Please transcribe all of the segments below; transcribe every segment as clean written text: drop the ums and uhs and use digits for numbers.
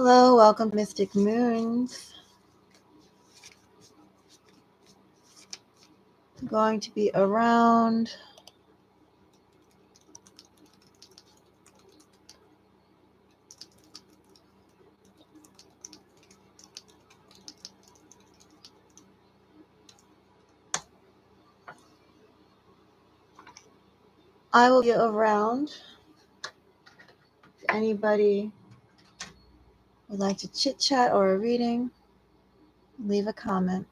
Hello, welcome to Mystic Moons. I'm going to be around I will be around. If anybody would like to chit chat or a reading, leave a comment.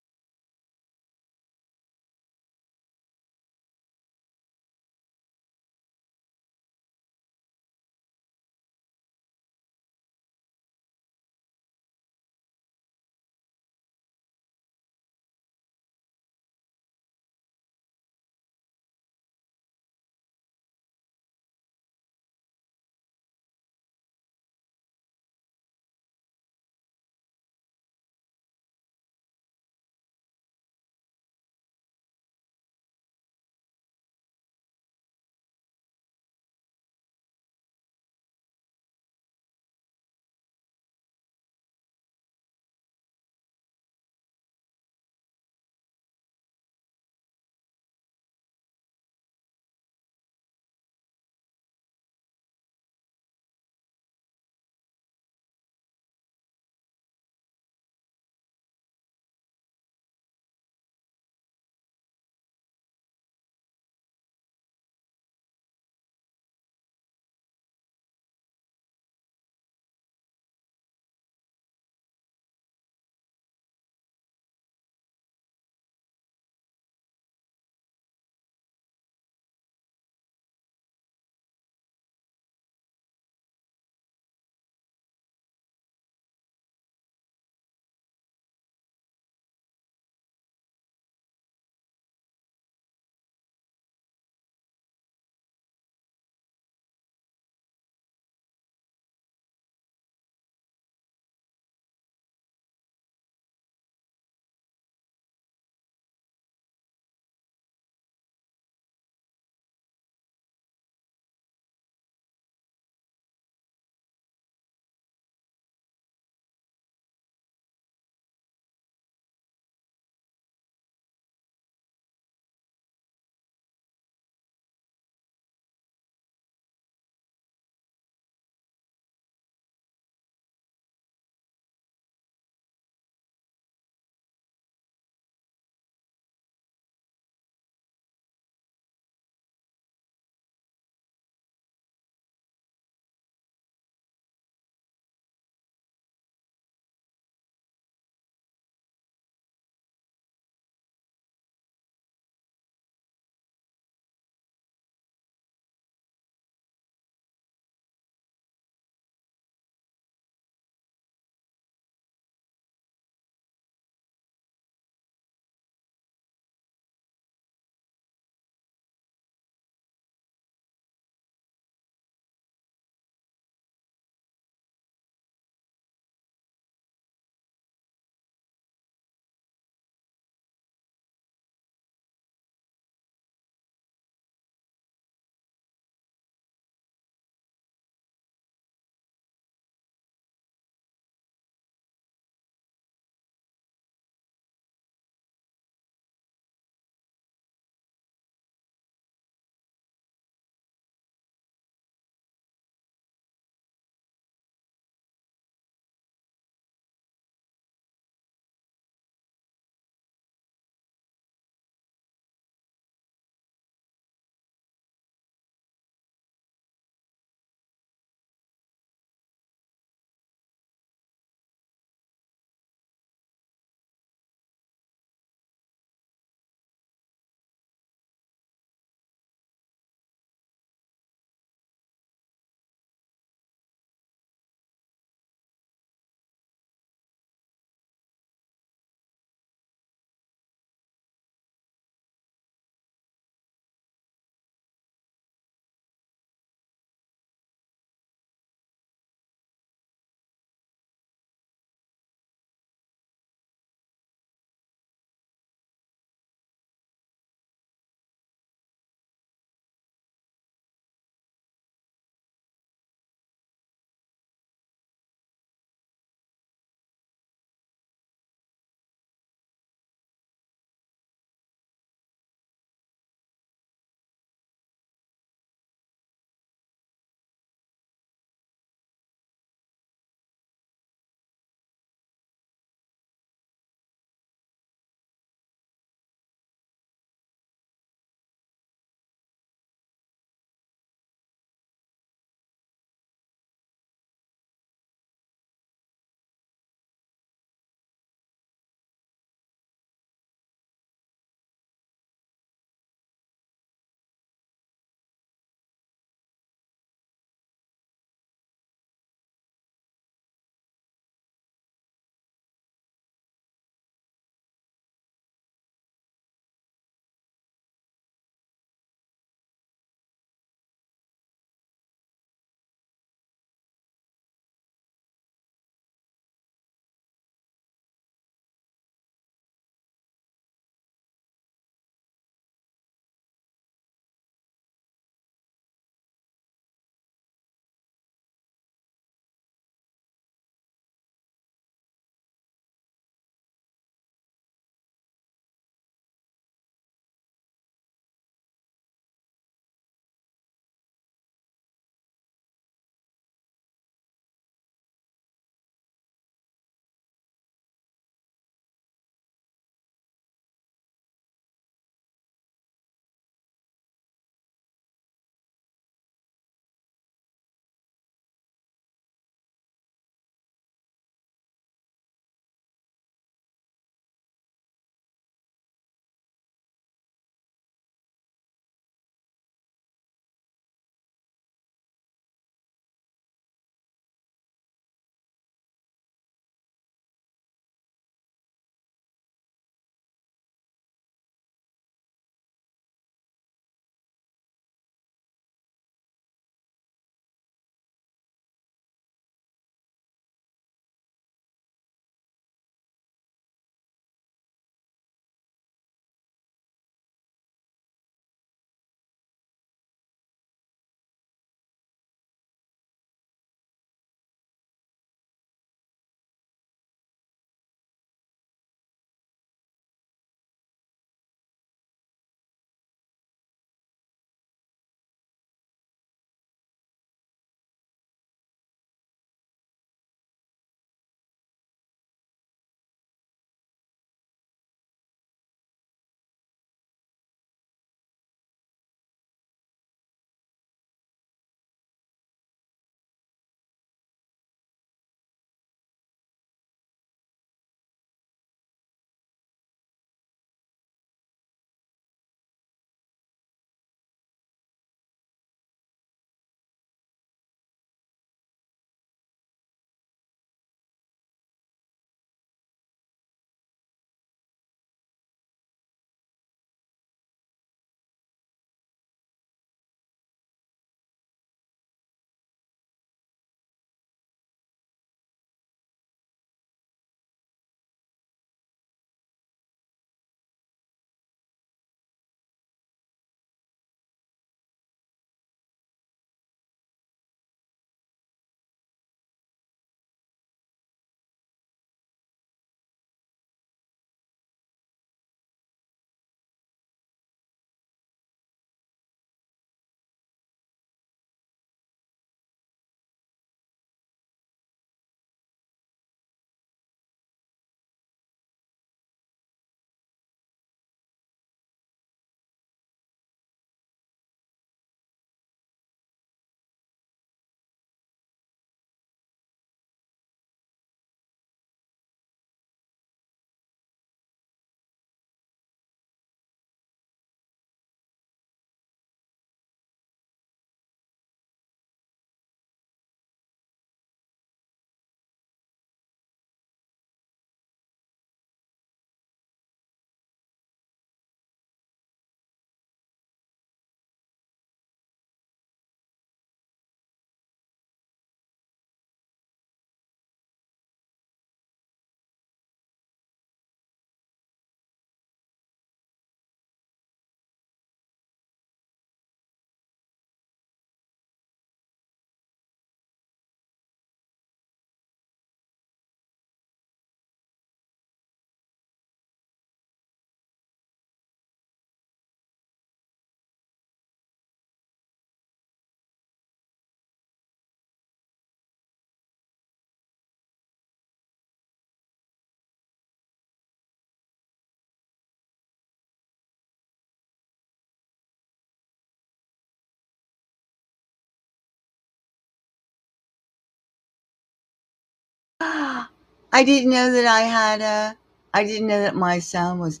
I didn't know that I had I didn't know that my sound was,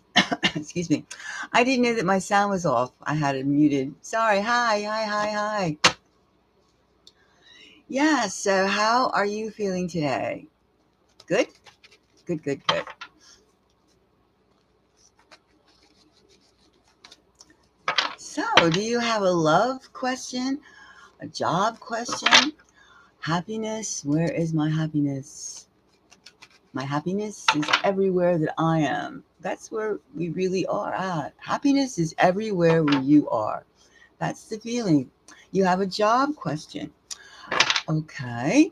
excuse me. I didn't know that my sound was off. I had it muted. Sorry. Hi, hi, hi, hi. Yeah, so how are you feeling today? Good? Good, good, good. So, do you have a love question? A job question? Happiness? Where is my happiness? My happiness is everywhere that I am. That's where we really are at. Happiness is everywhere where you are. That's the feeling. You have a job question. Okay.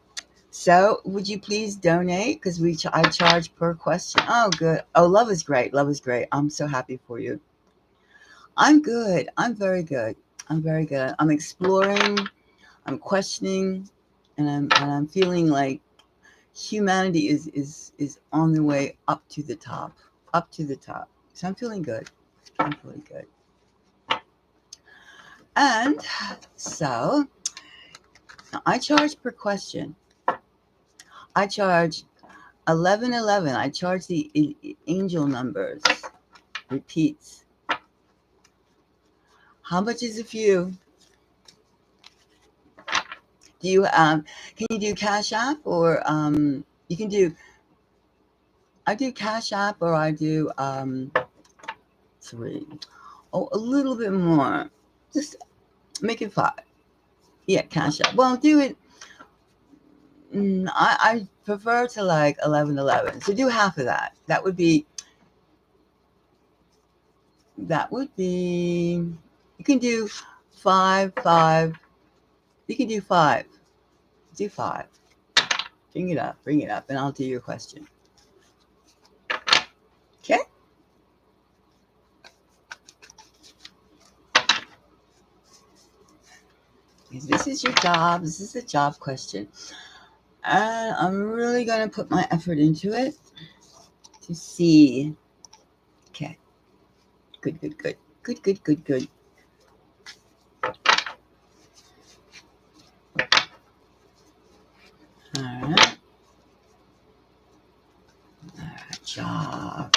So, would you please donate? Because I charge per question. Oh, good. Oh, love is great. Love is great. I'm so happy for you. I'm good. I'm very good. I'm very good. I'm exploring. I'm questioning, and I'm feeling like humanity is on the way up to the top, up to the top. So I'm feeling good. I'm feeling good. And so I charge per question. I charge 1111. I charge the angel numbers. Repeats. How much is a few? Do you can you do Cash App or you can do I do Cash App or I do three. Oh, a little bit more. Just make it five. Yeah, Cash App. Well, do it. I prefer to like 1111. So do half of that. That would be. You can do five, five. You can do five. Do five. Bring it up, and I'll do your question. Okay. This is your job. This is a job question, and I'm really gonna put my effort into it to see. Okay. Good. Good. Good. Good. Good. Good. Good. All right. Job.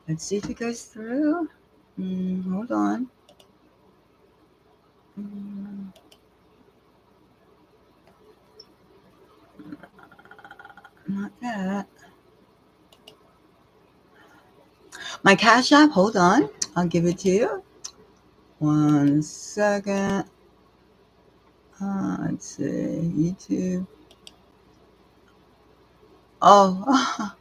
Let's see if it goes through. Hold on. Mm, Not that. My Cash App. Hold on. I'll give it to you. 1 second. Let's see. YouTube. Oh.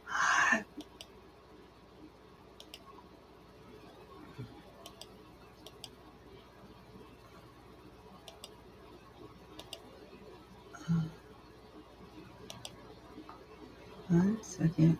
1 second.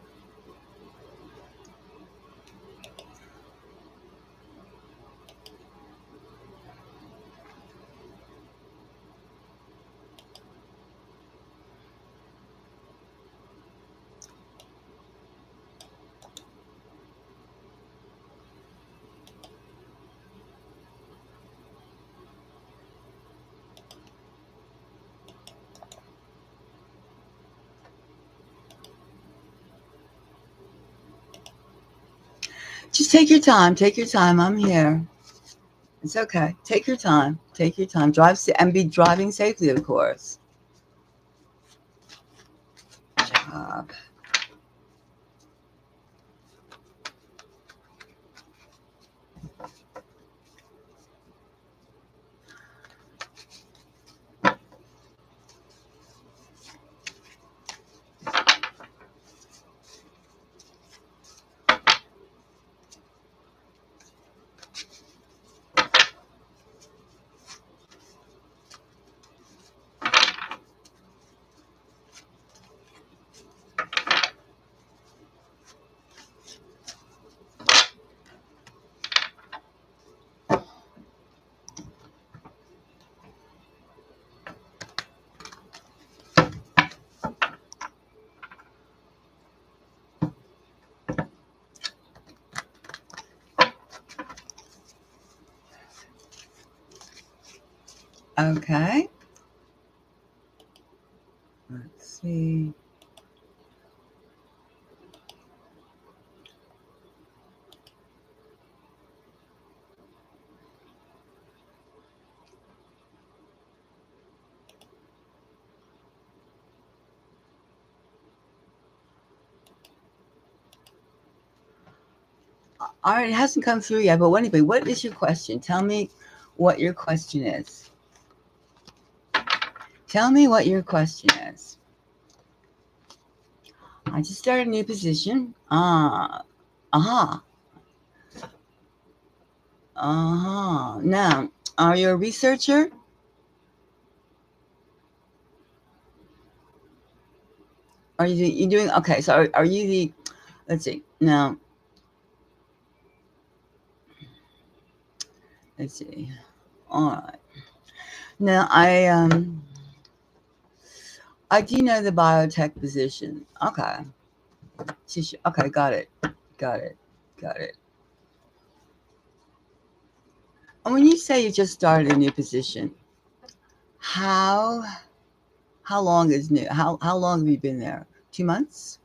Just take your time. Take your time. I'm here. It's okay. Take your time. Take your time. And be driving safely, of course. Job. Okay. Let's see. All right, it hasn't come through yet, but anyway, what is your question? Tell me what your question is. Tell me what your question is. I just started a new position. Uh-huh. Uh-huh. Now, are you a researcher? Are you doing okay? So are you the? Let's see. Now, let's see. All right. Now I do know the biotech position. Okay. Okay. Got it. Got it. Got it. And when you say you just started a new position, how how long is new? How long have you been there? 2 months?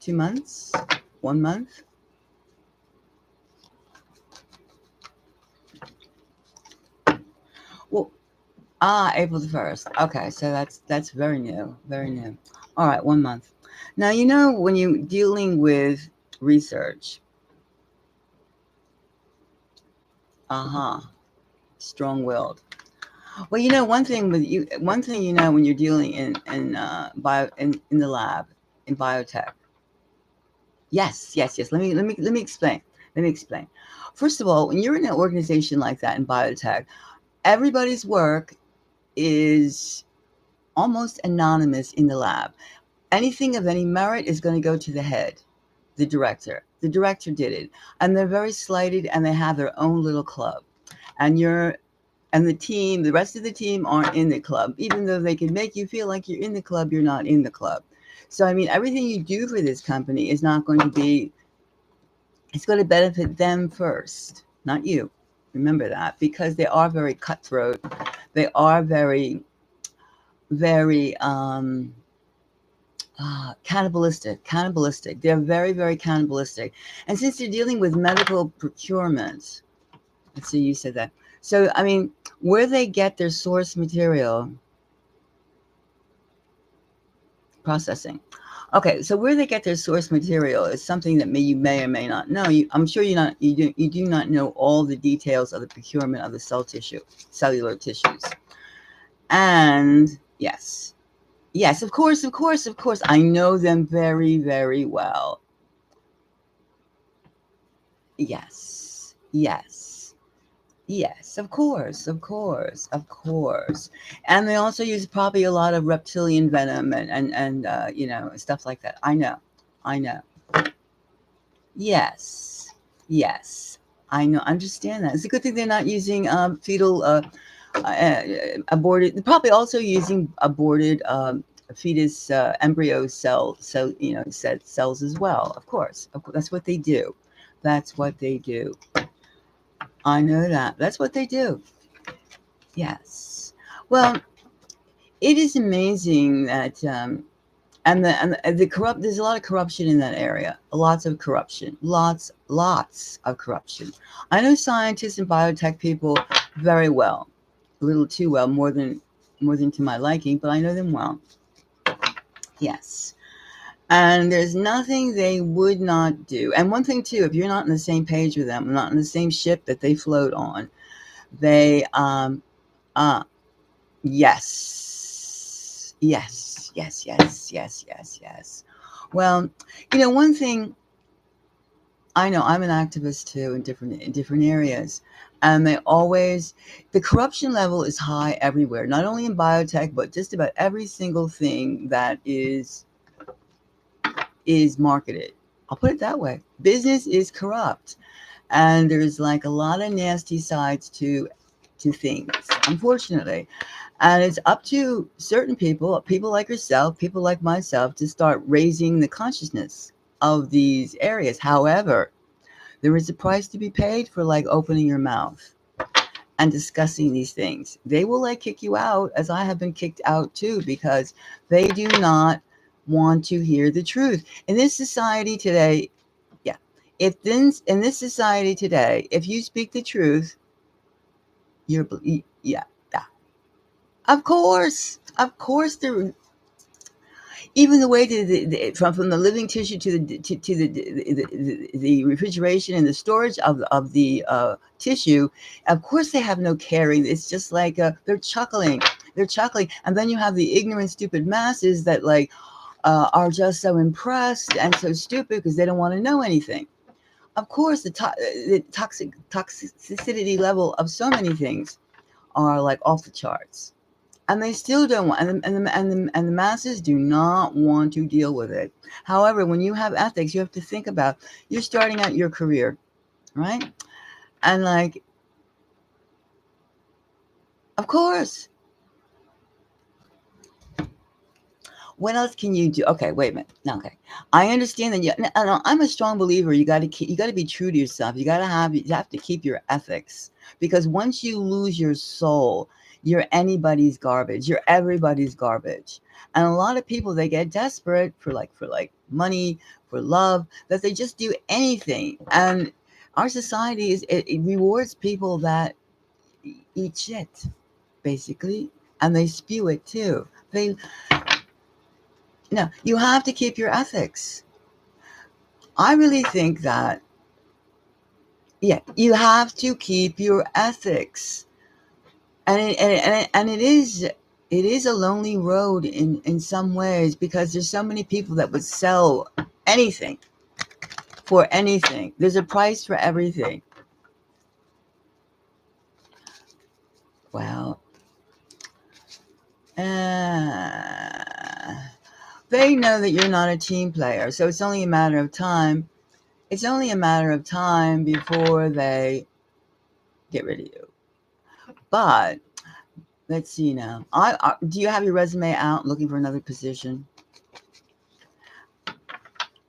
2 months? 1 month? Well, April the 1st. Okay, so that's very new, very new. All right, 1 month. Now you know when you're dealing with research, uh-huh, strong-willed. Well, you know one thing you know when you're dealing in the lab in biotech. Yes, yes, yes. Let me explain. Let me explain. First of all, when you're in an organization like that in biotech, everybody's work is almost anonymous in the lab. Anything of any merit is going to go to the head, the director. The director did it, and they're very slighted, and they have their own little club. And you're and the team, the rest of the team aren't in the club, even though they can make you feel like you're in the club. You're not in the club. So I mean, everything you do for this company is not going to be. It's going to benefit them first, not you. Remember that because they are very cutthroat. They are very cannibalistic. They're very, very cannibalistic. And since you're dealing with medical procurement, let's see, you said that. So, I mean, where they get their source material processing. Okay, so where they get their source material is something that you may or may not know. I'm sure you do not know all the details of the procurement of the cellular tissues. And yes, yes, of course, of course, of course, I know them very, very well. Yes, yes, yes, of course, of course, of course. And they also use probably a lot of reptilian venom and stuff like that. I know. Yes, yes, I know. Understand that. It's a good thing they're not using fetal aborted. They're probably also using aborted fetus embryo cells as well. Of course, that's what they do. That's what they do. I know that. That's what they do. Yes. Well, it is amazing that and the corrupt. There's a lot of corruption in that area. Lots of corruption. Lots of corruption. I know scientists and biotech people very well. A little too well, more than to my liking, but I know them well. Yes. And there's nothing they would not do. And one thing too, if you're not on the same page with them, not on the same ship that they float on, they uh yes. Yes. Yes, yes, yes, yes, yes. Well, one thing I know, I'm an activist too in different areas. And the corruption level is high everywhere, not only in biotech, but just about every single thing that is marketed. I'll put it that way. Business is corrupt. And there's like a lot of nasty sides to things, unfortunately. And it's up to certain people like yourself, people like myself, to start raising the consciousness of these areas. However, there is a price to be paid for like opening your mouth and discussing these things. They will like kick you out, as I have been kicked out too, because they do not want to hear the truth. In this society today, yeah, in this society today, if you speak the truth, you're yeah, yeah. Of course, there. even the way to from the living tissue to the refrigeration and the storage of the tissue. Of course, they have no caring. It's just like they're chuckling. They're chuckling, and then you have the ignorant, stupid masses that like are just so impressed and so stupid because they don't want to know anything. Of course, the toxicity level of so many things are like off the charts, and they still don't want, and the masses do not want to deal with it. However, when you have ethics, you have to think about you're starting out your career, right? And like, of course, what else can you do? Okay, wait a minute. No, okay, I understand that. I'm a strong believer. You got to keep. You got to be true to yourself. You got to have. You have to keep your ethics, because once you lose your soul, you're anybody's garbage. You're everybody's garbage. And a lot of people, they get desperate for money, for love, that they just do anything. And our society it rewards people that eat shit, basically, and they spew it too. They No, you have to keep your ethics. I really think that, yeah, you have to keep your ethics. And it is a lonely road in some ways, because there's so many people that would sell anything for anything. There's a price for everything. Well, they know that you're not a team player, so it's only a matter of time. It's only a matter of time before they get rid of you. But let's see now. Do you have your resume out looking for another position?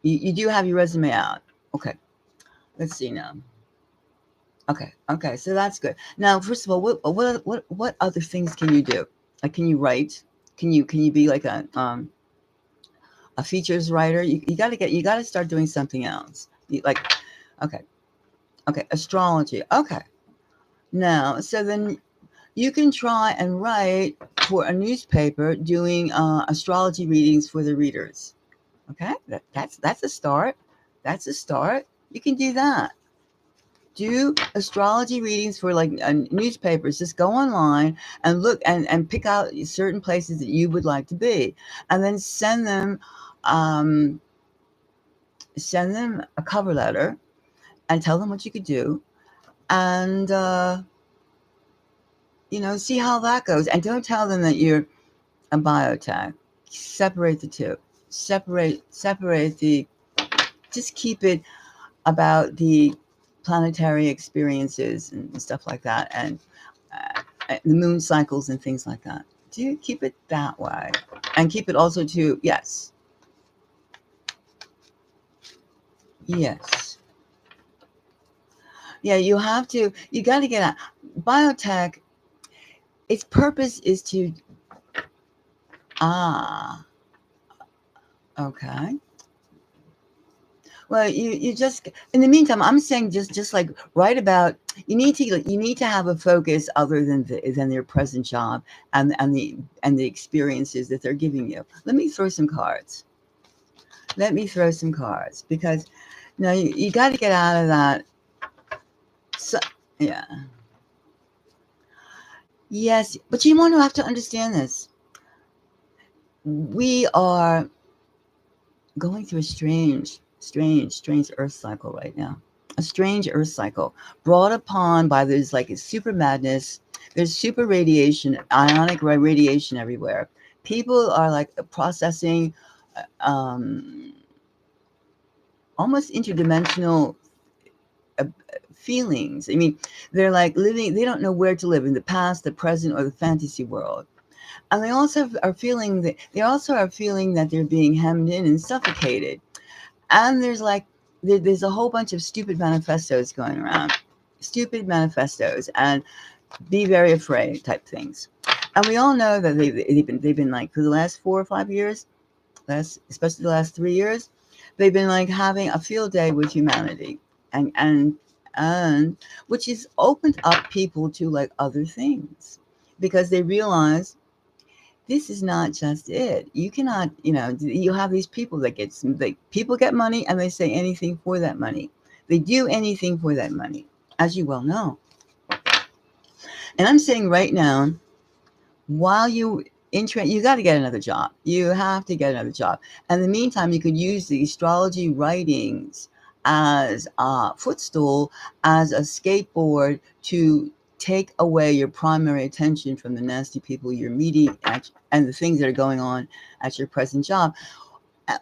You do have your resume out. Okay. Let's see now. Okay. So that's good. Now, first of all, what other things can you do? Like, can you write? Can you be like a features writer? You got to start doing something else. Like, okay, astrology. Okay. Now, so then you can try and write for a newspaper doing astrology readings for the readers. Okay, that's a start. That's a start. You can do that. Do astrology readings for like newspapers. Just go online and look and pick out certain places that you would like to be, and then um, send them a cover letter and tell them what you could do, and see how that goes. And don't tell them that you're a biotech. Separate the two. Separate the. Just keep it about the planetary experiences and stuff like that, and the moon cycles and things like that. Do keep it that way, and keep it also to yes. Yeah, you have to. You got to get out. Biotech. Its purpose is to okay. Well, you just in the meantime, I'm saying just like write about. You need to have a focus other than their present job and the experiences that they're giving you. Let me throw some cards. Because you got to get out of that. So, yeah. Yes, but you want to have to understand this. We are going through a strange Earth cycle right now. A strange Earth cycle brought upon by this like super madness. There's super radiation, ionic radiation everywhere. People are like processing almost interdimensional feelings. I mean, they're like living. They don't know where to live in the past, the present, or the fantasy world. And they also are feeling that they're being hemmed in and suffocated. And there's a whole bunch of stupid manifestos going around, and be very afraid type things. And we all know that they've been like for the last 4 or 5 years, especially the last 3 years, they've been like having a field day with humanity, and which has opened up people to like other things, because they realize this is not just it. You cannot, you have these people that people get money and they say anything for that money. They do anything for that money, as you well know. And I'm saying right now, while you got to get another job. You have to get another job. And in the meantime, you could use the astrology writings as a footstool, as a skateboard to take away your primary attention from the nasty people you're meeting and the things that are going on at your present job.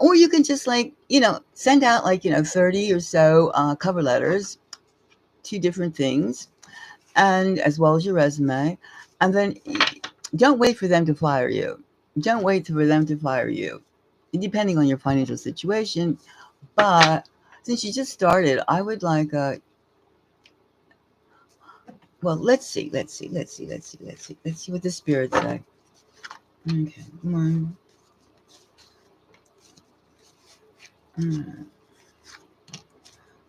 Or you can just send out 30 or so cover letters to different things, and as well as your resume. And then don't wait for them to fire you. Don't wait for them to fire you, depending on your financial situation. But since you just started, I would well, let's see what the spirits say. Okay, come on.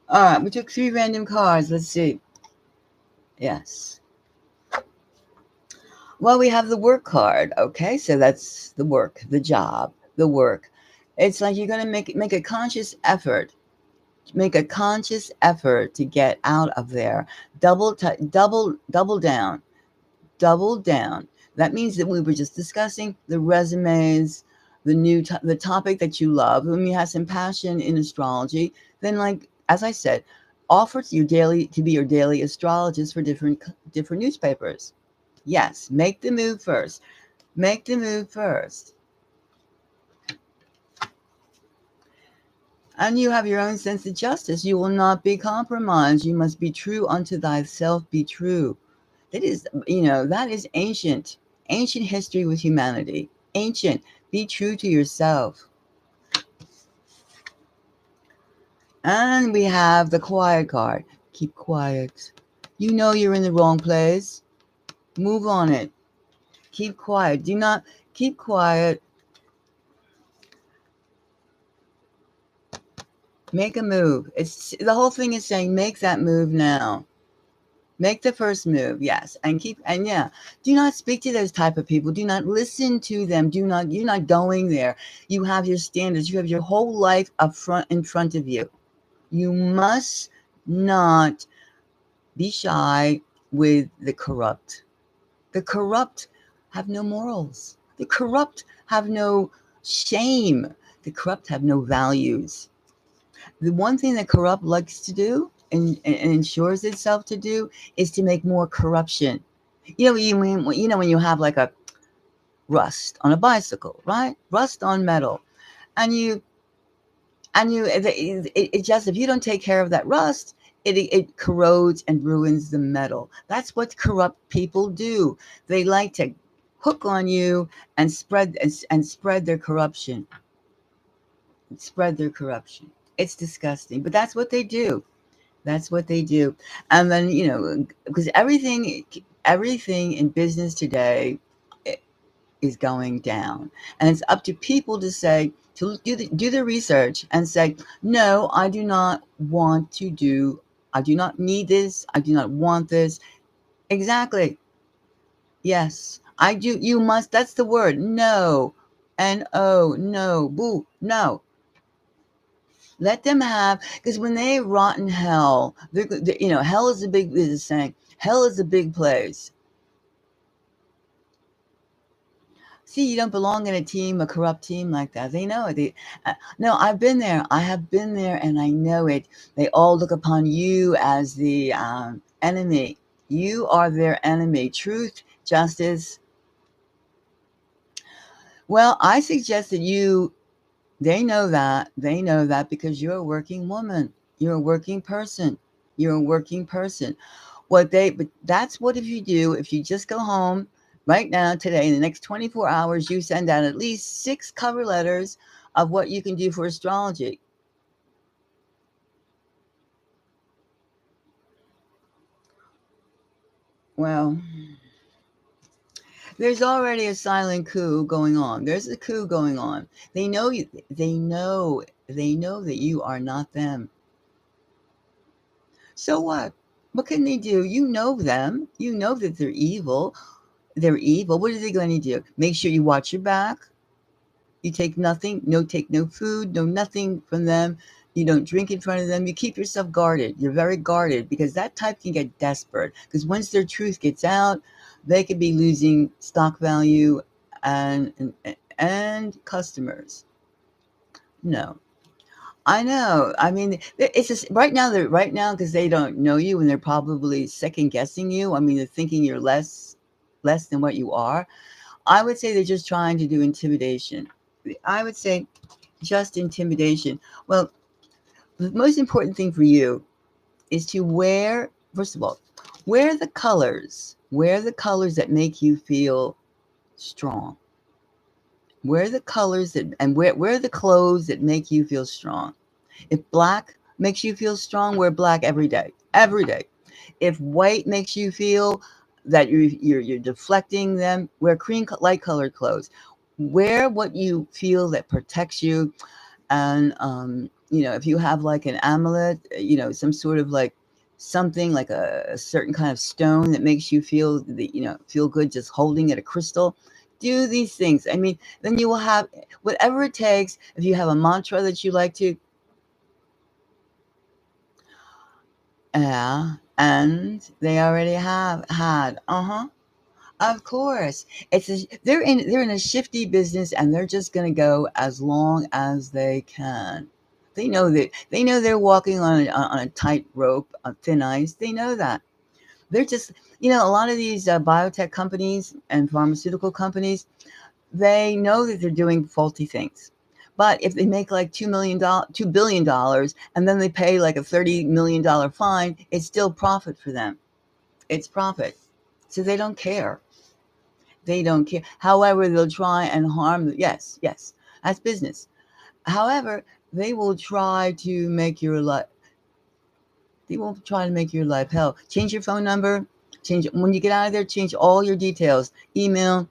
All right, we took 3 random cards. Let's see. Yes. Well, we have the work card. Okay, so that's the work, the job, the work. It's like you're gonna make a conscious effort. Make a conscious effort to get out of there. Double down. Double down. That means that we were just discussing the resumes, the topic that you love. When you have some passion in astrology, then as I said, offer to be your daily astrologist for different newspapers. Yes, make the move first. Make the move first. And you have your own sense of justice. You will not be compromised. You must be true unto thyself. Be true. That is ancient history with humanity. Ancient. Be true to yourself. And we have the quiet card. Keep quiet. You know you're in the wrong place. Move on it. Keep quiet. Do not keep quiet. Make a move. The whole thing is saying make that move now. Make the first move, yes, and yeah. Do not speak to those type of people. Do not listen to them. You're not going there. You have your standards. You have your whole life in front of you. You must not be shy with the corrupt. The corrupt have no morals. The corrupt have no shame. The corrupt have no values. The one thing that corrupt likes to do and ensures itself to do is to make more corruption. When you have like a rust on a bicycle, right? Rust on metal, and it just, if you don't take care of that rust, it corrodes and ruins the metal. That's what corrupt people do. They like to hook on you and spread their corruption. Spread their corruption. It's disgusting, but that's what they do. That's what they do. And then, because everything in business today is going down. And it's up to people to do the research and say, no, I do not need this. I do not want this. Exactly. Yes, I do. You must, that's the word. No. N-O, no, boo, no. Let them have, because when they rot in hell, hell is there's a saying, hell is a big place. See, you don't belong in a corrupt team like that. They know it. No, I've been there. I have been there, and I know it. They all look upon you as the enemy. You are their enemy. Truth, justice. Well, I suggest that they know that. They know that because you're a working woman. You're a working person. You're a working person. But that's what if you just go home right now, today, in the next 24 hours, you send out at least 6 cover letters of what you can do for astrology. Well, there's already a silent coup going on. There's a coup going on. They know you. They know that you are not them. So what? What can they do? You know them. You know that they're evil. They're evil. What are they going to do? Make sure you watch your back. You take nothing, take no food, no nothing from them. You don't drink in front of them. You keep yourself guarded. You're very guarded because that type can get desperate. Because once their truth gets out, they could be losing stock value and customers. No, I know. I mean, it's just right now. They're right now because they don't know you and they're probably second guessing you. I mean, they're thinking you're less than what you are. I would say they're just trying to do intimidation. I would say just intimidation. Well, the most important thing for you is to wear, first of all, wear the colors that make you feel strong. Wear the colors that, and wear the clothes that make you feel strong. If black makes you feel strong, wear black every day. Every day. If white makes you feel that you're deflecting them, wear cream light colored clothes. Wear what you feel that protects you. And if you have like an amulet, some sort of like something like a certain kind of stone that makes you feel good just holding it, a crystal. Do these things. I mean, then you will have whatever it takes. If you have a mantra that you like to, yeah, and they already have had. Of course, they're in a shifty business, and they're just going to go as long as they can. They know they're walking on a tight rope, on thin ice. They know that they're just a lot of these biotech companies and pharmaceutical companies. They know that they're doing faulty things. But if they make like $2 billion, and then they pay like a $30 million fine, it's still profit for them. It's profit. So they don't care. They don't care. However, they'll try and harm. Yes, yes, that's business. However, they will try to make your life. They will try to make your life hell. Change your phone number. Change when you get out of there. Change all your details: email,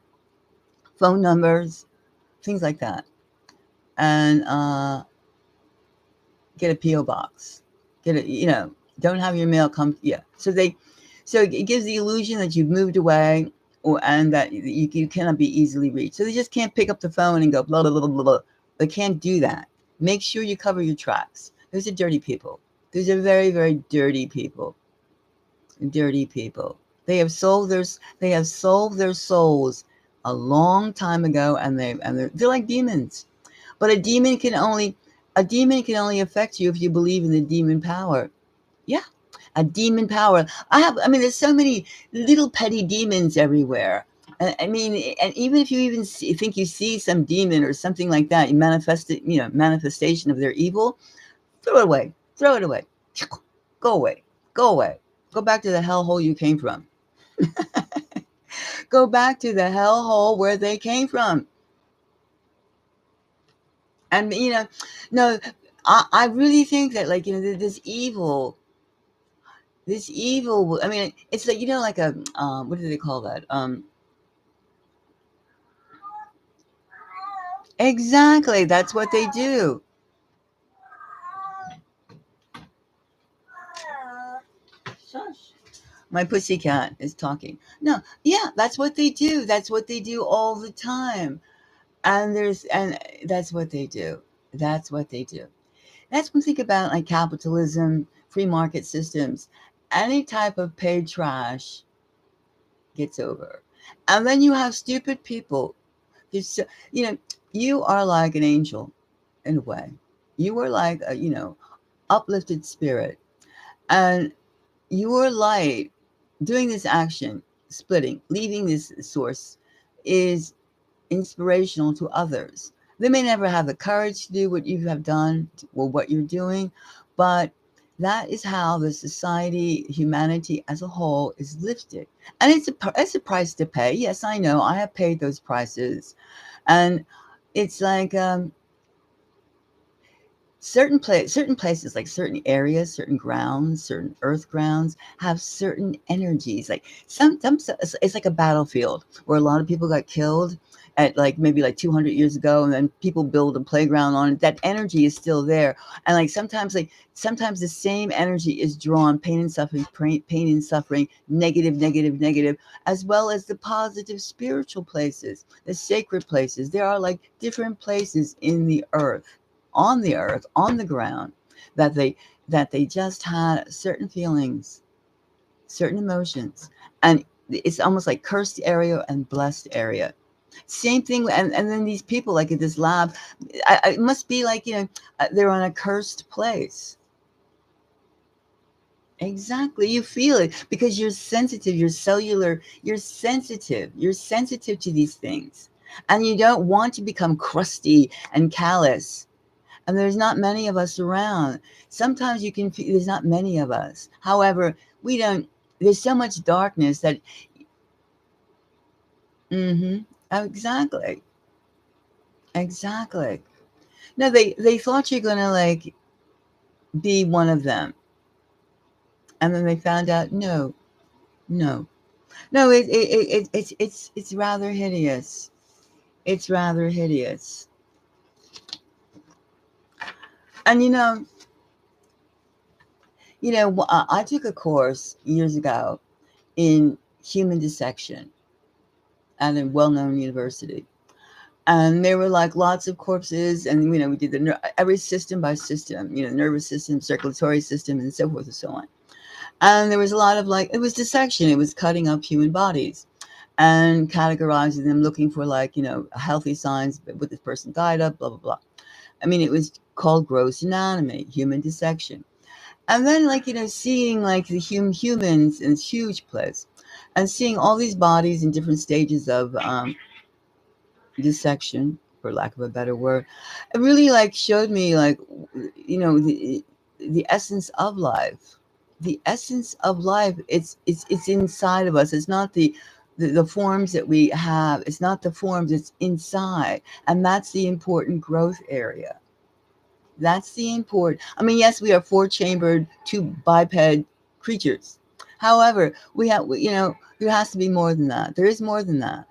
phone numbers, things like that, and get a PO box. Get a don't have your mail come. Yeah. So it gives the illusion that you've moved away, and that you cannot be easily reached. So they just can't pick up the phone and go blah blah blah blah blah. They can't do that. Make sure you cover your tracks. Those are dirty people. Those are very very dirty people. Dirty people. They have sold their souls a long time ago, and they're like demons. But a demon can only affect you if you believe in the demon power. Yeah, a demon power. I mean, there's so many little petty demons everywhere. I mean, and even if you even think you see some demon or something like that, you manifest it, manifestation of their evil, throw it away. Throw it away. Go away. Go away. Go back to the hellhole you came from. Go back to the hellhole where they came from. And no, I really think that, like, this evil. I mean, it's like like a what do they call that? Exactly. That's what they do. Shush. My pussycat is talking. No, yeah, that's what they do. That's what they do all the time. And that's what they do. That's what they do. That's one thing about like capitalism, free market systems. Any type of paid trash gets over. And then you have stupid people. There's so- you know, you are like an angel in a way. You are like a, uplifted spirit. And your light doing this action, splitting, leaving this source is inspirational to others. They may never have the courage to do what you have done or what you're doing, but that is how the society, humanity as a whole, is lifted. And it's a price to pay. Yes, I know. I have paid those prices, and it's like certain places, like certain areas, certain grounds, certain earth grounds, have certain energies. Like some it's like a battlefield where a lot of people got killed. at like maybe like 200 years ago, and then people build a playground on it. That energy is still there. And like sometimes the same energy is drawn, pain and suffering, negative, negative, negative, as well as the positive spiritual places, the sacred places. There are like different places in the earth, on the ground, that they just had certain feelings, certain emotions, and it's almost like cursed area and blessed area. Same thing, and then these people like at this lab, it must be like, they're on a cursed place. Exactly, you feel it because you're sensitive, you're cellular, you're sensitive to these things, and you don't want to become crusty and callous. And there's not many of us around. Sometimes you can feel there's not many of us. However, we don't. There's so much darkness that. Mm-hmm. Exactly. Exactly. No, they thought you're gonna like be one of them, and then they found out no, no, no. It's rather hideous. It's rather hideous. And I took a course years ago in human dissection at a well-known university, and there were like lots of corpses, and we did every system by system, nervous system, circulatory system, and so forth and so on. And there was a lot of like, it was dissection, it was cutting up human bodies and categorizing them, looking for like, healthy signs, would this person died of, blah blah blah. I mean, it was called gross anatomy, human dissection. And then like, seeing like the humans in this huge place, and seeing all these bodies in different stages of dissection, for lack of a better word, it really like showed me like, the essence of life. The essence of life, it's inside of us. It's not the forms that we have. It's not the forms. It's inside, and that's the important growth area. That's the important. I mean, yes, we are four-chambered, two biped creatures. However, there has to be more than that. There is more than that.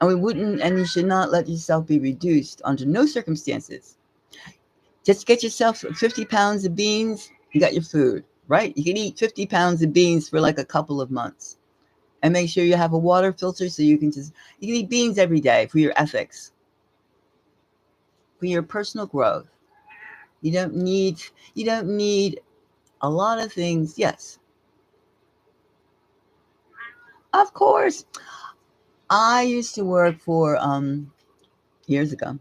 And we wouldn't, and you should not let yourself be reduced under no circumstances. Just get yourself 50 pounds of beans, you got your food, right? You can eat 50 pounds of beans for like a couple of months. And make sure you have a water filter so you can eat beans every day for your ethics, for your personal growth. You don't need a lot of things. Yes, of course. I used to work for years ago.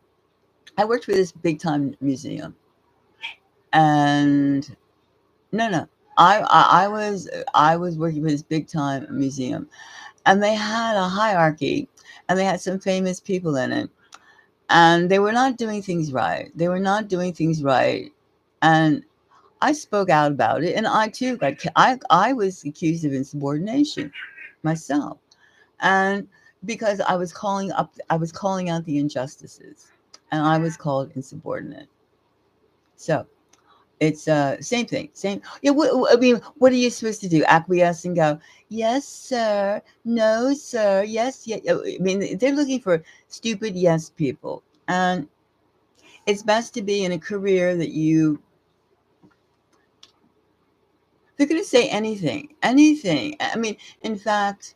I worked for this big time museum, and no, no. I was working for this big time museum, and they had a hierarchy, and they had some famous people in it, and they were not doing things right. They were not doing things right, and I spoke out about it, and I too I was accused of insubordination myself, and because I was calling out the injustices, and I was called insubordinate. So it's same thing, same. Yeah, I mean, what are you supposed to do? Acquiesce and go, yes, sir, no, sir, yes, yeah. I mean, they're looking for stupid yes people, and it's best to be in a career that they're going to say anything, anything. I mean, in fact,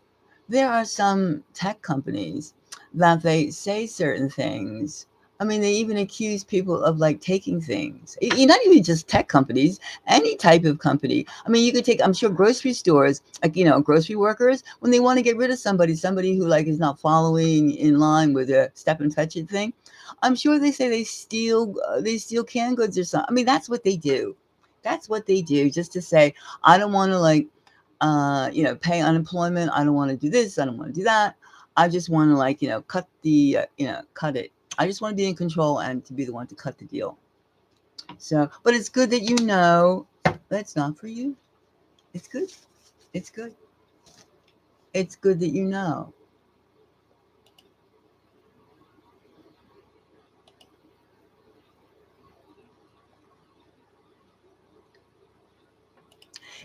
there are some tech companies that they say certain things. I mean, they even accuse people of like taking things. Not even just tech companies, any type of company. I mean, you could take, I'm sure grocery stores, like, grocery workers, when they want to get rid of somebody who like is not following in line with a step and fetch it thing. I'm sure they say they steal canned goods or something. I mean, that's what they do. That's what they do, just to say, I don't want to like, pay unemployment. I don't want to do this. I don't want to do that. I just want to like, cut it. I just want to be in control and to be the one to cut the deal. So, but it's good that that's not for you. It's good. It's good. It's good that you know.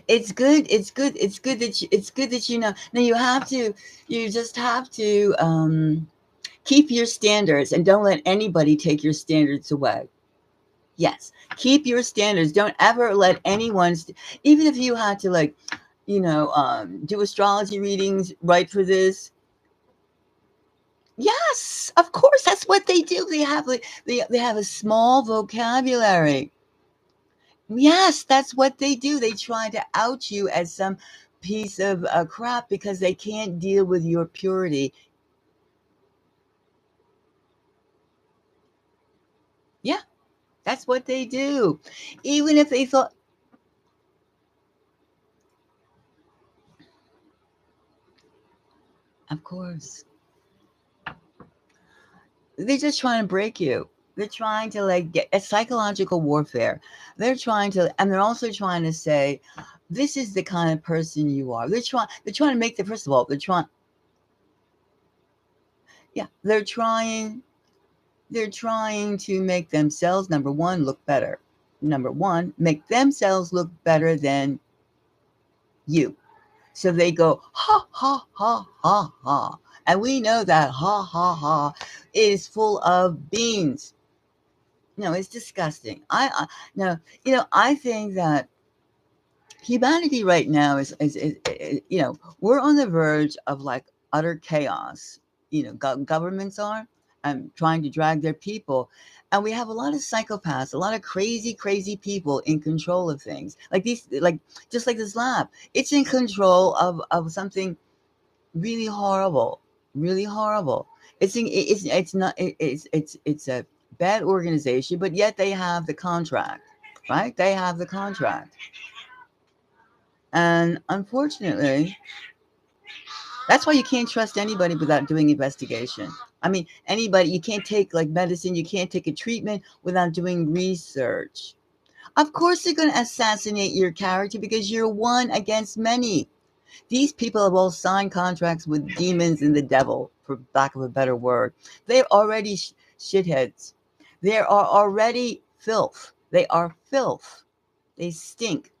It's good. It's good. It's good that you know. Now you just have to Keep your standards and don't let anybody take your standards away. Yes, keep your standards. Don't ever let anyone, even if you had to like, do astrology readings right for this. Yes, of course, that's what they do. They have like they have a small vocabulary. Yes, that's what they do. They try to out you as some piece of crap because they can't deal with your purity. Yeah, that's what they do. Even if they thought, of course, they're just trying to break you. They're trying to like get a psychological warfare. They're trying to, and they're also trying to say, this is the kind of person you are. They're trying to make the, first of all, yeah, they're trying to make themselves, number one, look better. Number one, make themselves look better than you. So they go, ha, ha, ha, ha, ha. And we know that ha, ha, ha is full of beans. No, it's disgusting. No, I think that humanity right now is we're on the verge of like utter chaos. Governments are trying to drag their people, and we have a lot of psychopaths, a lot of crazy, crazy people in control of things. Like these, like just like this lab, it's in control of something really horrible, really horrible. It's not it's a bad organization, but yet they have the contract, right? They have the contract. And unfortunately, that's why you can't trust anybody without doing investigation. I mean, anybody, you can't take like medicine, you can't take a treatment without doing research. Of course, they're going to assassinate your character because you're one against many. These people have all signed contracts with demons and the devil, for lack of a better word. They're already shitheads. They are already filth. They are filth. They stink.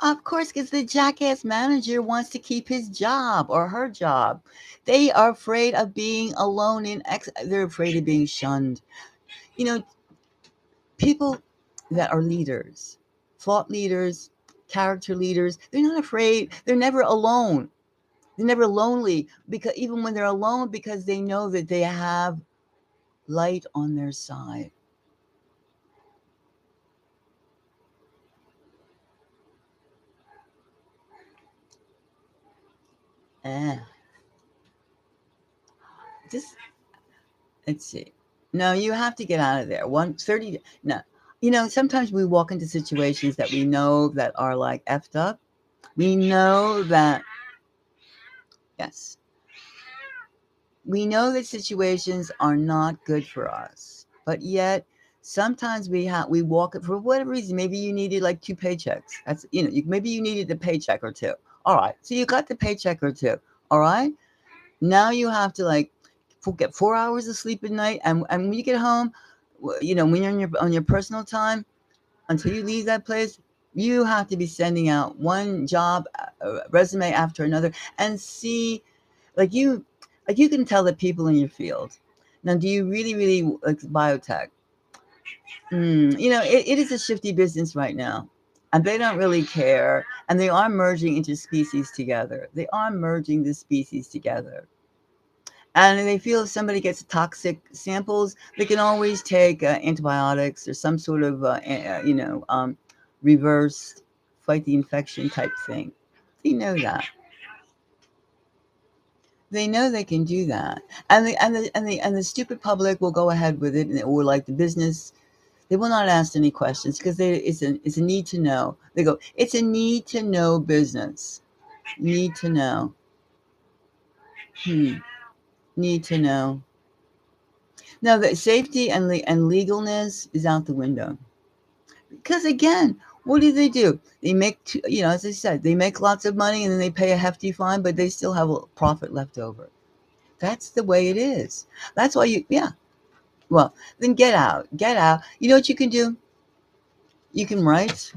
Of course, because the jackass manager wants to keep his job or her job. They are afraid of being alone they're afraid of being shunned. You know, people that are leaders, thought leaders, character leaders, they're not afraid. They're never alone. They're never lonely because even when they're alone, because they know that they have light on their side. Eh, just let's see. No, you have to get out of there. 130. No, sometimes we walk into situations that we know that are like effed up. We know that, yes, we know that situations are not good for us, but yet sometimes we walk it for whatever reason. Maybe you needed like two paychecks. That's maybe you needed a paycheck or two. All right, so you got the paycheck or two. All right, now you have to like get 4 hours of sleep at night, and when you get home, when you're on your personal time, until you leave that place, you have to be sending out one job resume after another and see like you can tell the people in your field. Now, do you really, really like biotech? It is a shifty business right now, and they don't really care. And they are merging into species together. They are merging the species together. And they feel if somebody gets toxic samples, they can always take antibiotics or some sort of, reverse fight the infection type thing. They know that. They know they can do that, and the stupid public will go ahead with it, or like the business, they will not ask any questions because it's a need to know. They go, it's a need to know business. Need to know. Hmm. Need to know. Now the safety and legalness is out the window because again, what do? They make as I said, they make lots of money and then they pay a hefty fine, but they still have a profit left over. That's the way it is. That's why yeah. Well, then get out. Get out. You know what you can do? You can write.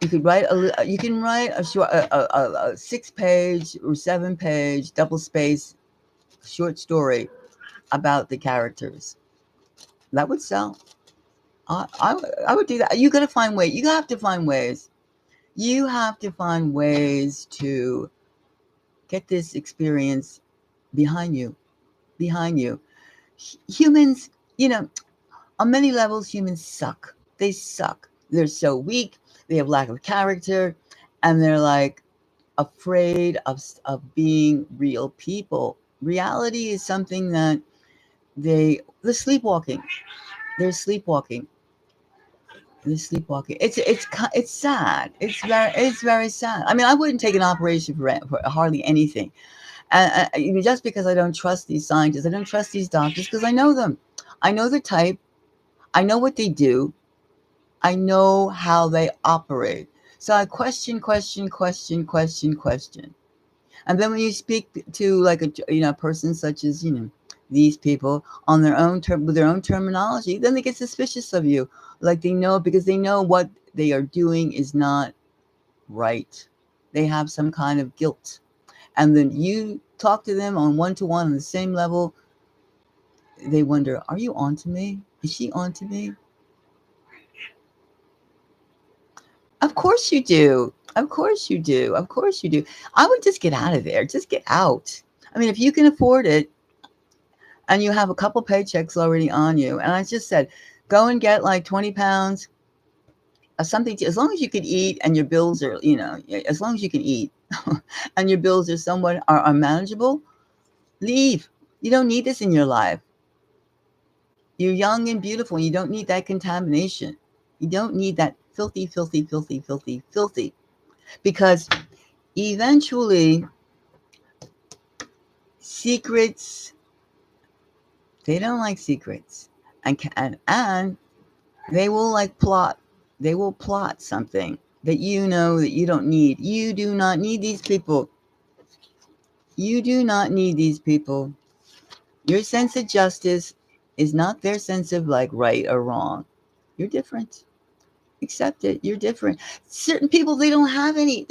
You could write you can write a short, a 6-page or 7-page double space short story about the characters. That would sell. I would do that. You got to find ways. You have to find ways. You have to find ways to get this experience behind you. Behind you. Humans, on many levels, humans suck. They suck. They're so weak. They have lack of character, and they're like afraid of being real people. Reality is something that they're sleepwalking. They're sleepwalking. They're sleepwalking. It's sad. It's very sad. I mean, I wouldn't take an operation for hardly anything. And just because I don't trust these scientists, I don't trust these doctors because I know them. I know the type. I know what they do. I know how they operate. So I question, question, question, question, question. And then when you speak to like a person such as these people on their own with their own terminology, then they get suspicious of you, like they know because they know what they are doing is not right. They have some kind of guilt, and then you talk to them on one-to-one on the same level. They wonder, are you on to me? Is she on to me? Of course you do. Of course you do. Of course you do. I would just get out of there. Just get out. I mean, if you can afford it and you have a couple paychecks already on you, and I just said, go and get like 20 pounds of something, as long as you can eat and your bills are, as long as you can eat and your bills are somewhat are manageable, leave. You don't need this in your life. You're young and beautiful. And you don't need that contamination. You don't need that filthy, filthy, filthy, filthy, filthy. Because eventually, secrets, they don't like secrets. And they will like plot. They will plot something that you know that you don't need. You do not need these people. You do not need these people. Your sense of justice is not their sense of like right or wrong. You're different. Accept it. You're different. Certain people, they don't have any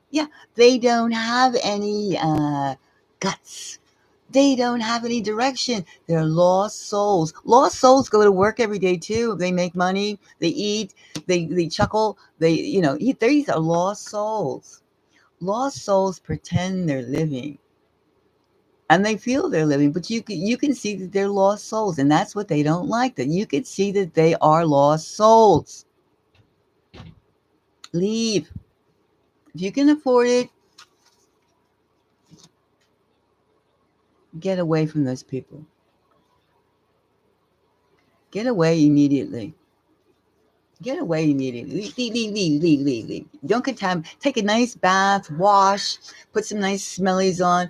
yeah, they don't have any guts. They don't have any direction. They're lost souls. Lost souls go to work every day too. They make money. They eat. They chuckle. They eat. These are lost souls. Lost souls pretend they're living, and they feel they're living. But you can see that they're lost souls, and that's what they don't like. That you can see that they are lost souls. Leave if you can afford it. Get away from those people. Get away immediately. Get away immediately. Leave, leave, leave, leave, leave, leave, leave. Don't contaminate. Take a nice bath, wash, put some nice smellies on,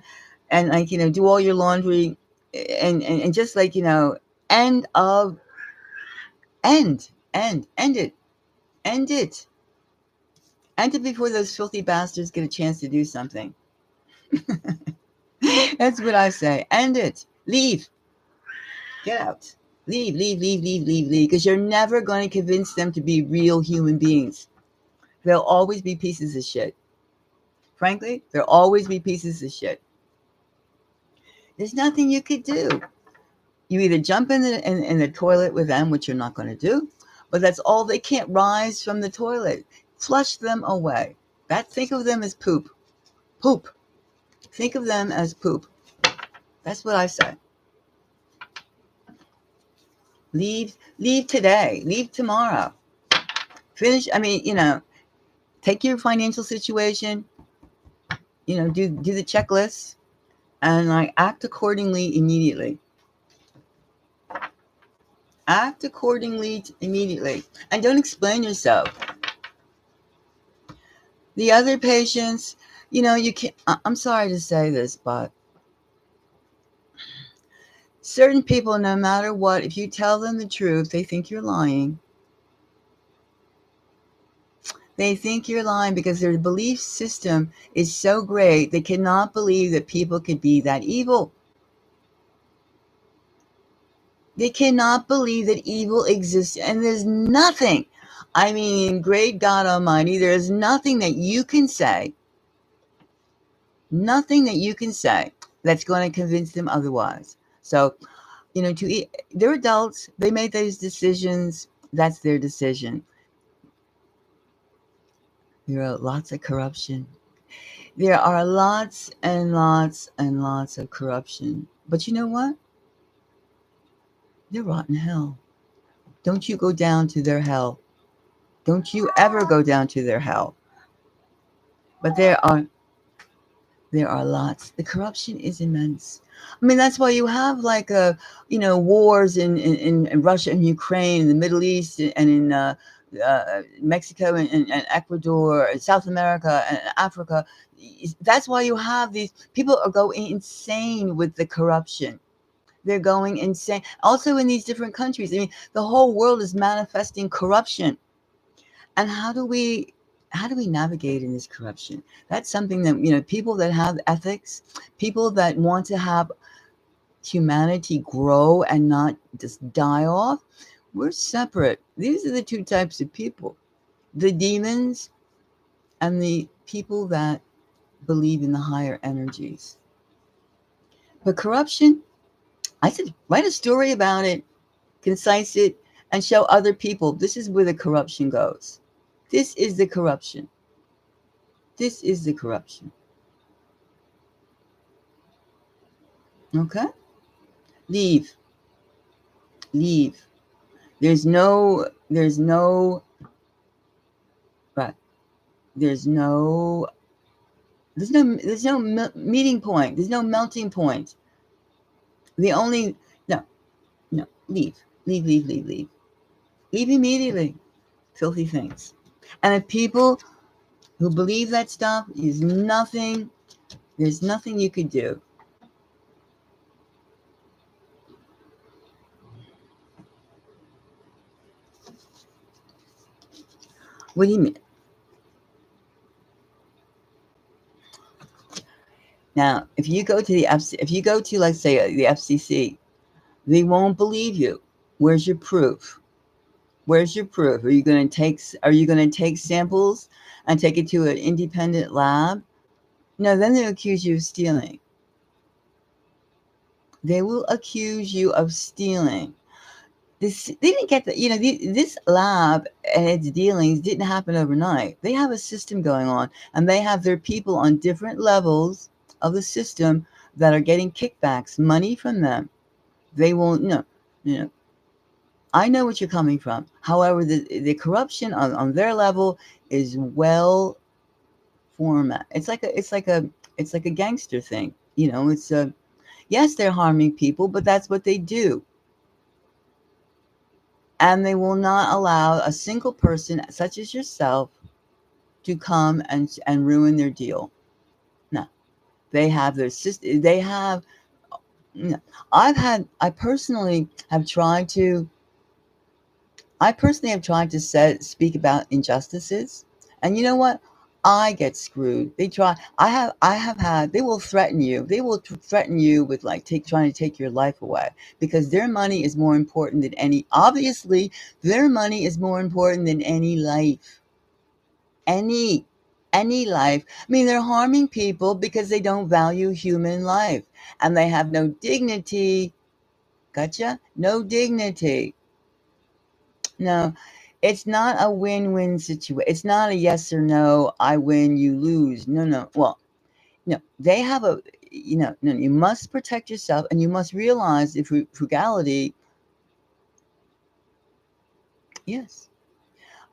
and do all your laundry, and just end of end it, end it, end it before those filthy bastards get a chance to do something. That's what I say. End it. Leave. Get out. Leave, leave, leave, leave, leave, leave. Because you're never going to convince them to be real human beings. They'll always be pieces of shit. Frankly, there'll always be pieces of shit. There's nothing you could do. You either jump in the toilet with them, which you're not going to do, but that's all. They can't rise from the toilet. Flush them away. Think of them as poop. Poop. Think of them as poop. That's what I say. Leave today. Leave tomorrow. Finish. I mean, take your financial situation. Do the checklist and act accordingly immediately. Act accordingly immediately, and don't explain yourself. The other patients, you can't. I'm sorry to say this, but certain people, no matter what, if you tell them the truth, they think you're lying. They think you're lying because their belief system is so great, they cannot believe that people could be that evil. They cannot believe that evil exists, and there's nothing. I mean, great God Almighty, there is nothing that you can say, nothing that you can say that's going to convince them otherwise. So, they're adults. They made those decisions. That's their decision. There are lots of corruption. There are lots and lots and lots of corruption. But you know what? They're rotten hell. Don't you go down to their hell. Don't you ever go down to their hell. But there are lots. The corruption is immense. I mean, that's why you have like wars in Russia and Ukraine, in the Middle East, and in Mexico and Ecuador, and South America and Africa. That's why you have these people are going insane with the corruption. They're going insane. Also in these different countries. I mean, the whole world is manifesting corruption. And how do we navigate in this corruption? That's something that people that have ethics, people that want to have humanity grow and not just die off, we're separate. These are the two types of people: the demons and the people that believe in the higher energies. But corruption, I said, write a story about it, concise it, and show other people this is where the corruption goes. This is the corruption. This is the corruption. Okay? Leave. Leave. Right. There's no, meeting point. There's no melting point. The only, no, no, leave. Leave, leave, leave, leave. Leave immediately. Filthy things. And if people who believe that stuff, there's nothing you could do. What do you mean? Now, if you go to, like, say, the FCC, they won't believe you. Where's your proof? Where's your proof? Are you going to take samples and take it to an independent lab? No, then they'll accuse you of stealing. They will accuse you of stealing. They didn't get this lab and its dealings didn't happen overnight. They have a system going on, and they have their people on different levels of the system that are getting kickbacks, money from them. They won't. No, no. I know what you're coming from. However, the corruption on their level is well format. It's like a gangster thing. It's a yes, they're harming people, but that's what they do. And they will not allow a single person such as yourself to come and ruin their deal. No. They have their system. They have no. I personally have tried to speak about injustices, and you know what? I get screwed. They try. I have had. They will threaten you. They will threaten you with like trying to take your life away because their money is more important than any. Obviously, their money is more important than any life. Any any life. I mean, they're harming people because they don't value human life, and they have no dignity. Gotcha? No dignity. No, it's not a win-win situation. It's not a yes or no, I win, you lose. No, no. Well, no, they have no, you must protect yourself and you must realize the frugality. Yes.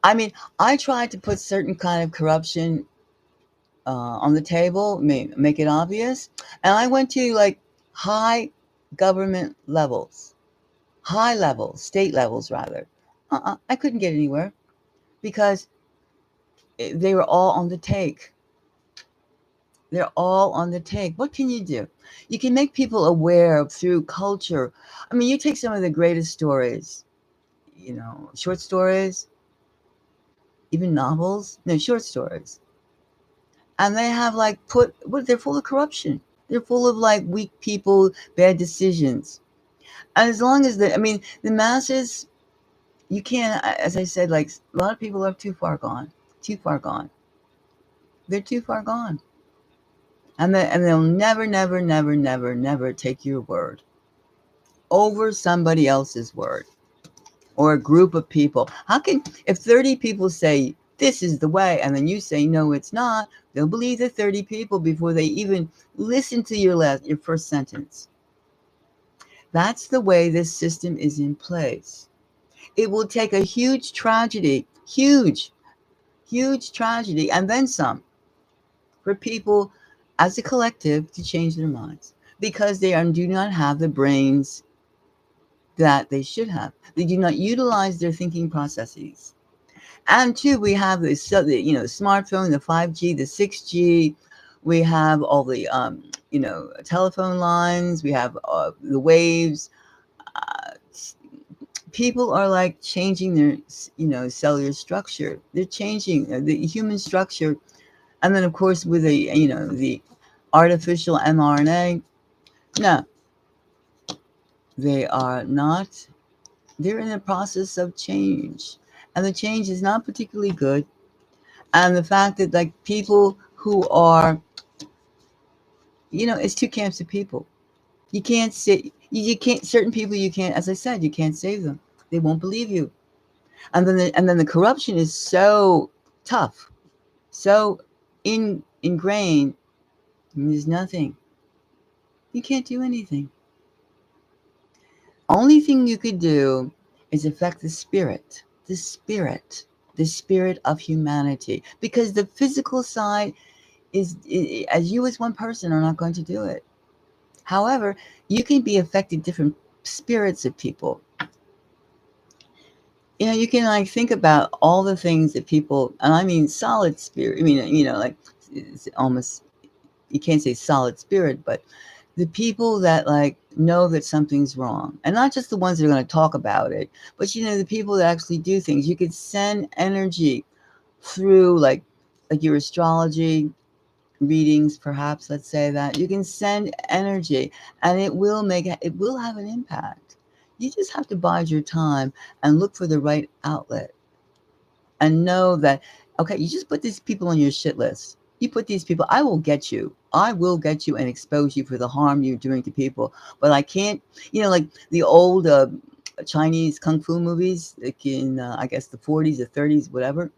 I mean, I tried to put certain kind of corruption on the table, make it obvious. And I went to like high government levels, high levels, state levels rather. I couldn't get anywhere because they were all on the take. They're all on the take. What can you do? You can make people aware through culture. I mean, you take some of the greatest stories, short stories, even novels, no, short stories. And they have like they're full of corruption. They're full of like weak people, bad decisions. And as long as I mean, the masses, you can't, as I said, like a lot of people are too far gone. Too far gone. They're too far gone. And they'll never, never, never, never, never take your word over somebody else's word or a group of people. How can, if 30 people say this is the way and then you say no it's not, they'll believe the 30 people before they even listen to your first sentence. That's the way this system is in place. It will take a huge tragedy, huge tragedy, and then some for people as a collective to change their minds because do not have the brains that they should have. They do not utilize their thinking processes. And two, we have smartphone, the 5G, the 6G. We have all the telephone lines. We have the waves. Uh, People are like changing their cellular structure. They're changing the human structure, and then of course with the artificial mRNA. No, they are not. They're in the process of change, and the change is not particularly good. And the fact that like people who are, it's two camps of people. You can't say you can't certain people you can't, as I said, you can't save them. They won't believe you. And then the corruption is so tough, so ingrained. There's nothing. You can't do anything. Only thing you could do is affect the spirit of humanity, because the physical side as you as one person are not going to do it. However, you can be affecting different spirits of people. You can like think about all the things that people, and I mean solid spirit. I mean, like it's almost, you can't say solid spirit, but the people that like know that something's wrong, and not just the ones that are going to talk about it, but the people that actually do things. You could send energy through like your astrology readings, perhaps. Let's say that you can send energy, and it will have an impact. You just have to bide your time and look for the right outlet, and know that, okay, you just put these people on your shit list. You put these people, I will get you and expose you for the harm you're doing to people. But I can't, like the old Chinese kung fu movies, like in I guess the 40s or 30s, whatever.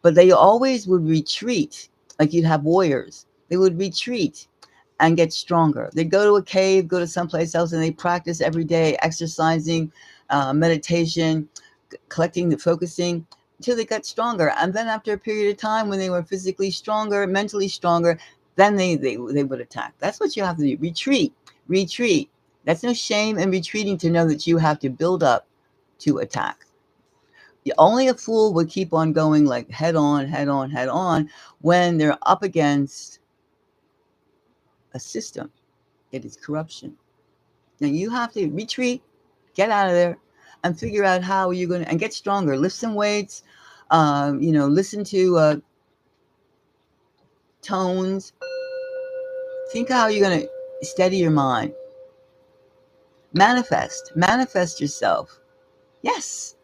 But they always would retreat. Like you'd have warriors, they would retreat and get stronger. They'd go to a cave, go to someplace else, and they practice every day, exercising, meditation, collecting, the focusing, until they got stronger. And then after a period of time, when they were physically stronger, mentally stronger, then they would attack. That's what you have to do. Retreat. That's no shame in retreating, to know that you have to build up to attack. Only a fool would keep on going like head on, head on, head on, when they're up against a system. It is corruption. Now you have to retreat, get out of there, and figure out how you're going to, and get stronger. Lift some weights. Listen to tones. Think how you're going to steady your mind. Manifest yourself. Yes,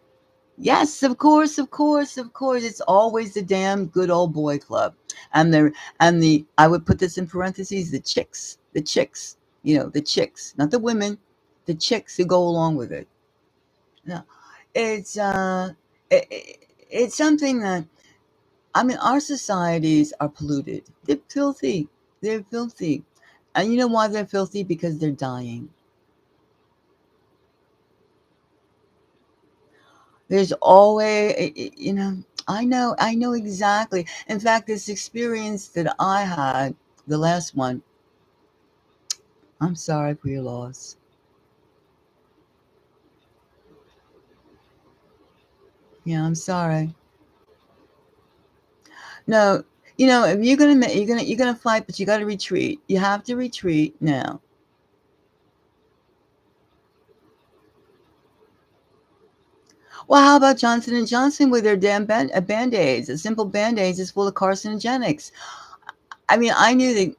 yes, of course, of course, of course. It's always the damn good old boy club, and the I would put this in parentheses, the chicks, not the women, the chicks who go along with it. No, it's it's something that, I mean, our societies are polluted. They're filthy. They're filthy. And you know why they're filthy? Because they're dying. There's always, I know exactly. In fact, this experience that I had, the last one, I'm sorry for your loss. Yeah, I'm sorry. No, if you're gonna fight, but you got to retreat. You have to retreat now. Well, how about Johnson and Johnson with their damn band-aids? A simple band-aids is full of carcinogenics. I mean, I knew they,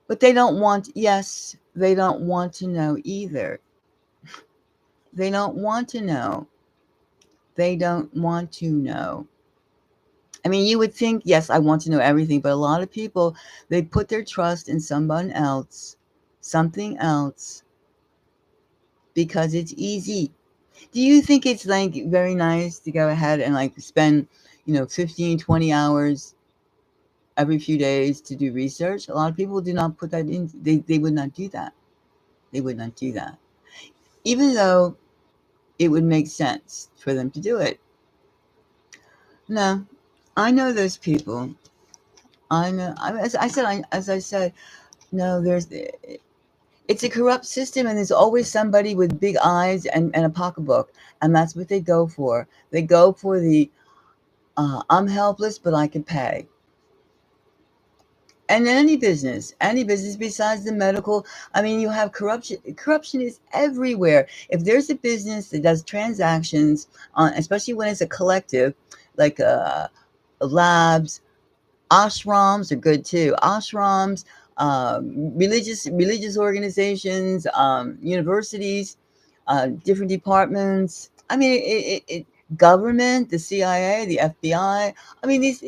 but they don't want. Yes, they don't want to know either. They don't want to know. They don't want to know. I mean, you would think, yes, I want to know everything, but a lot of people, they put their trust in someone else, something else, because it's easy. Do you think it's like very nice to go ahead and like spend, 15, 20 hours every few days to do research? A lot of people do not put that in. They would not do that. They would not do that. Even though it would make sense for them to do it. No, I know those people. I know. As I said, no, it's a corrupt system, and there's always somebody with big eyes and a pocketbook, and that's what they go for. They go for the I'm helpless, but I can pay. And any business besides the medical, I mean, you have corruption. Corruption is everywhere. If there's a business that does transactions, especially when it's a collective, like labs, ashrams are good too. Ashrams, religious organizations, universities, different departments. I mean, government, the CIA, the FBI. I mean, these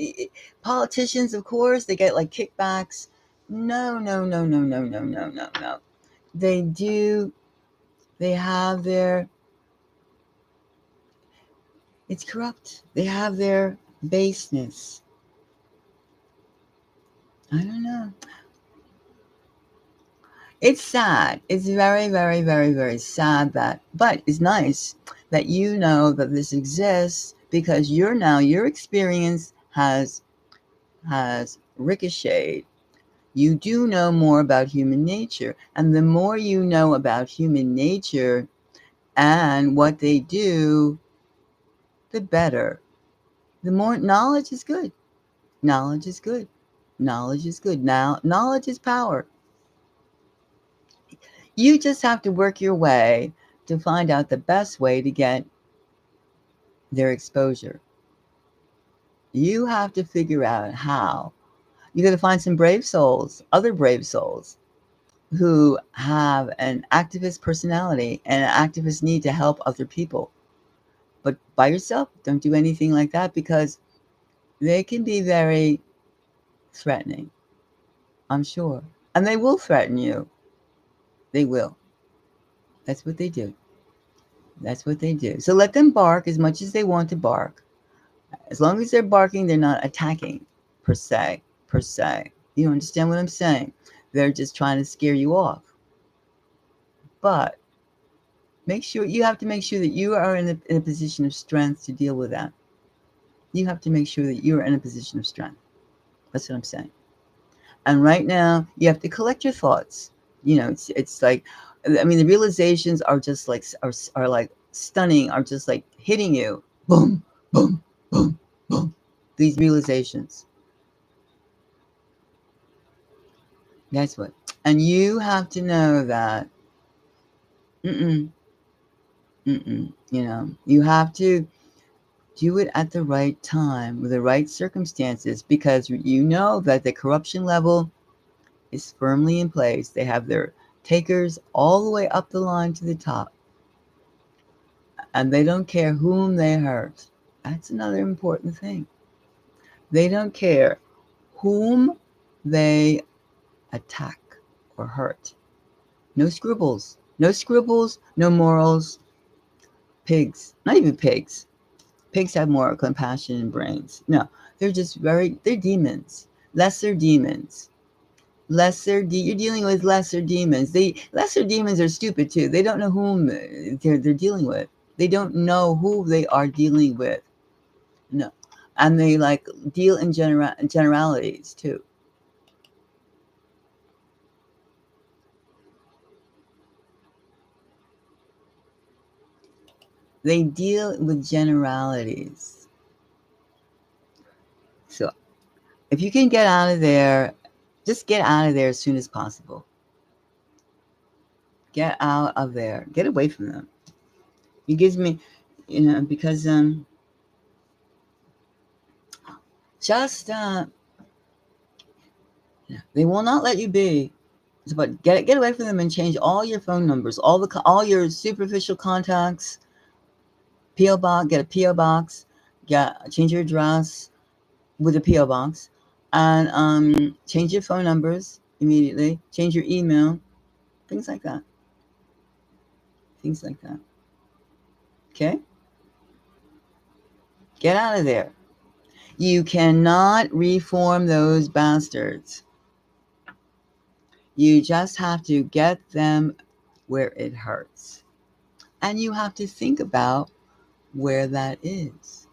politicians, of course, they get like kickbacks. No, no, no, no, no, no, no, no, no. They do. They have their. It's corrupt. They have their baseness. I don't know. It's sad. It's very, very, very, very sad that, but it's nice that you know that this exists because your experience has ricocheted. You do know more about human nature, and the more you know about human nature and what they do, the better. The more knowledge is good. Knowledge is good. Knowledge is good. Now, knowledge is power. You just have to work your way to find out the best way to get their exposure. You have to figure out how. You got to find some brave souls, other brave souls who have an activist personality and an activist need to help other people. But by yourself, don't do anything like that because they can be very threatening, I'm sure. And they will threaten you. They will. That's what they do. That's what they do. So let them bark as much as they want to bark. As long as they're barking, they're not attacking per se. Per se. You understand what I'm saying? They're just trying to scare you off. But you have to make sure that you are in a position of strength to deal with that. You have to make sure that you are in a position of strength. That's what I'm saying. And right now, you have to collect your thoughts. It's like, I mean, the realizations are just like are like stunning, are just like hitting you. Boom, boom, boom, boom. These realizations. That's what. And you have to know that. Mm-mm, mm-mm. You have to do it at the right time with the right circumstances because you know that the corruption level is firmly in place. They have their takers all the way up the line to the top, and they don't care whom they hurt. That's another important thing. They don't care whom they attack or hurt. No scruples. No scruples, no morals. Pigs. Not even pigs. Pigs have more compassion and brains. No, they're demons. Lesser demons. You're dealing with lesser demons. Lesser demons are stupid too. They don't know whom they're dealing with. They don't know who they are dealing with. No. And they like deal in generalities too. They deal with generalities. So if you can get out of there, just get out of there as soon as possible. Get out of there. Get away from them. It gives me, because just they will not let you be. But get away from them and change all your phone numbers, all your superficial contacts. PO box, get a PO box, change your address with a PO box, and change your phone numbers immediately. Change your email, things like that. Things like that. Okay, get out of there. You cannot reform those bastards. You just have to get them where it hurts. And you have to think about where that is.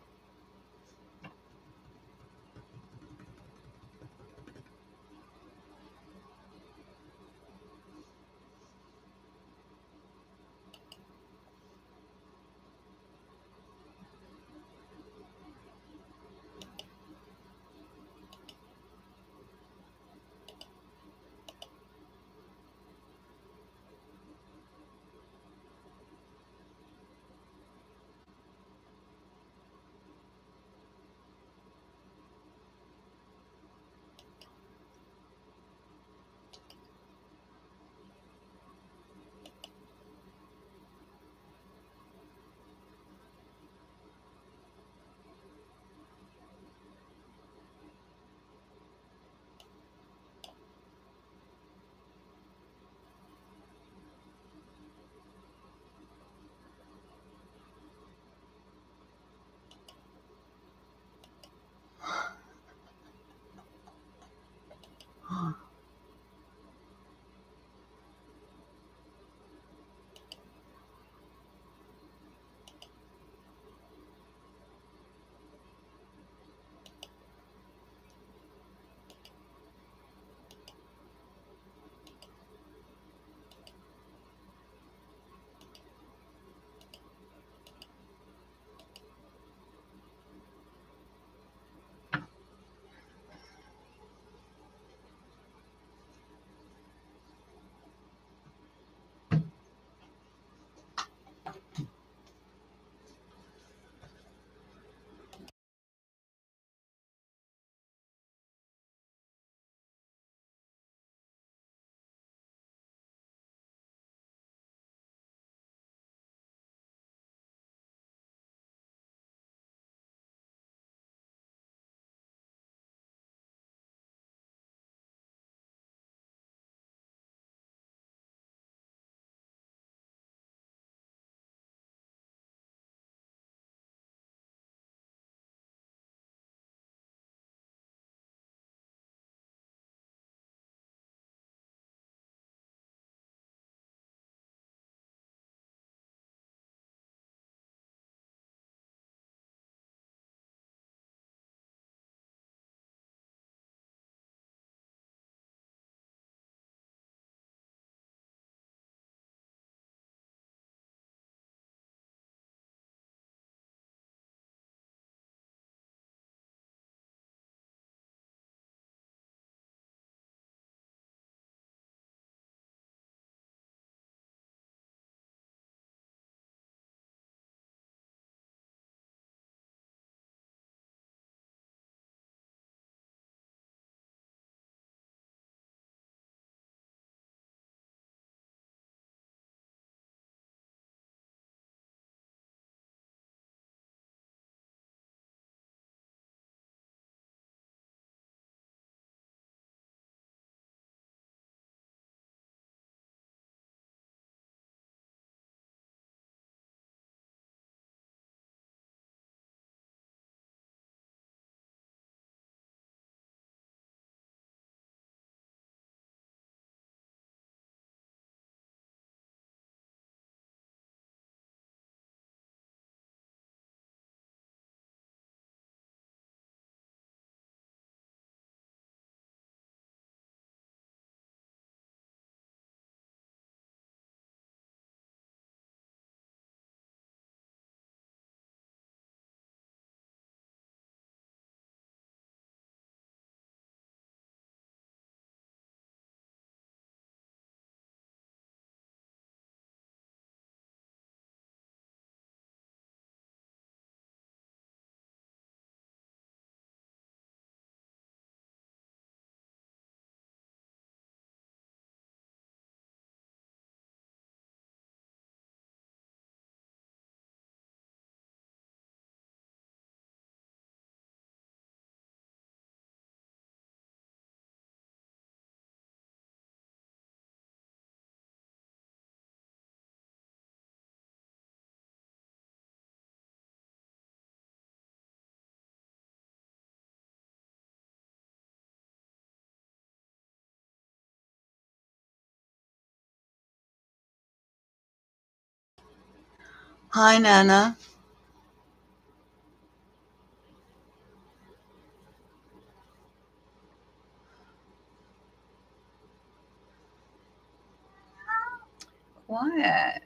Hi, Nana. Quiet.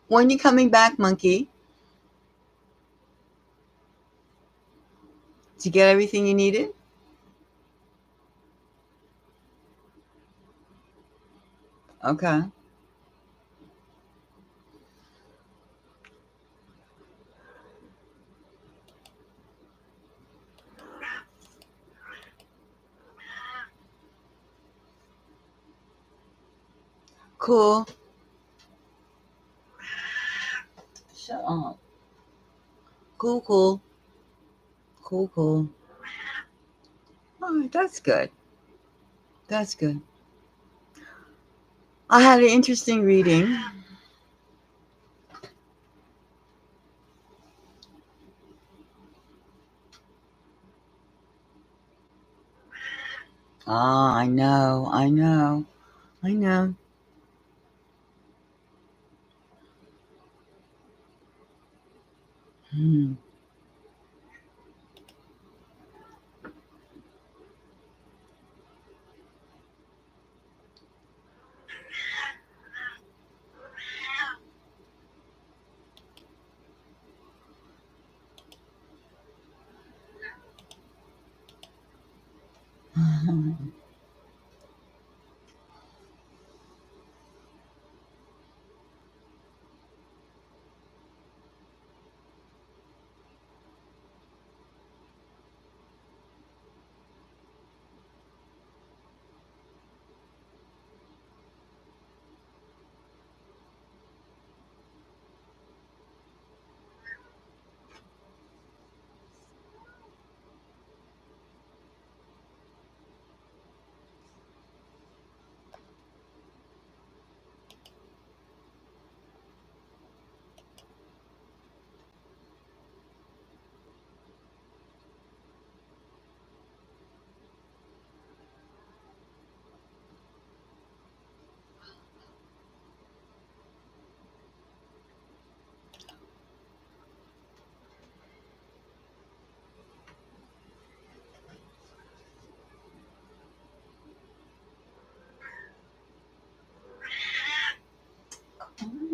When you coming back, monkey? Did you get everything you needed? Okay. Cool. Shut up. Cool, cool. Cool, cool. All right, that's good. That's good. I had an interesting reading. Ah, I know. I know. I know. Hmm.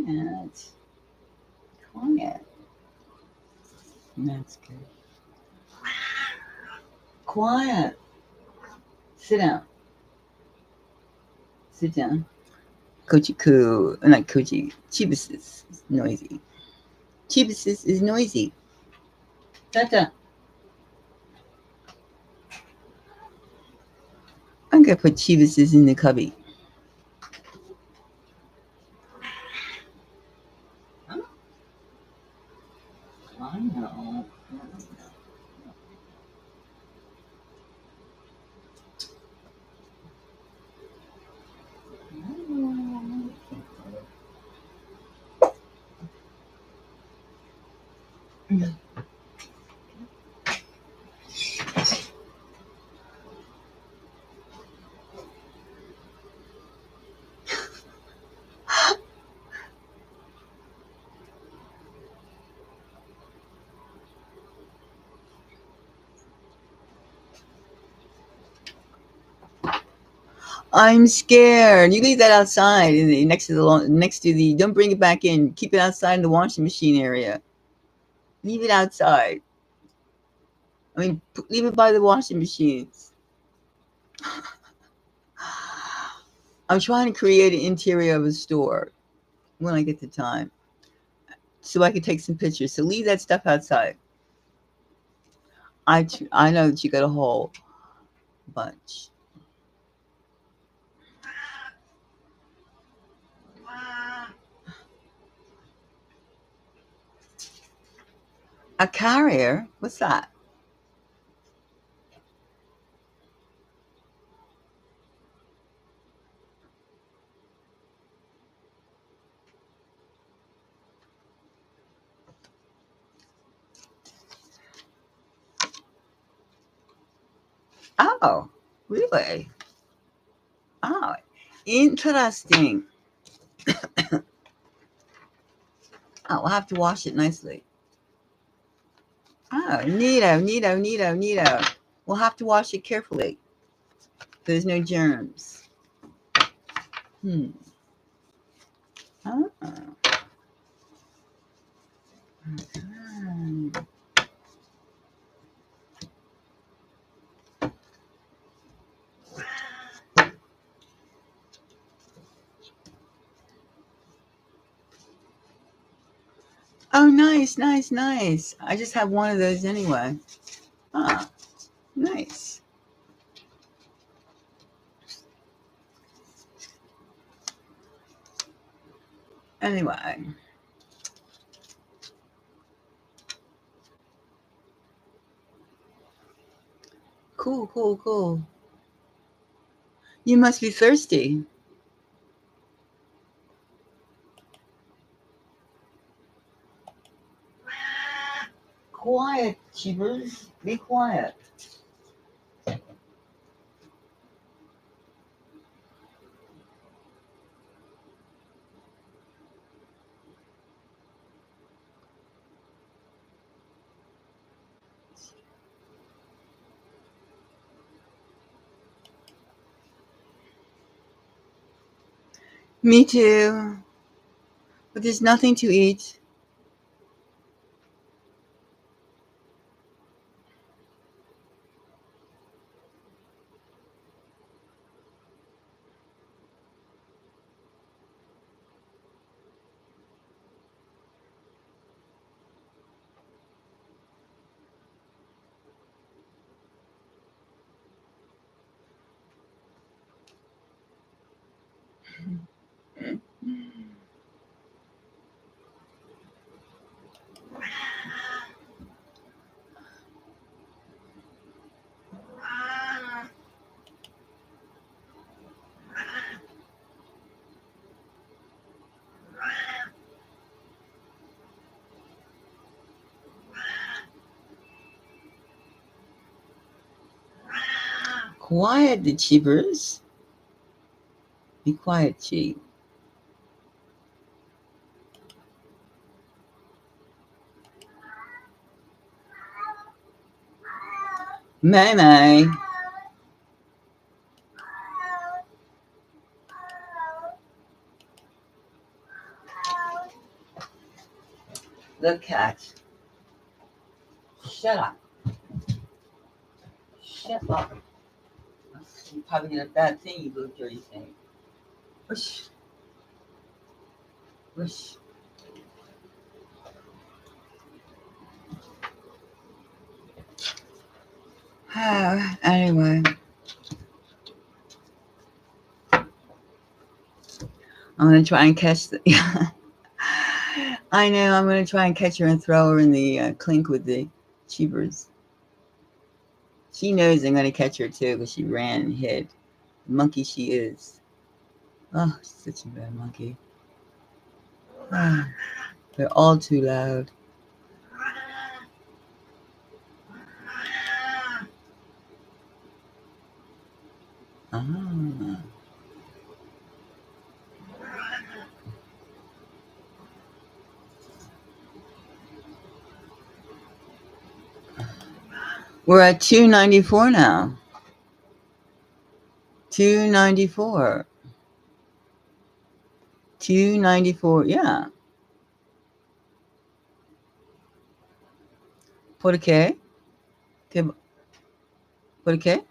Quiet. Quiet. That's good. Quiet. Sit down. Sit down. Kojiku, not Koji. Chibisis is noisy. Chibisis is noisy. Tata. I'm gonna put Chibisis in the cubby. I know. I'm scared. You leave that outside next to the. Don't bring it back in. Keep it outside in the washing machine area. Leave it outside. I mean, leave it by the washing machines. I'm trying to create an interior of a store when I get the time, so I can take some pictures. So leave that stuff outside. I know that you got a whole bunch. A carrier? What's that? Oh, really? Oh, interesting. We'll have to wash it nicely. Oh, neato. We'll have to wash it carefully. There's no germs. Oh. Oh, nice. I just have one of those anyway. Nice. Anyway. Cool. You must be thirsty. Quiet, cheapers. Be quiet. Me too. But there's nothing to eat. Quiet, the cheapers. Be quiet, cheap. May. The cat. Shut up. Shut up. You probably did a bad thing, you little dirty thing. Whoosh. Whoosh. Anyway. I'm going to try and catch the... I know, I'm going to try and catch her and throw her in the clink with the cheapers. She knows I'm going to catch her too because she ran and hid. The monkey she is. Oh, she's such a bad monkey. They're all too loud. We're at 294 now. 294. 294, yeah. ¿Por qué? ¿Por qué?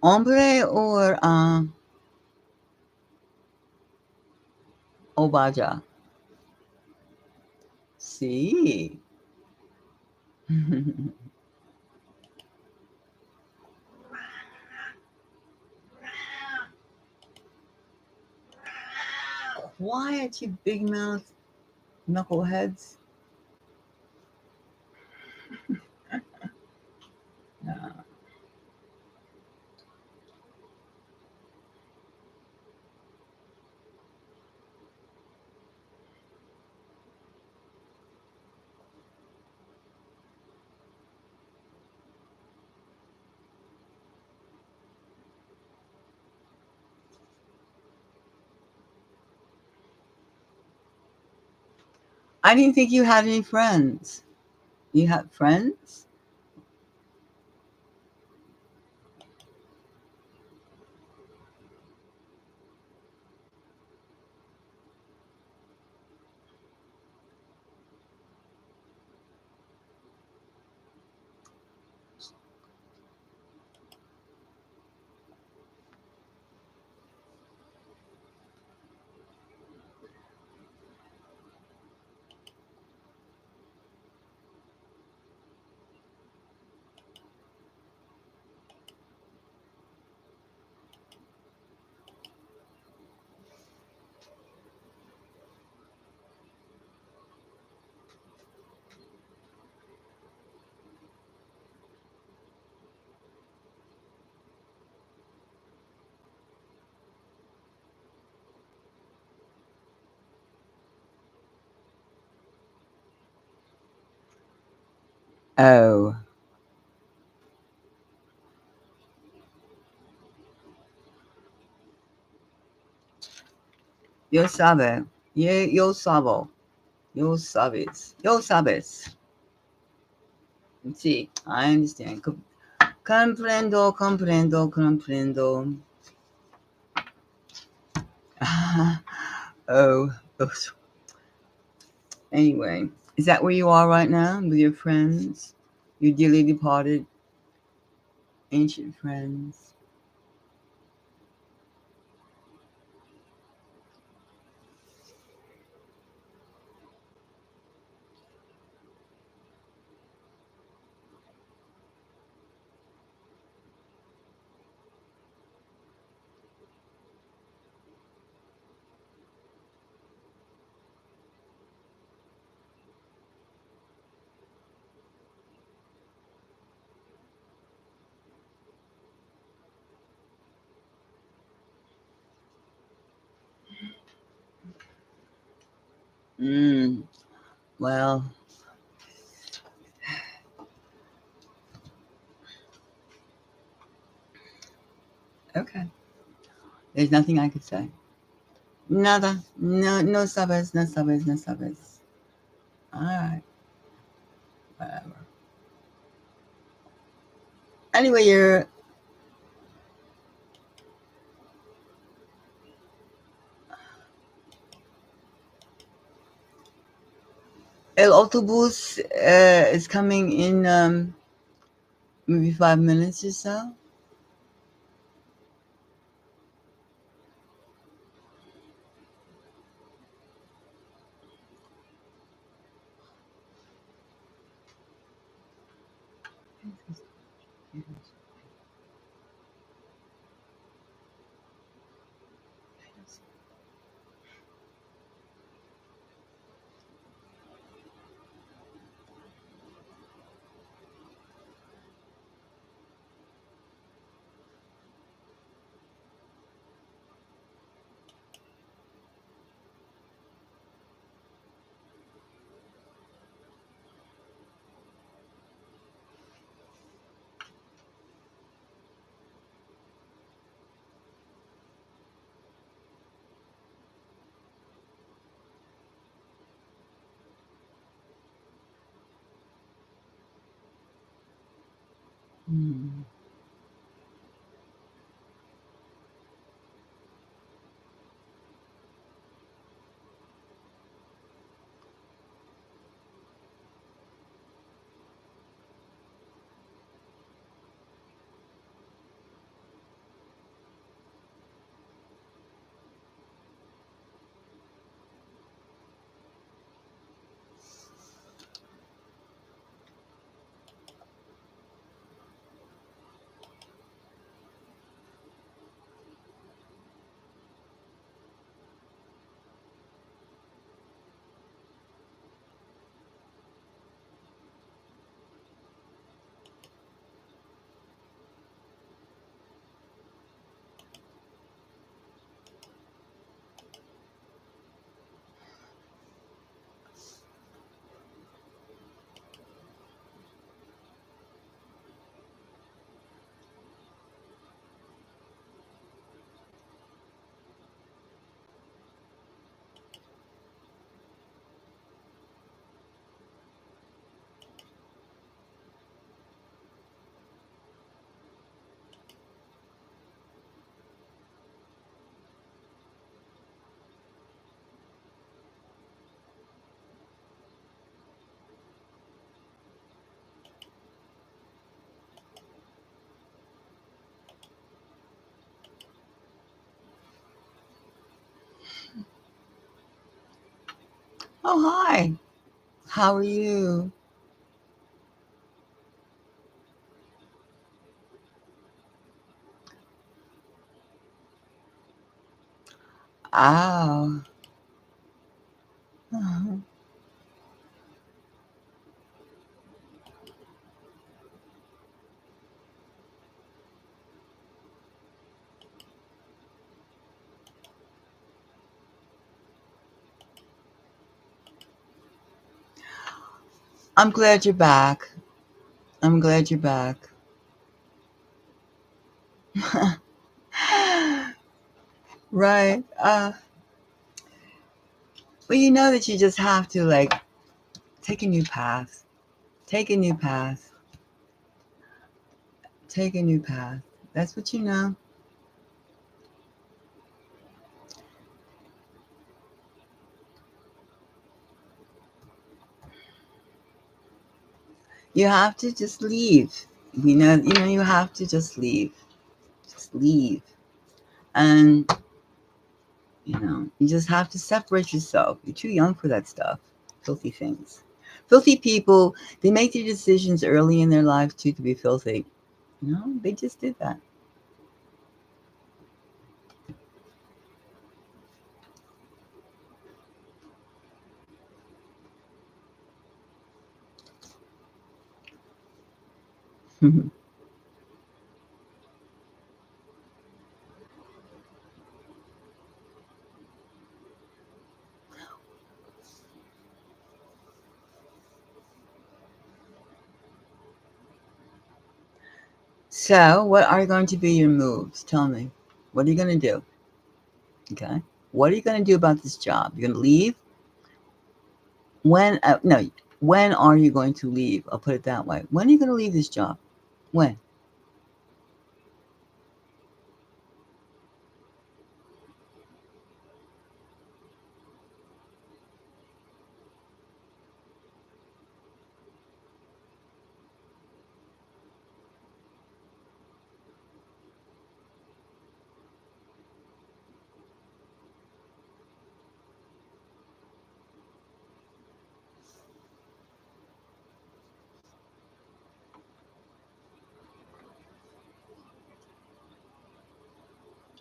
Hombre or Obaja? Sí. Quiet, you big mouth knuckleheads. No. I didn't think you had any friends. You have friends? Oh, yo sabe. Yo sabo. Yo sabes. Yo sabes. See, I understand. Comprendo, comprendo, comprendo. Oh, oh. Anyway, is that where you are right now with your friends? Your dearly departed ancient friends? Mm, well, okay. There's nothing I could say. Nada. No, no sabes, no sabes, no sabes. All right, whatever. Anyway, you're El Autobus is coming in maybe 5 minutes or so. Hmm. Oh, hi. How are you? Oh. I'm glad you're back. I'm glad you're back. Right. Well, you know that you just have to like take a new path. Take a new path. Take a new path. That's what you know. You have to just leave. You know, you have to just leave. Just leave. And you just have to separate yourself. You're too young for that stuff. Filthy things. Filthy people, they make their decisions early in their lives too to be filthy. They just did that. So, what are going to be your moves? Tell me. What are you going to do? Okay. What are you going to do about this job? You're going to leave? When? No. When are you going to leave? I'll put it that way. When are you going to leave this job? When?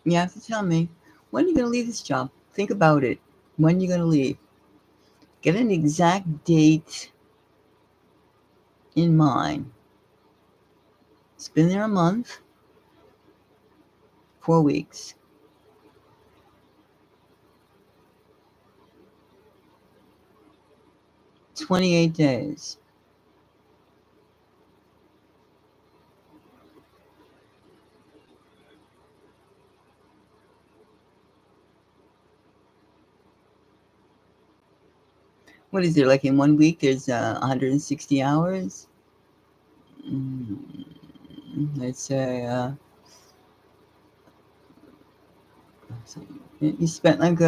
You have to tell me. When are you going to leave this job? Think about it. When are you going to leave? Get an exact date in mind. It's been there a month, 4 weeks, 28 days. What is there, like in 1 week, there's 160 hours? Mm, let's say, you spent like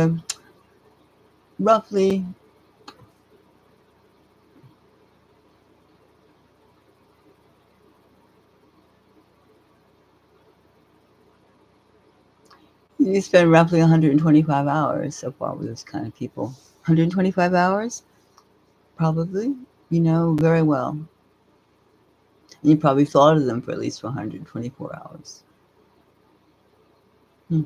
roughly, you spent roughly 125 hours so far with those kind of people. 125 hours? Probably. Very well. And you probably thought of them for at least 124 hours. Hmm.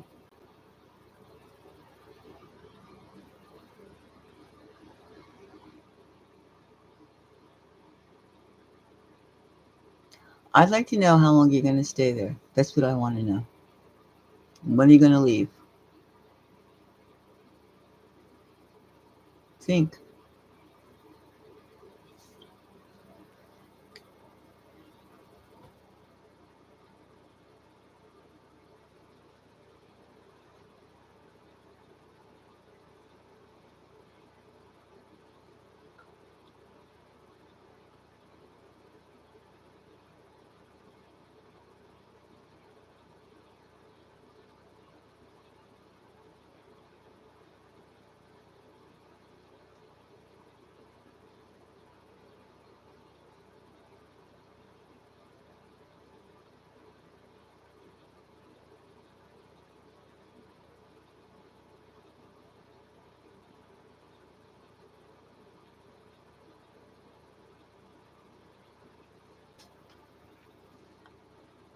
I'd like to know how long you're going to stay there. That's what I want to know. When are you going to leave? Think.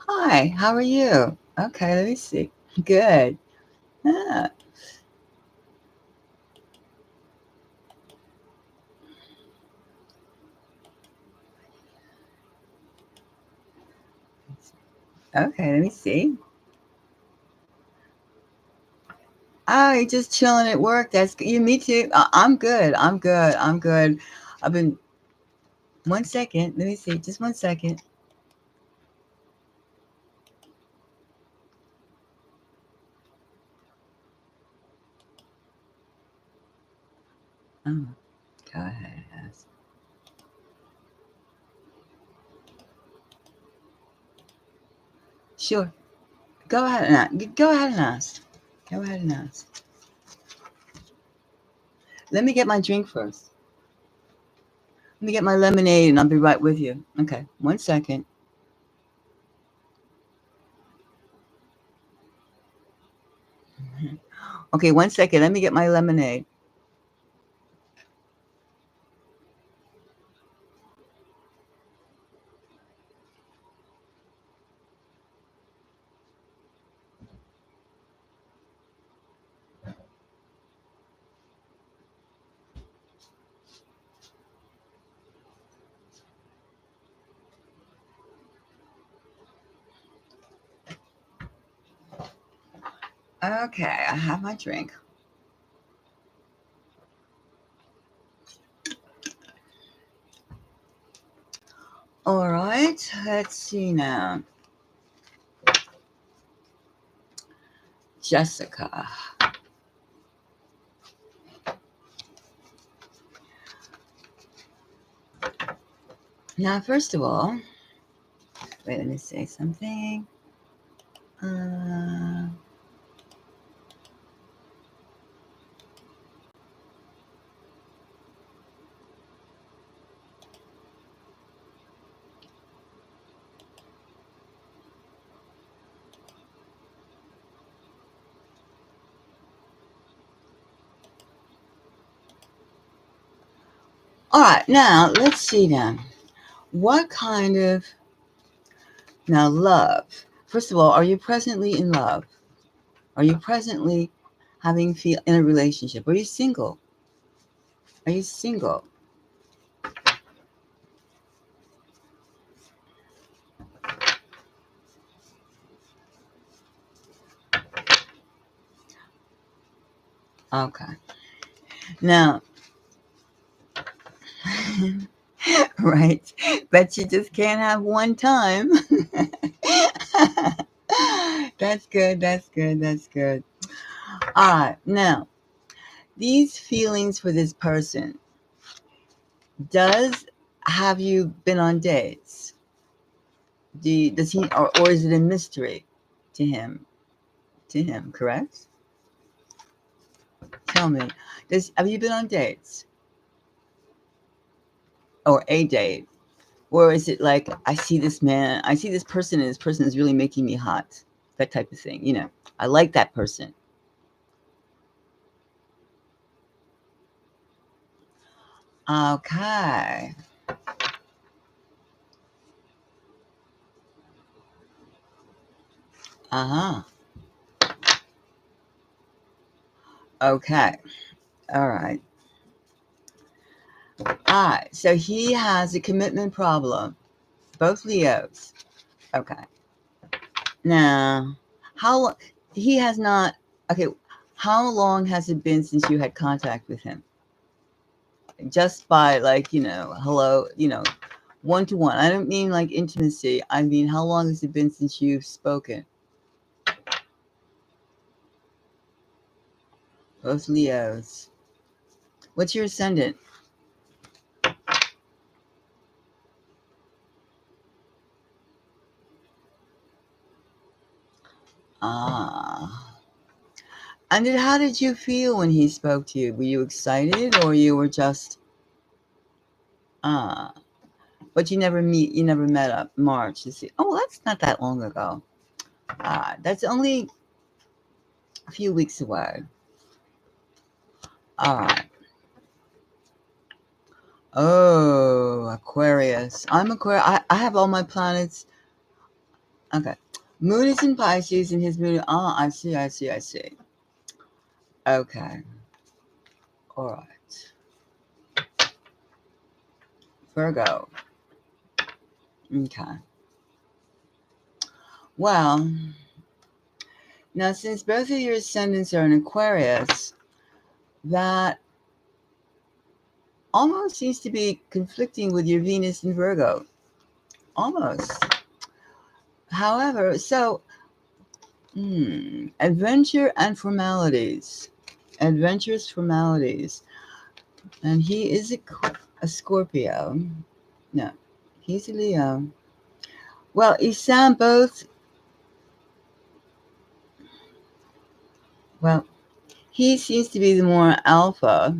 Hi, how are you? Okay, let me see. Good. Ah, okay, let me see. Oh, you're just chilling at work. That's you. Me too. I'm good. I'm good. I'm good. I've been. One second. Let me see. Just one second. Oh, go ahead. Ask. Sure. Go ahead and ask. Go ahead and ask. Go ahead and ask. Let me get my drink first. Let me get my lemonade, and I'll be right with you. Okay. One second. Okay. One second. Let me get my lemonade. Okay. I have my drink. All right. Let's see now. Jessica. Now, first of all, wait, let me say something. Uh, all right, now let's see then. What kind of now love? First of all, are you presently in love? Are you presently having feel in a relationship? Are you single? Are you single? Okay. Now, right? Bet you just can't have one time. That's good. That's good. That's good. All right. Now, these feelings for this person, does have you been on dates? Does he or is it a mystery to him? To him, correct? Tell me. Does have you been on dates or a date? Or is it like I see this man, I see this person, and this person is really making me hot? That type of thing. I like that person. Okay. Uh-huh. Okay. All right. All right. So he has a commitment problem. Both Leos. Okay. Now, how long he has not okay, how long has it been since you had contact with him? Just by like, hello, one to one. I don't mean like intimacy. I mean, how long has it been since you've spoken? Both Leos. What's your ascendant? Ah. And then how did you feel when he spoke to you? Were you excited or you were just ah? But you never met up March to see. Oh, well, that's not that long ago. That's only a few weeks away. All right. Oh, Aquarius. I'm Aquarius. I have all my planets. Okay. Moon is in Pisces and his moon. Ah, I see. Okay. All right. Virgo. Okay. Well, now since both of your ascendants are in Aquarius, that almost seems to be conflicting with your Venus in Virgo. Almost. However, so adventure and formalities. Adventurous formalities. And he is a Scorpio. No, he's a Leo. Well, you sound both. Well, he seems to be the more alpha.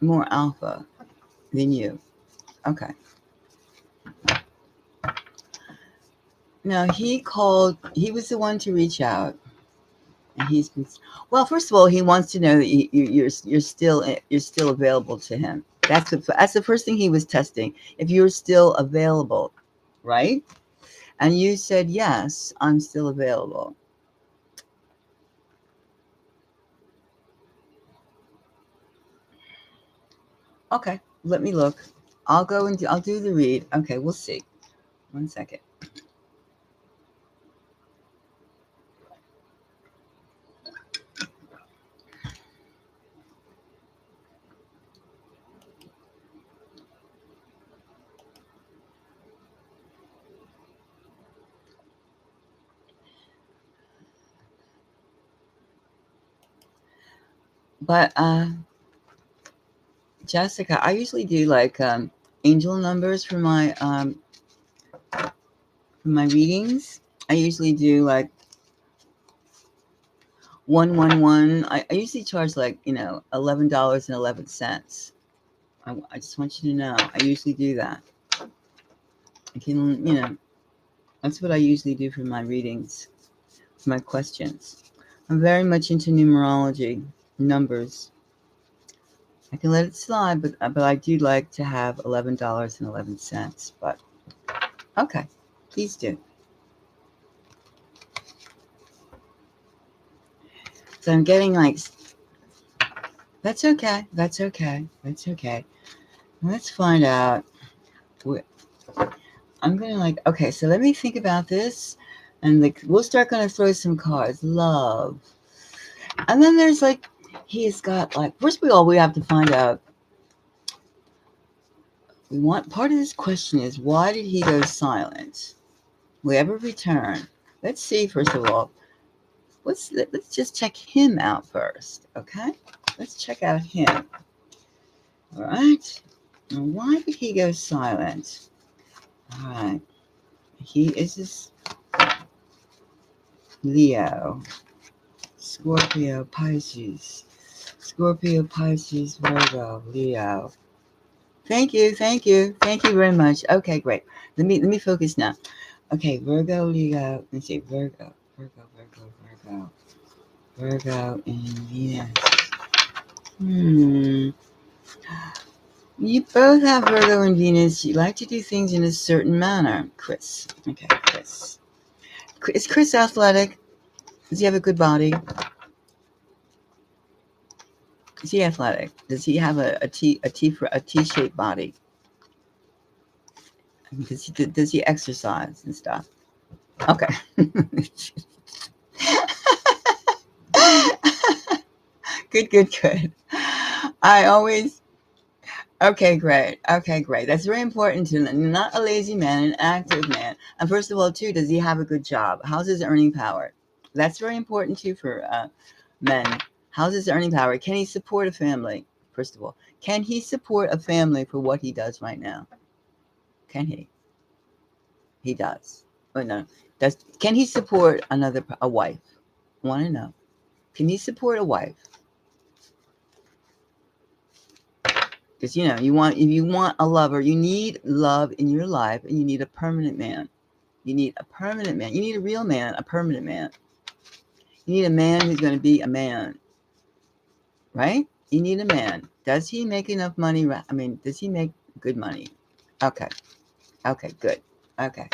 More alpha than you. Okay. Now he was the one to reach out. And he's been, well, first of all, he wants to know that you're still available to him. That's the first thing he was testing. If you're still available, right? And you said, yes, I'm still available. Okay, let me look. I'll do the read. Okay, we'll see. 1 second. But Jessica, I usually do like angel numbers for my readings. I usually do like 111. I usually charge like $11.11. I just want you to know I usually do that. I can that's what I usually do for my readings, for my questions. I'm very much into numerology, numbers. I can let it slide, but I do like to have $11.11. But okay, please do. So I'm getting like, that's okay. Let's find out. I'm gonna okay. So let me think about this, and we'll start gonna throw some cards. Love, and then there's he's got first of all we have to find out. We want part of this question is why did he go silent? Will he ever return? Let's see. First of all, let's just check him out first. Okay, let's check out him. All right. Now, why did he go silent? All right. He is this Leo, Scorpio, Pisces, Virgo, Leo. Thank you very much. Okay, great. Let me focus now. Okay, Virgo, Leo. Let's see, Virgo, and Venus. You both have Virgo and Venus. You like to do things in a certain manner. Chris. Okay, Chris. Is Chris athletic? Does he have a good body? Is he athletic? Does he have a T-shaped body? Does he exercise and stuff? Okay. Good. Okay, great. That's very important to not a lazy man, an active man. And first of all, too, does he have a good job? How's his earning power? That's very important too for men. How's his earning power? Can he support a family? First of all, can he support a family for what he does right now? Can he? He does. Oh no. Can he support a wife? I want to know. Can he support a wife? Because if you want a lover, you need love in your life, and you need a permanent man. You need a permanent man. You need a real man, a permanent man. You need a man who's going to be a man, right? You need a man. Does he make enough money? I mean, does he make Good money. Okay. Okay, good. Okay.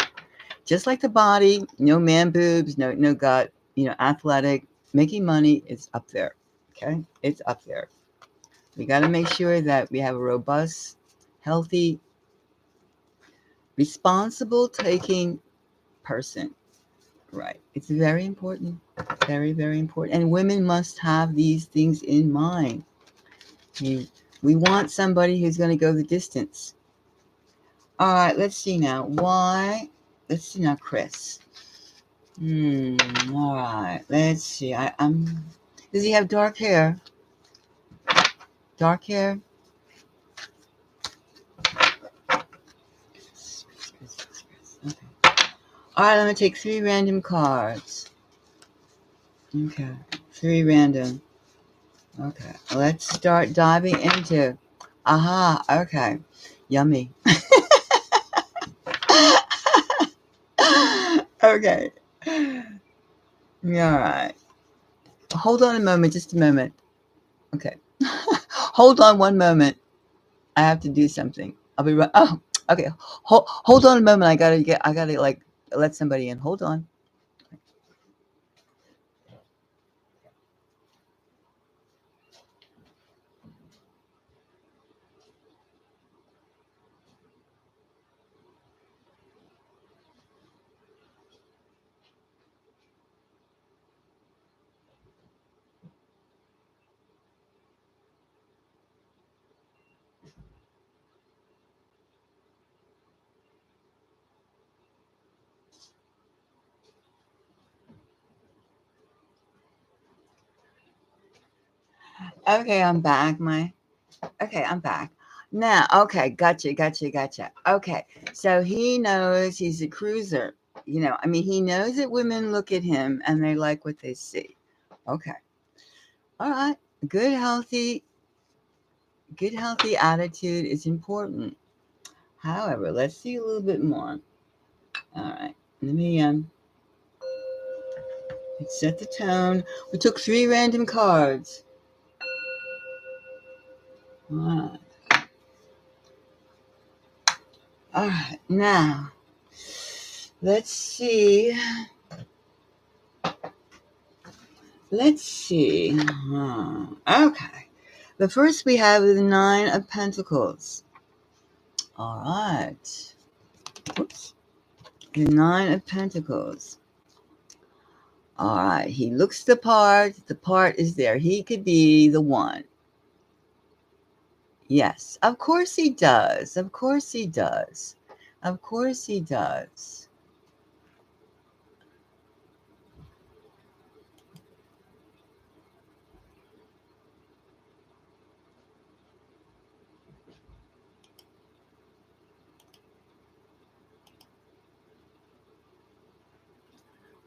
Just like the body, no man boobs, no gut, athletic, making money is up there. Okay? It's up there. We got to make sure that we have a robust, healthy, responsible taking person. Right. It's very important. Very, very important. And women must have these things in mind. We want somebody who's going to go the distance. All right, let's see now. Why? Let's see now, Chris. All right. Let's see. Does he have dark hair? Dark hair? Okay. All right, I'm going to take 3 random cards. Okay. 3 random. Okay. Let's start diving into. Aha. Okay. Yummy. Okay. All right. Hold on a moment. Just a moment. Okay. Hold on one moment. I have to do something. I'll be right. Oh, okay. Hold on a moment. I gotta like let somebody in. Hold on. Okay, I'm back. Okay, I'm back. Now, okay, gotcha. Okay, so he knows he's a cruiser. He knows that women look at him and they like what they see. Okay, all right. Good, healthy, good, healthy attitude is important. However, let's see a little bit more. All right, let me set the tone. We took 3 random cards. All right. All right, now let's see. Okay. The first we have is the 9 of Pentacles. All right. Whoops. The 9 of Pentacles. All right. He looks the part. The part is there. He could be the one. Yes. Of course he does. Of course he does. Of course he does.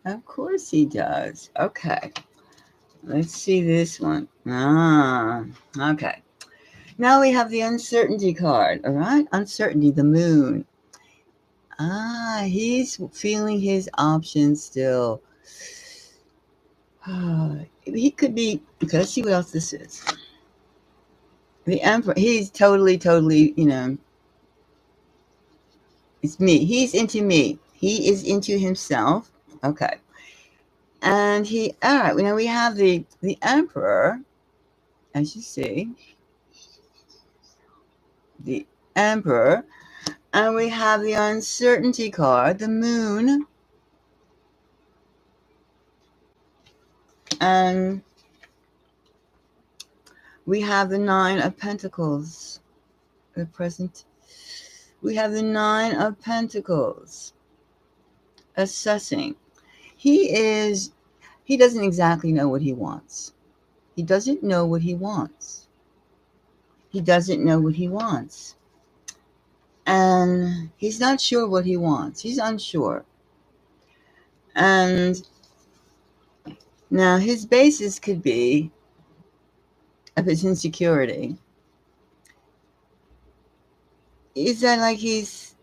Of course he does. Okay. Let's see this one. Okay. Now we have the uncertainty card. All right. Uncertainty, the moon. He's feeling his options still. He could be. Okay, let's see what else this is. The Emperor. He's totally, it's me. He's into me. He is into himself. Okay. And all right, now we have the Emperor, as you see. The Emperor. And we have the uncertainty card, the moon. And we have the 9 of Pentacles. The present. We have the 9 of Pentacles. Assessing. He doesn't exactly know what he wants. He doesn't know what he wants. He doesn't know what he wants. And he's not sure what he wants. He's unsure. And now his basis could be of his insecurity. Is that like he's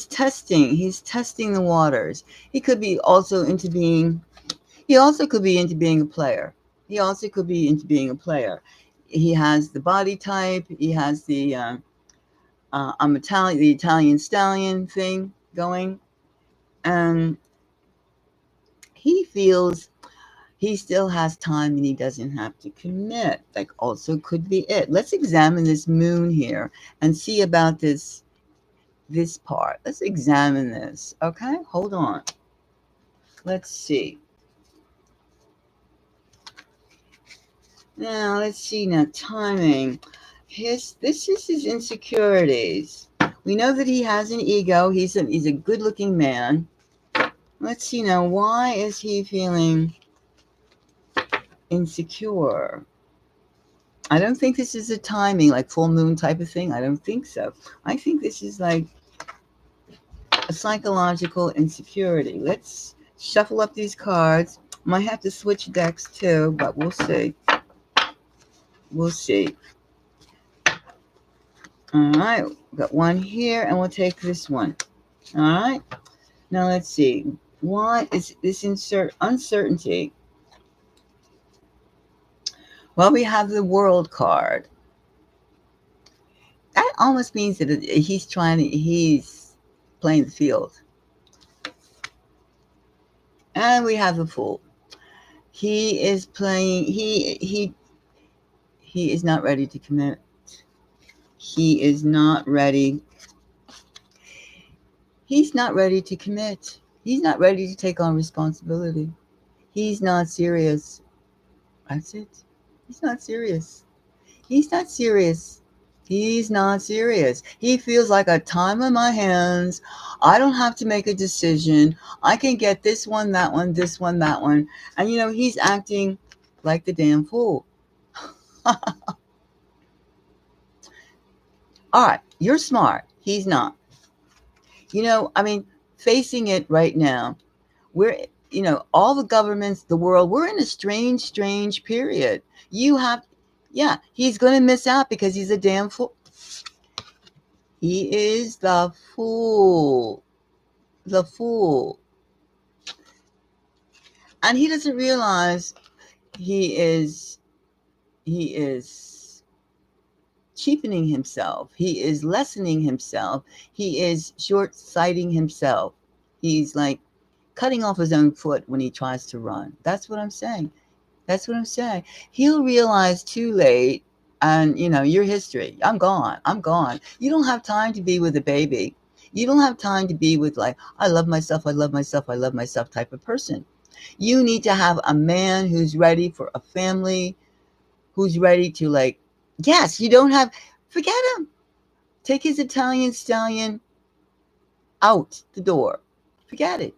testing the waters. He could be also into being a player. He has the body type. He has the I'm Italian, the Italian stallion thing going, and he feels he still has time and he doesn't have to commit. Like, also could be it. Let's examine this moon here and see about this part. Let's examine this. Okay, hold on. Let's see. Now let's see. Now timing. This is his insecurities. We know that he has an ego. He's a good looking man. Let's see now. Why is he feeling insecure? I don't think this is a timing, like full moon type of thing. I don't think so. I think this is like a psychological insecurity. Let's shuffle up these cards. Might have to switch decks too, but we'll see. We'll see. All right, got one here, and we'll take this one. All right. Now let's see. Why is this uncertainty? Well, we have the World card. That almost means that he's playing the field. And we have the Fool. He is playing. He is not ready to commit. He is not ready. He's not ready to commit. He's not ready to take on responsibility. He's not serious. That's it. He's not serious. He's not serious. He's not serious. He feels like a time on my hands. I don't have to make a decision. I can get this one, that one, this one, that one. And he's acting like the damn fool. All right, you're smart. He's not. Facing it right now, we're, all the governments, the world, we're in a strange period. He's going to miss out because he's a damn fool. He is the fool. The fool. And he doesn't realize he is cheapening himself. He is lessening himself. He is short-sighting himself. He's like cutting off his own foot when he tries to run. That's what I'm saying. He'll realize too late, and your history. I'm gone. You don't have time to be with a baby. You don't have time to be with like, I love myself type of person. You need to have a man who's ready for a family, who's ready to yes, you don't have, forget him. Take his Italian stallion out the door. Forget it.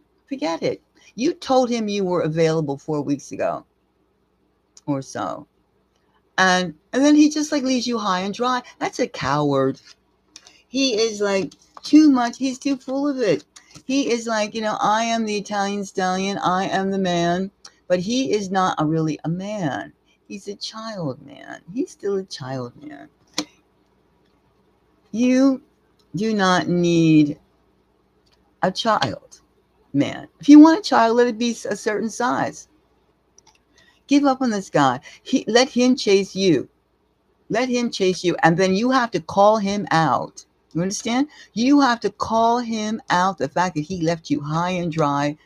You told him you were available 4 weeks ago or so. And then he just leaves you high and dry. That's a coward. He is too much. He's too full of it. He is I am the Italian stallion. I am the man. But he is not really a man. He's a child man. He's still a child man. You do not need a child man. If you want a child, let it be a certain size. Give up on this guy. Let him chase you. And then you have to call him out. You understand? You have to call him out the fact that he left you high and dry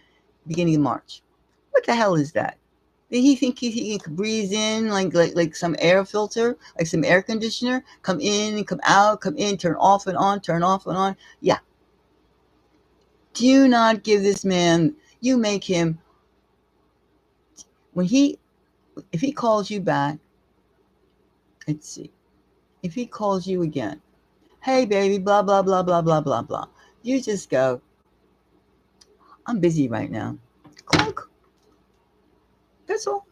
beginning of March. What the hell is that? Did he think he can breathe in like some air filter, like some air conditioner? Come in and come out, come in, turn off and on, turn off and on. Yeah. Do not give this man, you make him, if he calls you back, let's see. If he calls you again, hey baby, blah, blah, blah, blah, blah, blah, blah. You just go, I'm busy right now. Clunk. That's all.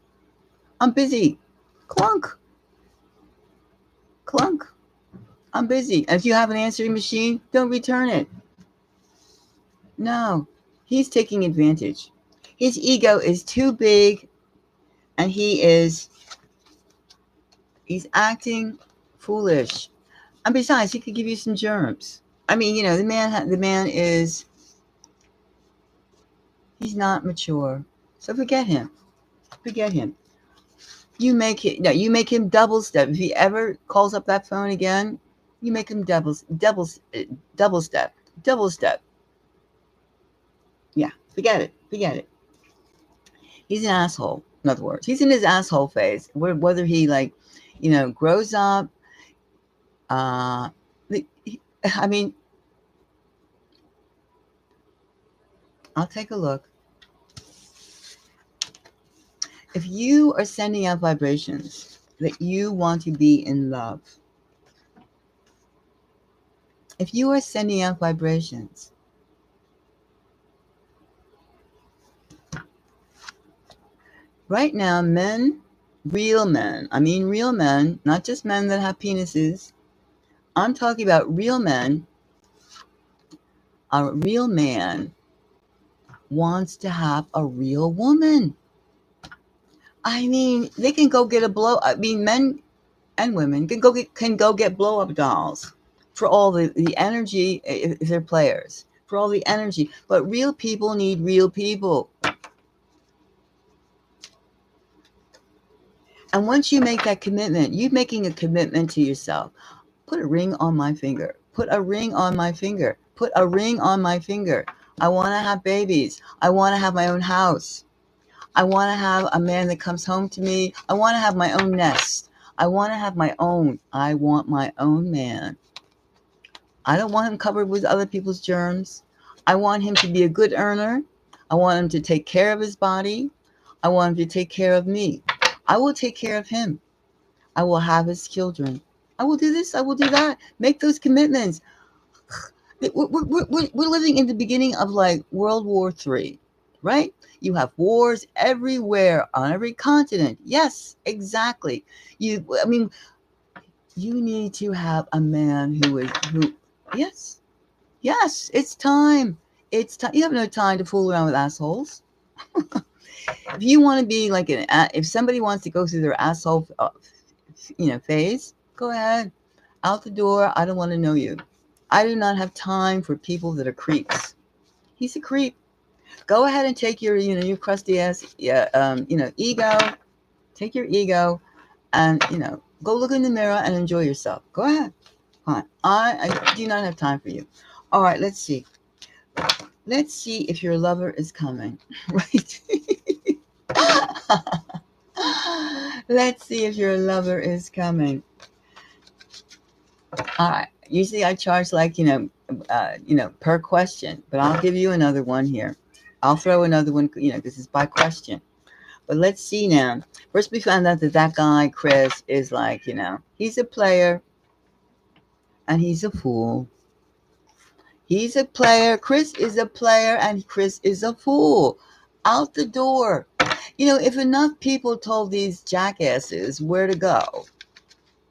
I'm busy. Clunk. Clunk. I'm busy. And if you have an answering machine, don't return it. No, he's taking advantage. His ego is too big, and he's acting foolish. And besides, he could give you some germs. The man he's not mature. So forget him. You make it. No, you make him double step. If he ever calls up that phone again, you make him double step, double step. Yeah, forget it. Forget it. He's an asshole. In other words, he's in his asshole phase. Whether he like, grows up. Uh, I mean, I'll take a look. If you are sending out vibrations that you want to be in love, if you are sending out vibrations right now, men, real men, I mean real men, not just men that have penises. I'm talking about real men. A real man wants to have a real woman. I mean, they can go get a blow. I mean, men and women can go get blow up dolls for all the energy if they're players, for all the energy. But real people need real people. And once you make that commitment, you're making a commitment to yourself. Put a ring on my finger. Put a ring on my finger. Put a ring on my finger. I want to have babies. I want to have my own house. I want to have a man that comes home to me. I want to have my own nest. I want to have my own. I want my own man. I don't want him covered with other people's germs. I want him to be a good earner. I want him to take care of his body. I want him to take care of me. I will take care of him. I will have his children. I will do this. I will do that. Make those commitments. We're living in the beginning of like World War III, right? You have wars everywhere on every continent. Yes, exactly. You need to have a man who. Yes, yes, it's time. It's time. You have no time to fool around with assholes. If you want to be like if somebody wants to go through their asshole, phase, go ahead. Out the door. I don't want to know you. I do not have time for people that are creeps. He's a creep. Go ahead and take your crusty ass, ego. Take your ego, and go look in the mirror and enjoy yourself. Go ahead. Fine. I do not have time for you. All right. Let's see. Let's see if your lover is coming. Right. Let's see if your lover is coming. All right. Usually I charge like, per question, but I'll give you another one here. I'll throw another one, this is by question. But let's see now. First, we found out that guy, Chris, is like, he's a player and he's a fool. He's a player. Chris is a player and Chris is a fool. Out the door. If enough people told these jackasses where to go,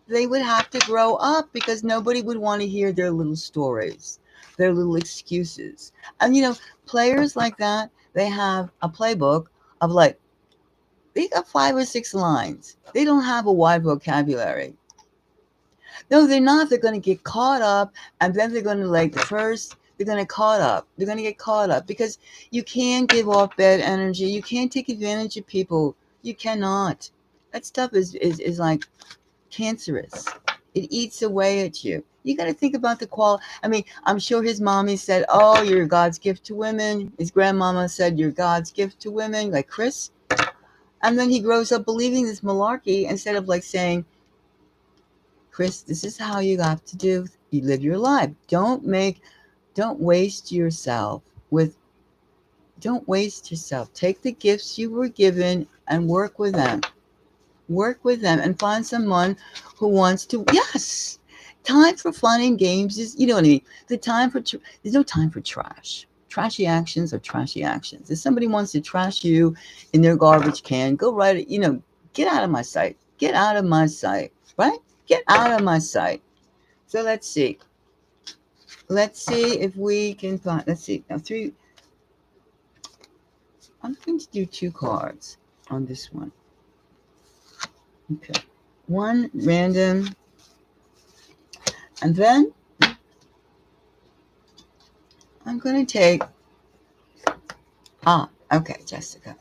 they would have to grow up because nobody would want to hear their little stories, their little excuses. And, players like that, they have a playbook of like, they got 5 or 6 lines. They don't have a wide vocabulary. No, they're not. They're going to get caught up, and then they're going to they're going to caught up. They're going to get caught up because you can't give off bad energy. You can't take advantage of people. You cannot. That stuff is like cancerous. It eats away at you. You got to think about the quality. I mean, I'm sure his mommy said, "Oh, you're God's gift to women." His grandmama said, "You're God's gift to women," like Chris. And then he grows up believing this malarkey instead of like saying, "Chris, this is how you got to do. You live your life. Don't waste yourself don't waste yourself. Take the gifts you were given and work with them. Work with them and find someone who wants to, yes. Time for fun and games is, you know what I mean? There's no time for trash. Trashy actions are trashy actions. If somebody wants to trash you in their garbage can, go right, get out of my sight. Get out of my sight, right? Get out of my sight. So let's see. Let's see if we can find, let's see. Now 3, I'm going to do 2 cards on this one. Okay. 1 random. And then I'm going to take, okay, Jessica.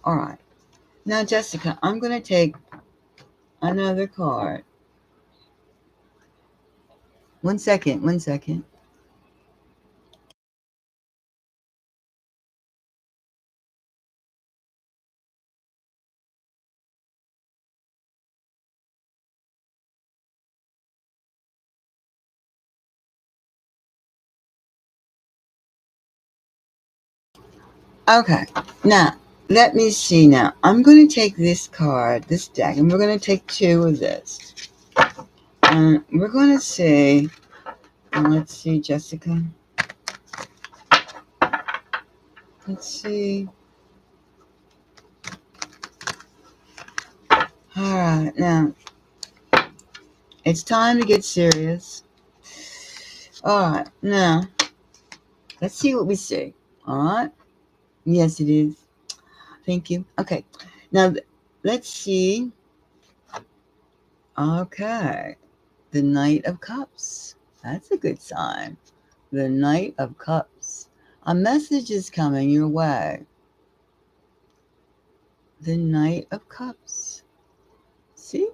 All right. Now, Jessica, I'm going to take another card. 1 second, 1 second. Okay, now let me see. Now I'm going to take this card, this deck, and we're going to take 2 of this. And we're going to see, let's see, Jessica. Let's see. All right, now it's time to get serious. All right, now let's see what we see. All right. Yes, it is. Thank you. Okay, now let's see. Okay, the Knight of Cups. That's a good sign. The Knight of Cups. A message is coming your way. The Knight of Cups. See?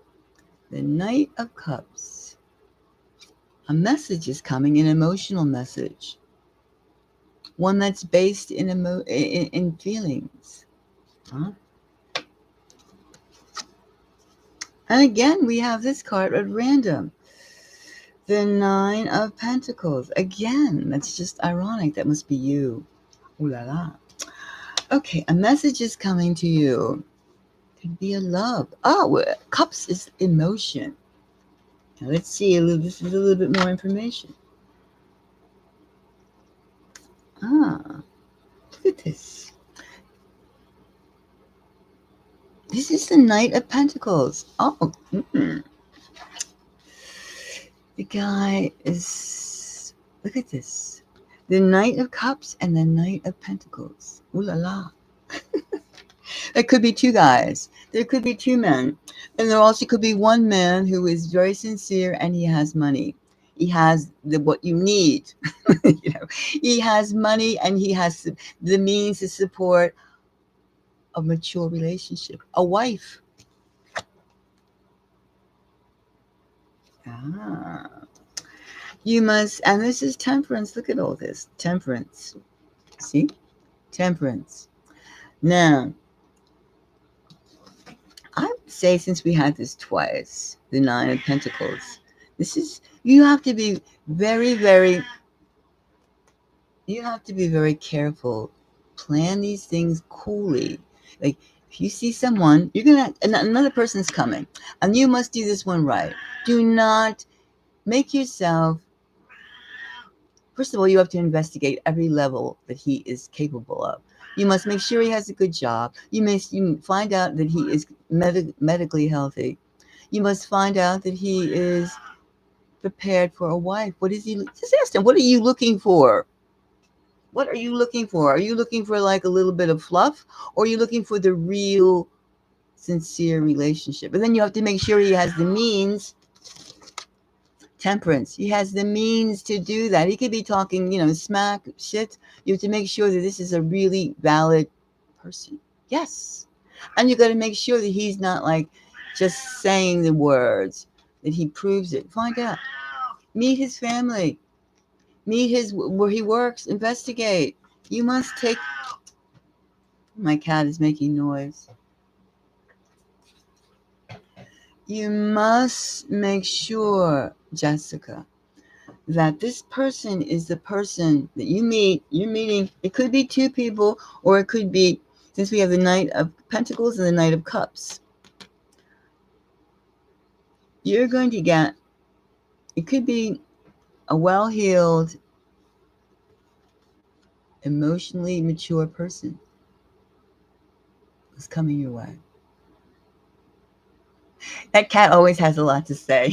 The Knight of Cups. A message is coming, an emotional message. One that's based in feelings. Huh? And again, we have this card at random. The 9 of Pentacles. Again, that's just ironic. That must be you. Ooh la la. Okay, a message is coming to you. Could be a love. Oh, cups is emotion. Now let's see. This is a little bit more information. Look at this. This is the Knight of Pentacles. Oh, the guy is. Look at this. The Knight of Cups and the Knight of Pentacles. Ooh la la. There could be 2 guys. There could be 2 men. And there also could be 1 man who is very sincere and he has money. He has what you need. He has money and he has the means to support a mature relationship. A wife. You must, and this is temperance. Look at all this. Temperance. See? Temperance. Now, I would say since we had this twice, the 9 of Pentacles, you have to be very careful. Plan these things coolly. Like, if you see someone, another person's coming, and you must do this one right. Do not make yourself, first of all, you have to investigate every level that he is capable of. You must make sure he has a good job. You find out that he is medically healthy. You must find out that he is prepared for a wife. What is he? Just ask him, what are you looking for? What are you looking for? Are you looking for like a little bit of fluff? Or are you looking for the real, sincere relationship? And then you have to make sure he has the means. Temperance. He has the means to do that. He could be talking, smack, shit. You have to make sure that this is a really valid person. Yes. And you got to make sure that he's not like just saying the words, that he proves it. Find out. Meet his family. Meet where he works. Investigate. You must take. My cat is making noise. You must make sure, Jessica, that this person is the person that you meet. You're meeting. It could be 2 people, or it could be, since we have the Knight of Pentacles and the Knight of Cups, you're going to get, it could be a well-heeled, emotionally mature person who's coming your way. That cat always has a lot to say.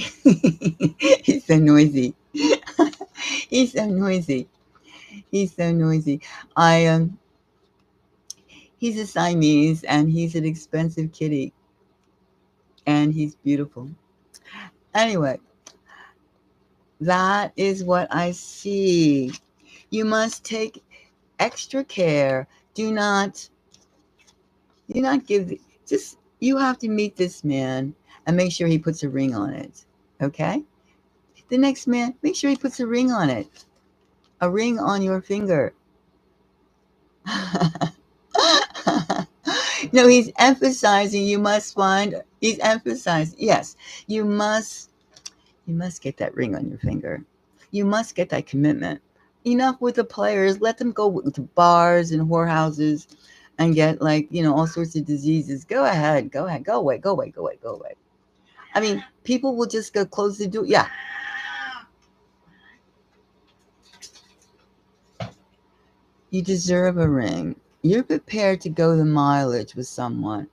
He's so noisy. He's so noisy. He's so noisy. He's a Siamese and he's an expensive kitty. And he's beautiful. Anyway, that is what I see. You must take extra care. Do not give Just you have to meet this man and make sure he puts a ring on it. Okay? The next man, make sure he puts a ring on it. A ring on your finger. No, he's emphasizing you must find, he's emphasizing, yes, you must, you must get that ring on your finger. You must get that commitment. Enough with the players. Let them go to bars and whorehouses and get like, all sorts of diseases. Go ahead. Go ahead. Go away. Go away. Go away. Go away. I mean, people will just go close the door. Yeah. You deserve a ring. You're prepared to go the mileage with someone.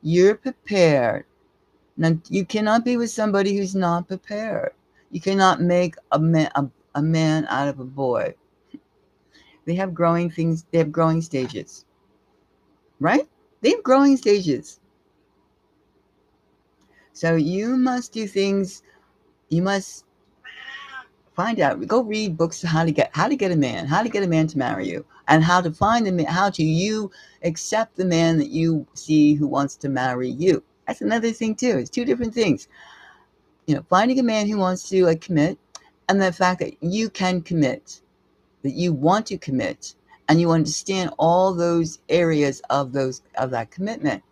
You're prepared. Now, you cannot be with somebody who's not prepared. You cannot make a man out of a boy. They have growing things, they have growing stages, right? They have growing stages. So you must do things, you must find out, go read books on how to get a man to marry you, and how to find the man, how to you accept the man that you see who wants to marry you. That's another thing too. It's two different things. Finding a man who wants to commit, and the fact that you can commit, that you want to commit, and you understand all those areas of that commitment.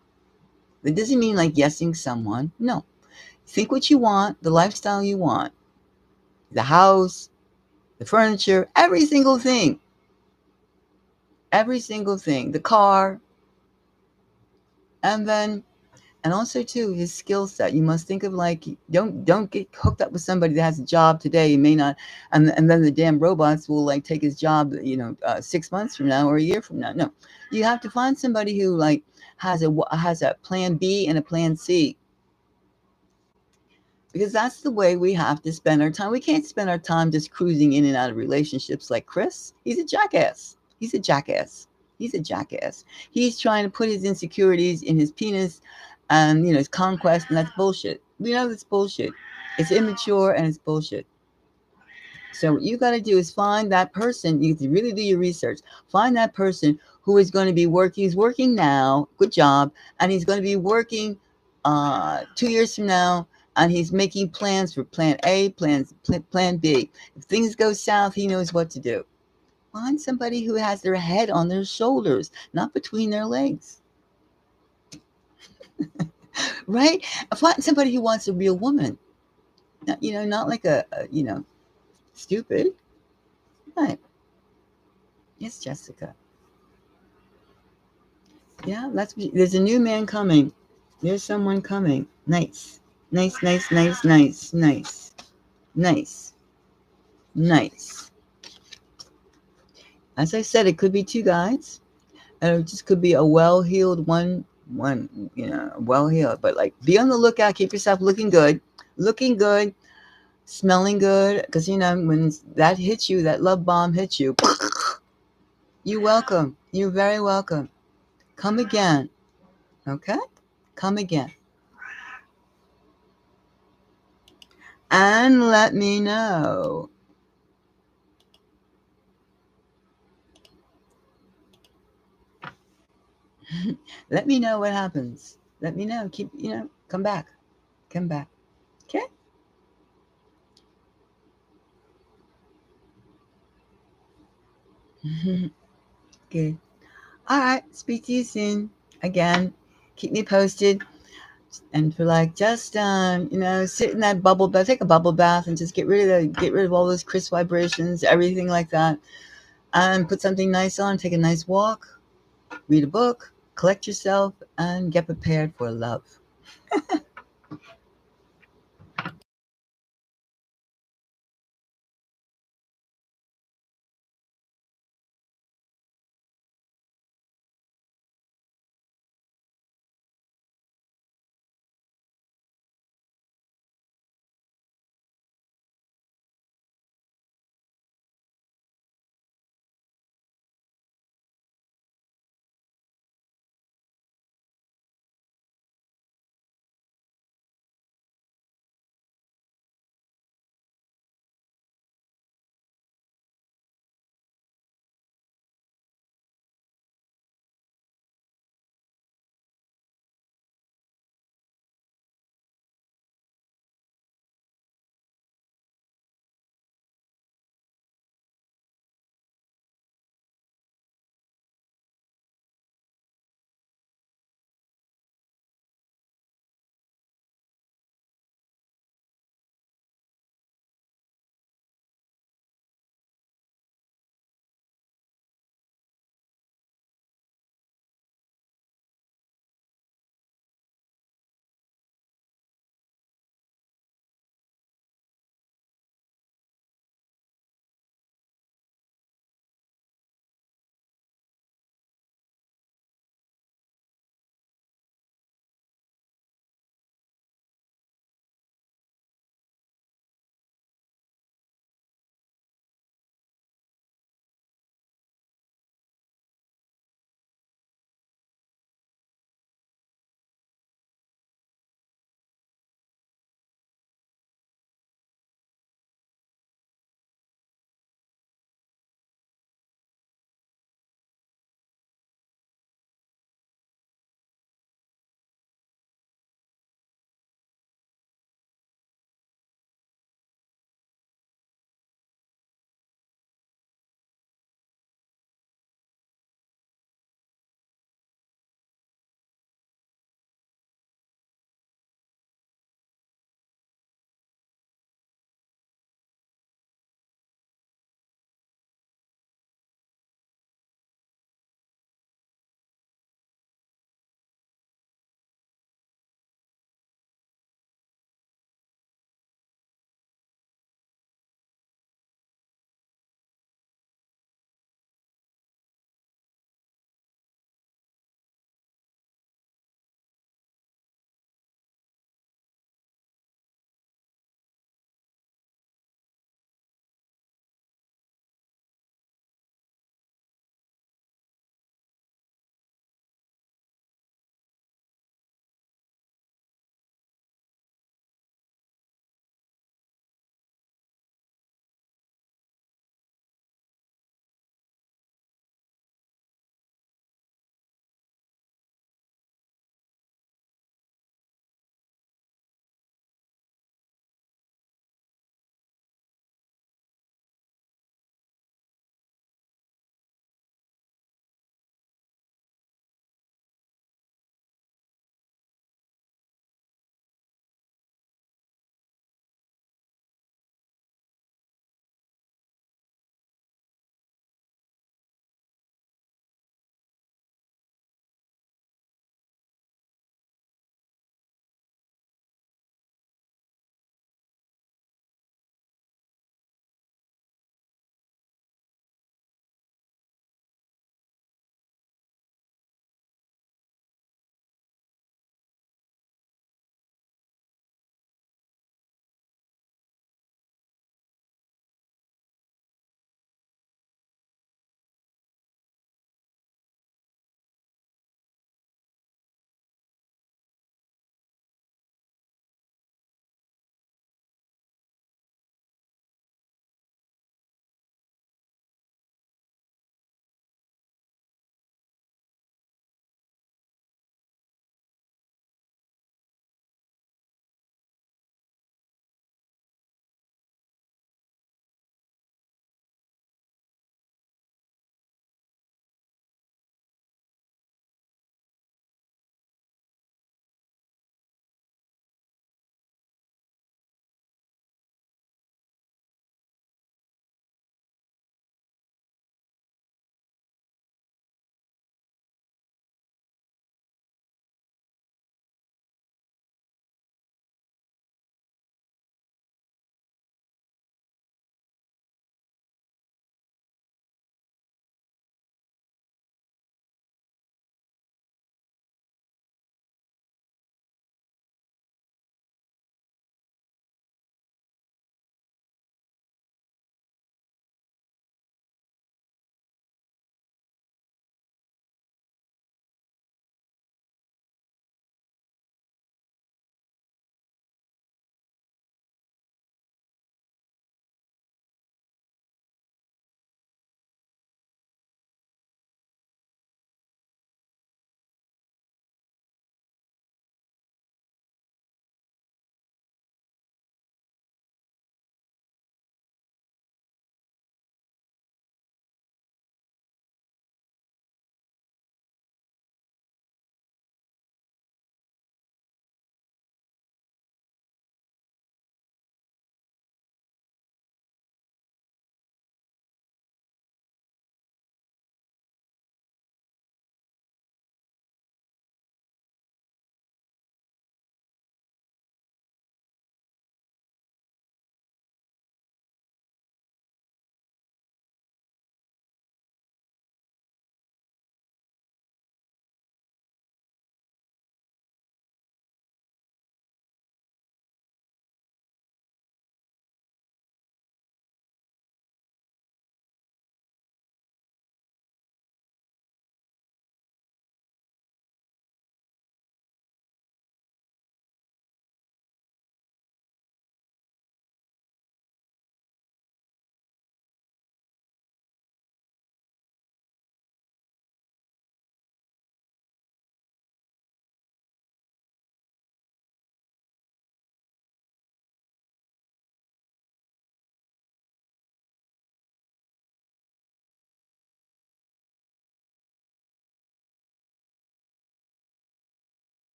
It doesn't mean like yesing someone. No. Think what you want, the lifestyle you want, the house, the furniture, every single thing, the car, and then and also too his skill set. You must think of like don't get hooked up with somebody that has a job today. You may not, and then the damn robots will like take his job. 6 months from now or a year from now. No, you have to find somebody who like has a plan B and a plan C, because that's the way we have to spend our time. We can't spend our time just cruising in and out of relationships like Chris. He's a jackass. He's a jackass. He's a jackass. He's trying to put his insecurities in his penis and his conquest, and that's bullshit. We know that's bullshit. It's immature and it's bullshit. So what you got to do is find that person. You have to really do your research. Find that person who is going to be working. He's working now. Good job. And he's going to be working 2 years from now. And he's making plans for plan A, plan B. If things go south, he knows what to do. Find somebody who has their head on their shoulders, not between their legs. Right? Find somebody who wants a real woman. Not like a stupid. Right. Yes, Jessica. Yeah, there's a new man coming. There's someone coming. Nice. Nice, nice, nice, nice, nice. Nice. Nice. As I said, it could be two guys. And it just could be a well-heeled one, well-heeled. But like be on the lookout, keep yourself looking good, smelling good. Because when that hits you, that love bomb hits you, you're welcome. You're very welcome. Come again. Okay? Come again. And let me know. Let me know what happens. Let me know. Come back. Come back. Okay? Good. All right. Speak to you soon. Again, keep me posted. And for like just sit in that bubble bath, take a bubble bath, and just get rid of all those crisp vibrations, everything like that, and put something nice on. Take a nice walk, read a book, collect yourself, and get prepared for love.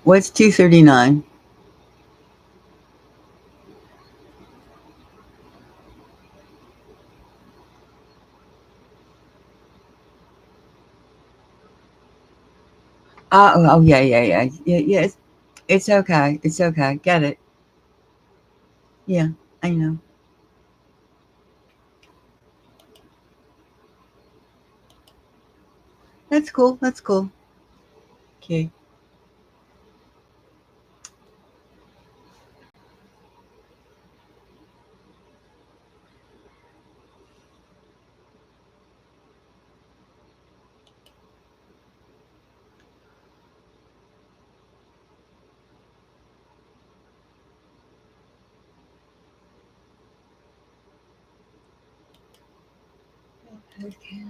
What's 239? Oh, yeah, yeah, yeah, yeah, yeah. It's okay. It's okay. Get it? Yeah, I know. That's cool. That's cool. Okay. Okay.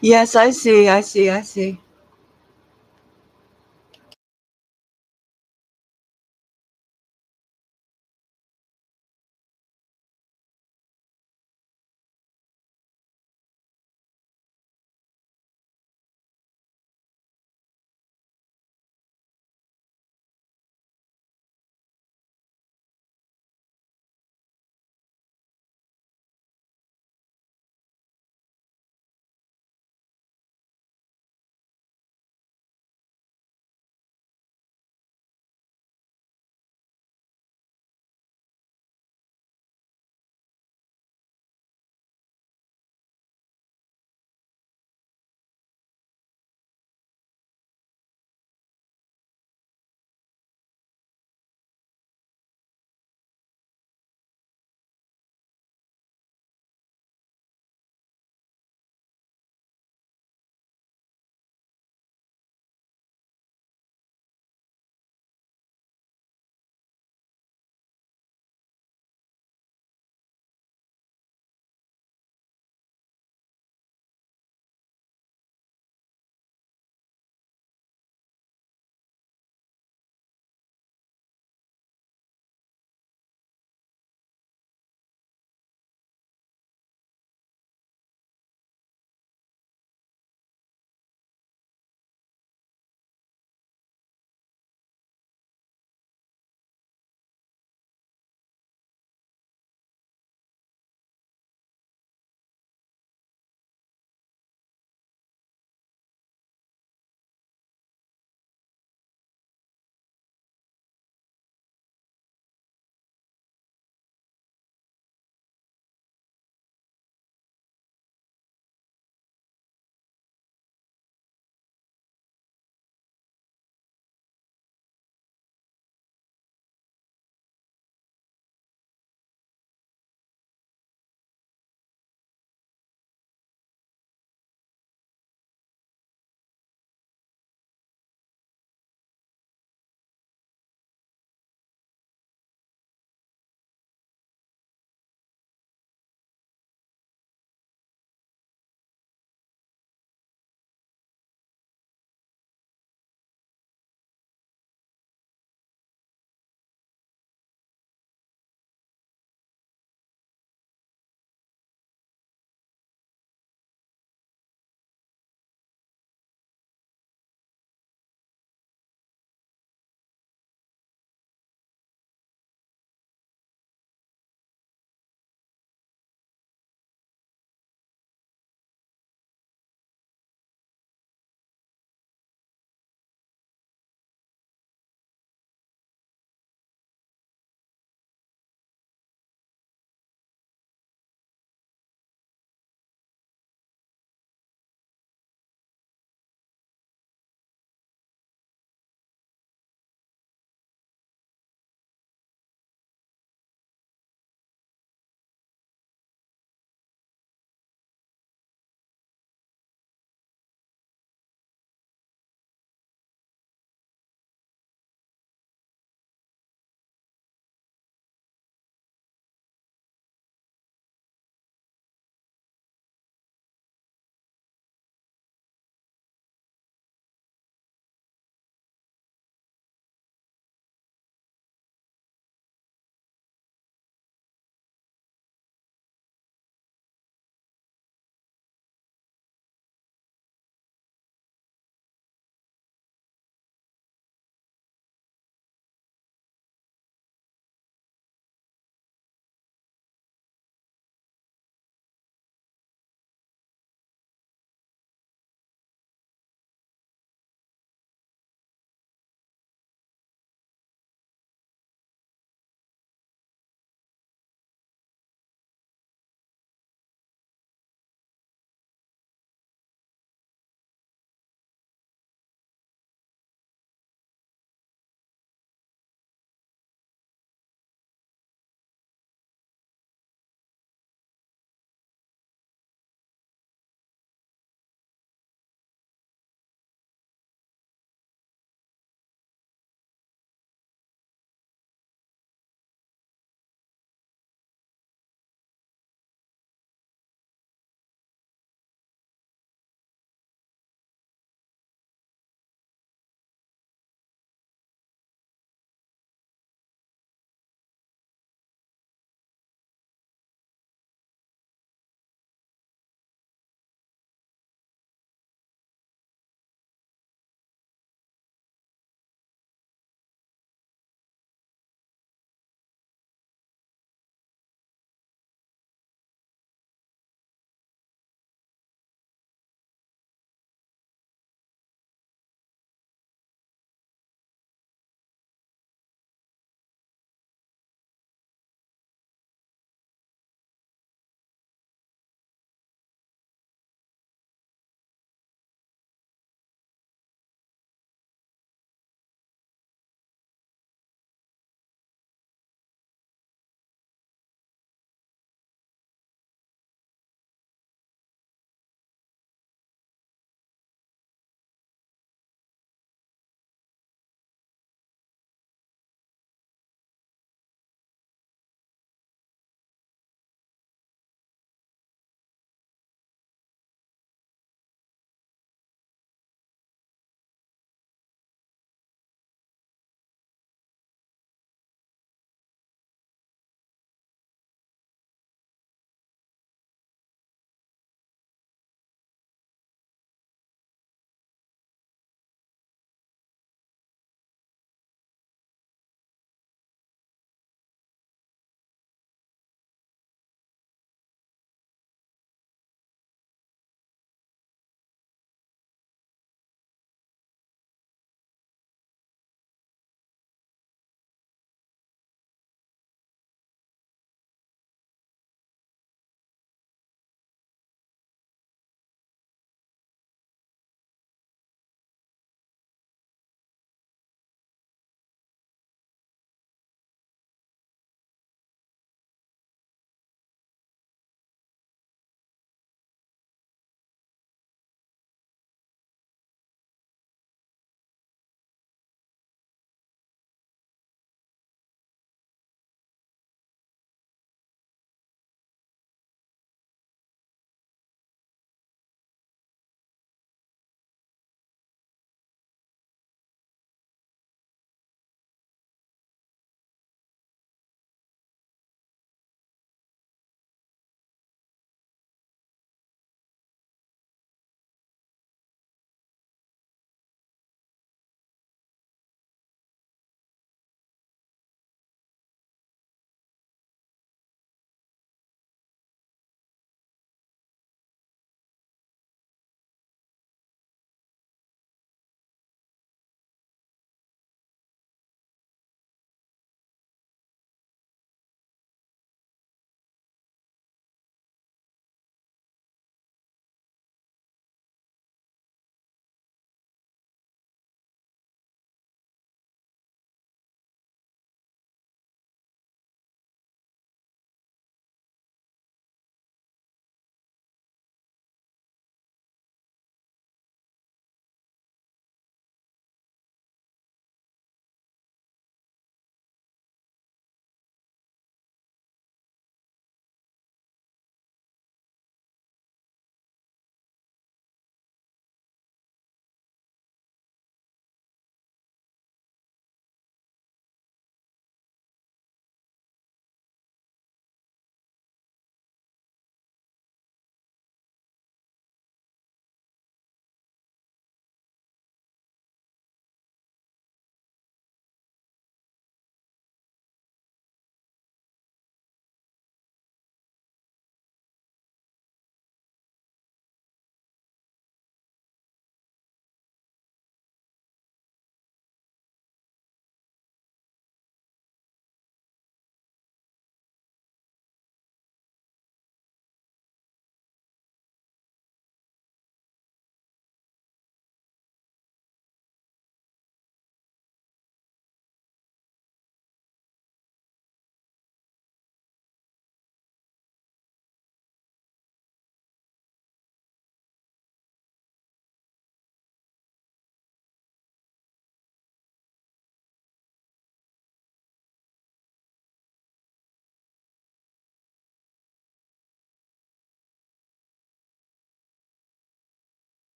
Yes, I see. I see. I see.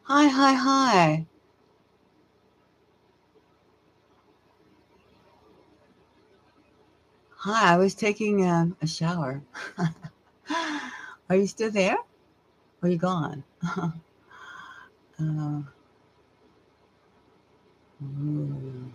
Hi, hi, hi. Hi, I was taking a shower. Are you still there? Or are you gone? uh, ooh.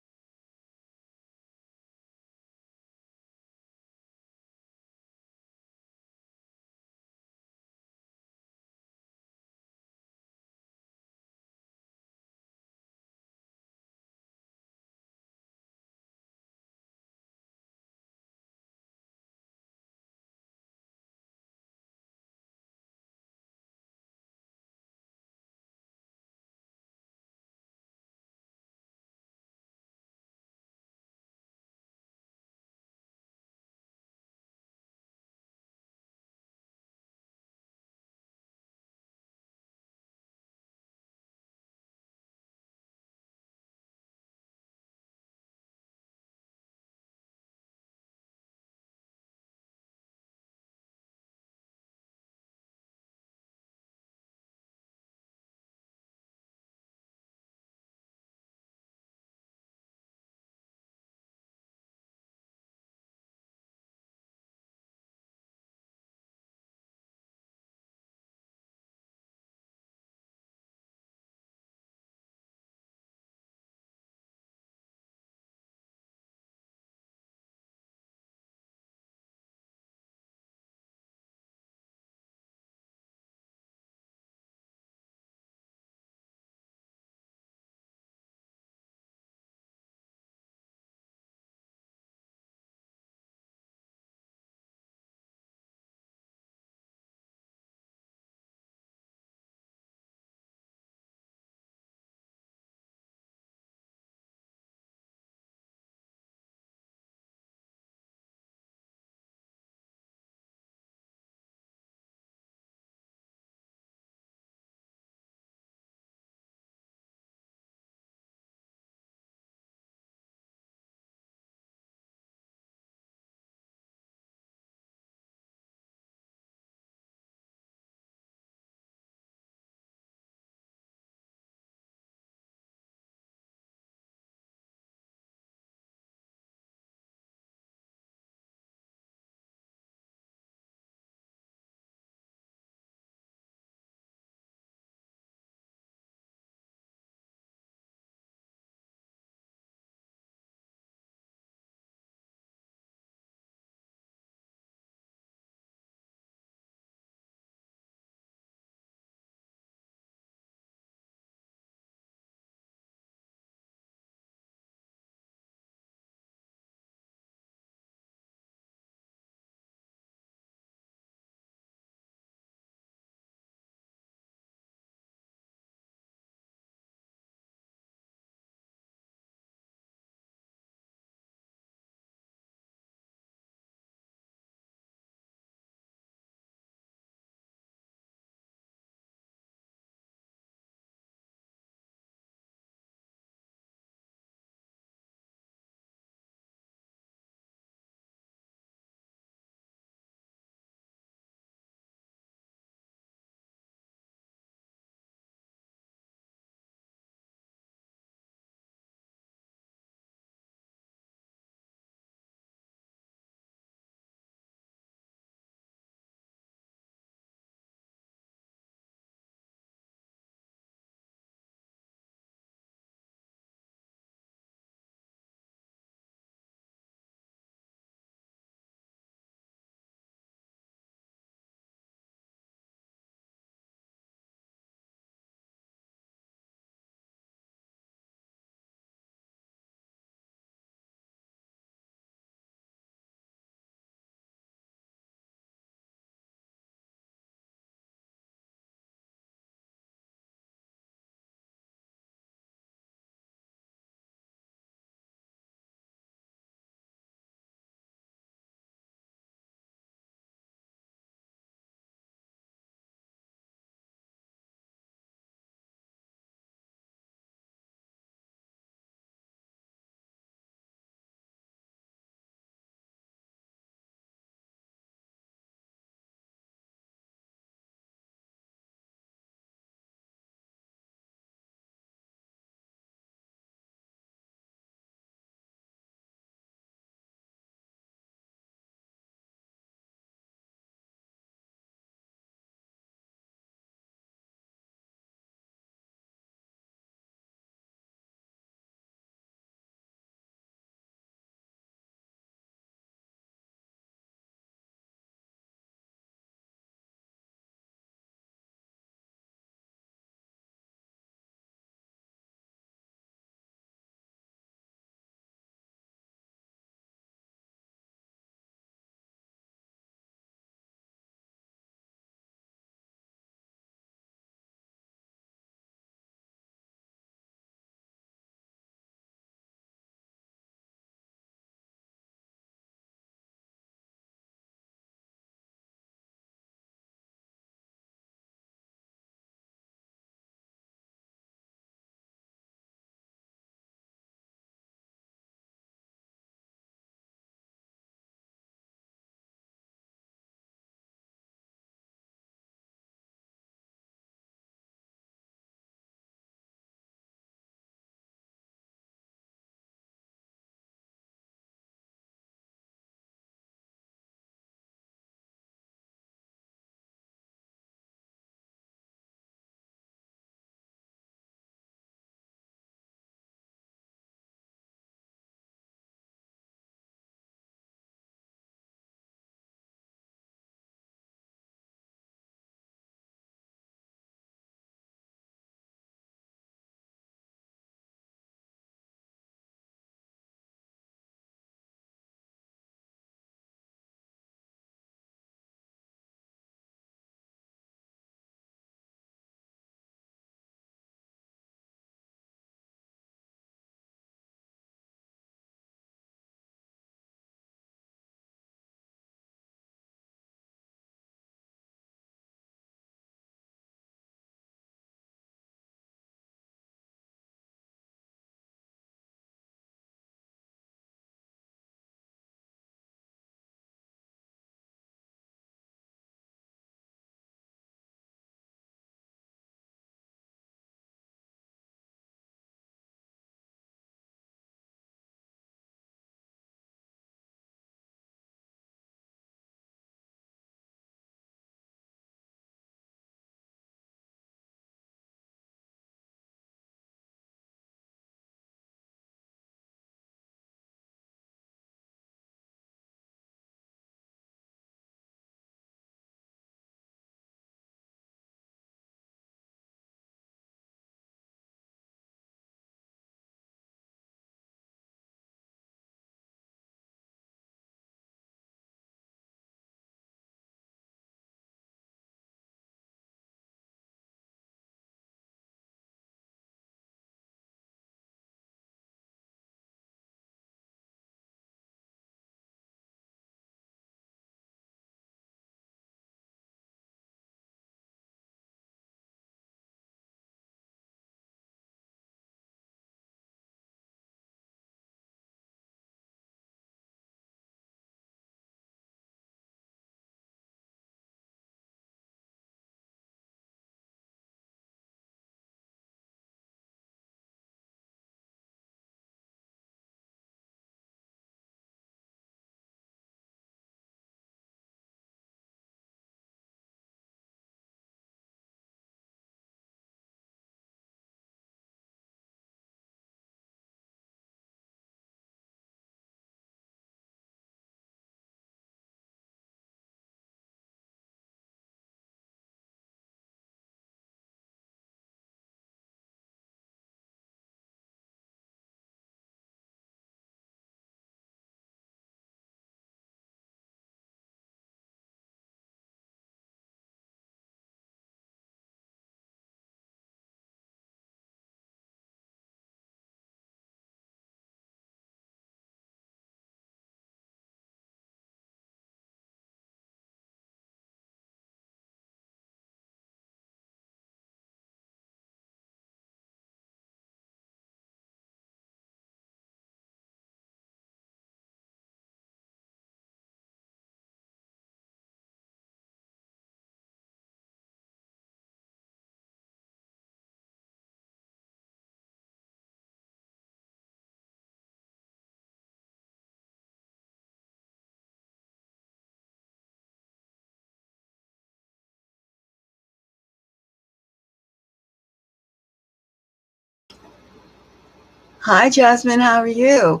Hi, Jasmine. How are you?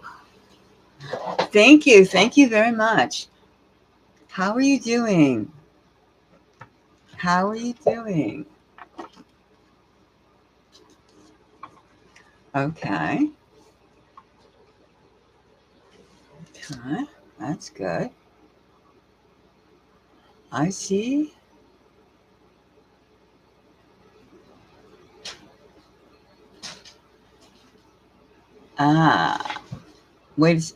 Thank you. Thank you very much. How are you doing? How are you doing? Okay. Okay. That's good. I see. Ah, wait.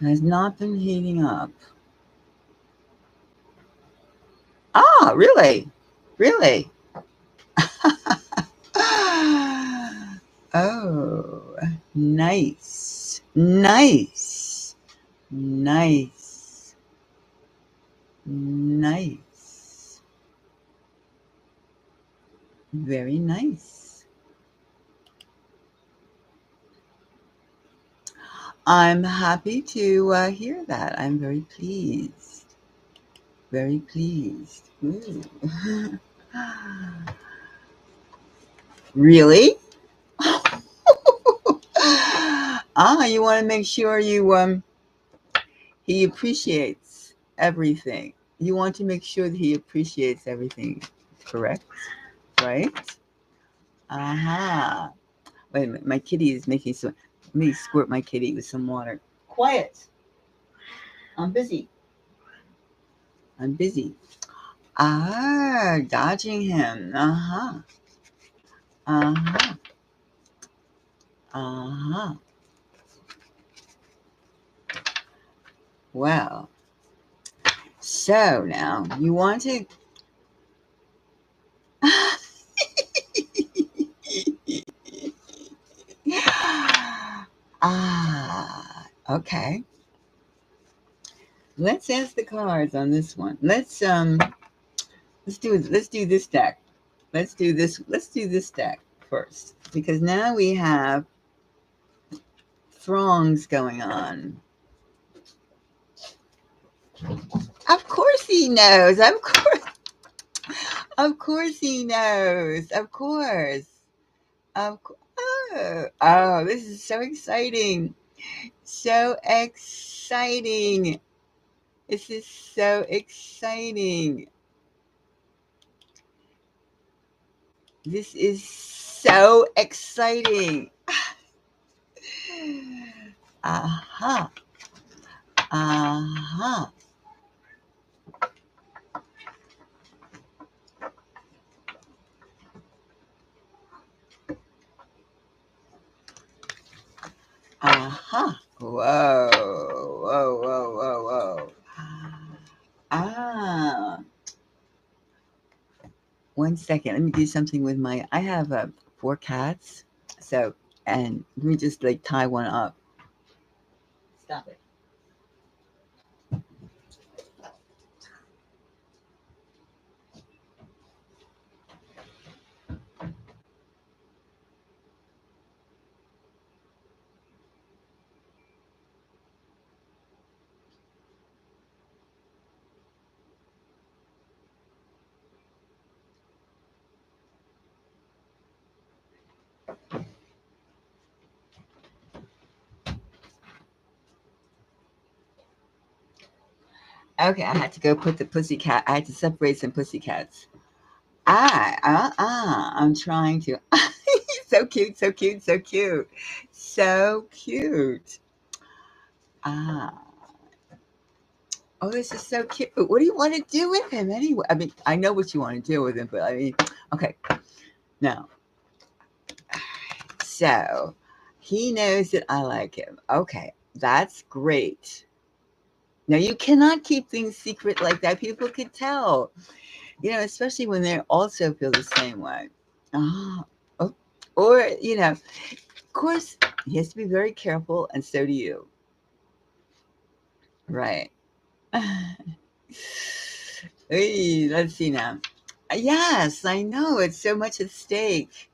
Has not been heating up. Ah, really? Really? Oh, nice. Nice. Nice. Nice. Very nice. I'm happy to hear that. I'm very pleased. Very pleased. Ooh. Really? You want to make sure he appreciates everything. You want to make sure that he appreciates everything, correct? Right? Aha. Wait a minute. My kitty is making some. Let me squirt my kitty with some water. Quiet. I'm busy. I'm busy. Ah, dodging him. Uh-huh. Uh-huh. Uh-huh. Well, so now you want to. Okay. Let's ask the cards on this one. Let's do this deck. Let's do this deck first. Because now we have throngs going on. Of course he knows. Of course he knows. Of course. Oh, this is so exciting. So exciting. This is so exciting. This is so exciting. Aha. Aha. Aha. Whoa. Whoa, whoa, whoa, whoa. Ah. 1 second. Let me do something with I have 4 cats. So, and let me just like tie one up. Stop it. Okay, I had to go put the pussycat. I had to separate some pussycats. I'm trying to. So cute, so cute, so cute. So cute. Ah. Oh, this is so cute. What do you want to do with him anyway? I mean, I know what you want to do with him, but I mean, okay. Now, so he knows that I like him. Okay, that's great. Now, you cannot keep things secret like that. People could tell, especially when they also feel the same way. Ah, oh, or, of course, he has to be very careful, and so do you. Right. Hey, let's see now. Yes, I know. It's so much at stake.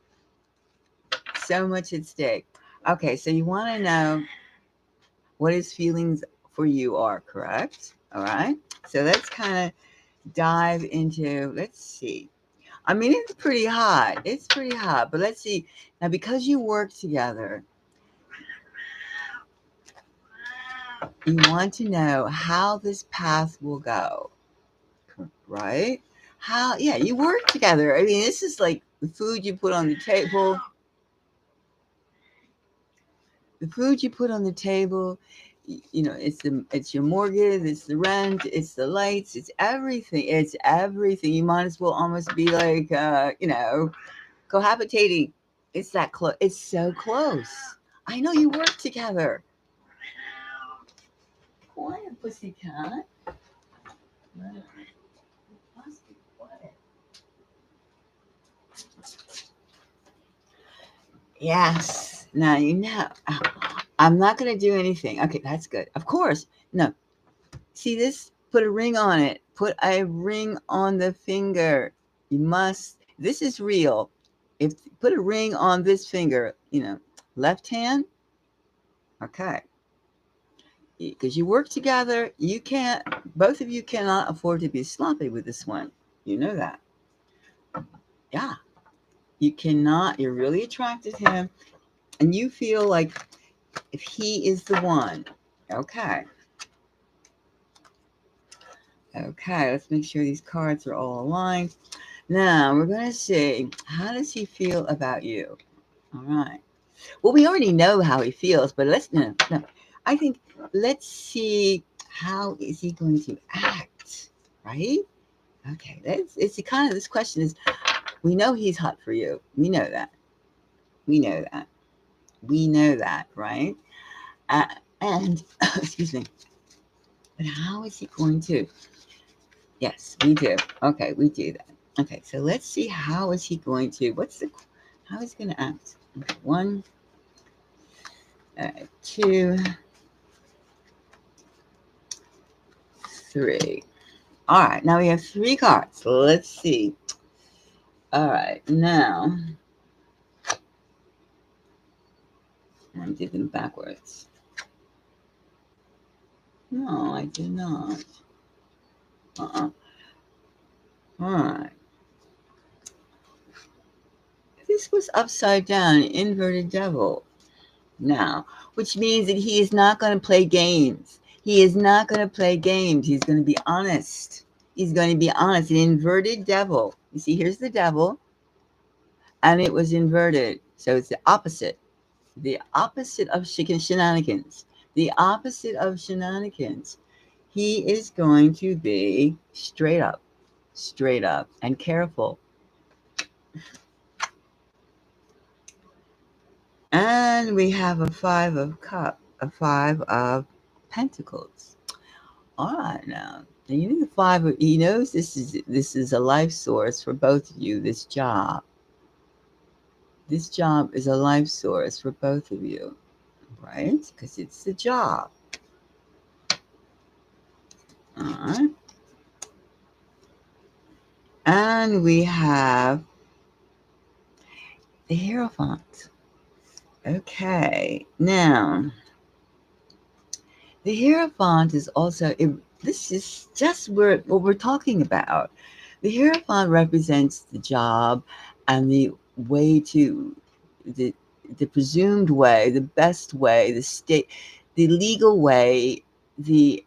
So much at stake. Okay, so you want to know what his feelings for you are, correct? All right. So let's kind of dive into, let's see. I mean, it's pretty hot. It's pretty hot. But let's see. Now, because you work together, you want to know how this path will go, right? How, yeah, you work together. I mean, this is like the food you put on the table. The food you put on the table, it's your mortgage, it's the rent, it's the lights, it's everything. It's everything. You might as well almost be like, cohabitating. It's that close. It's so close. I know you work together. Quiet, pussycat. Must be quiet. Yes. Now you know. I'm not going to do anything. Okay, that's good. Of course. No. See this? Put a ring on it. Put a ring on the finger. You must. This is real. If put a ring on this finger, left hand. Okay. Because you work together, both of you cannot afford to be sloppy with this one. You know that. Yeah. You cannot. You're really attracted to him, and you feel like if he is the one. Okay. Okay, let's make sure these cards are all aligned. Now, we're going to see, how does he feel about you? All right. Well, we already know how he feels, but no. I think let's see, how is he going to act, right? Okay, it's the kind of, this question is, we know he's hot for you. We know that. We know that. We know that, right? And, excuse me, but how is he going to? Yes, we do. Okay, we do that. Okay, so let's see, how is he going to, how is he going to act? Okay, 1, 2, 3. All right, now we have 3 cards. Let's see. All right, now I did them backwards. No, I did not. All right. This was upside down, inverted devil. Now, which means that he is not going to play games. He is not going to play games. He's going to be honest. He's going to be honest. An inverted devil. You see, here's the devil, and it was inverted. So it's the opposite. The opposite of shenanigans. The opposite of shenanigans. He is going to be straight up, and careful. And we have a 5 of pentacles. All right, now you need the 5. He knows this is a life source for both of you. This job is a life source for both of you, right? Because it's the job. All right. And we have the Hierophant. Okay, now the Hierophant is also, this is just what we're talking about. The Hierophant represents the job and the way to, the presumed way, the best way, the legal way, the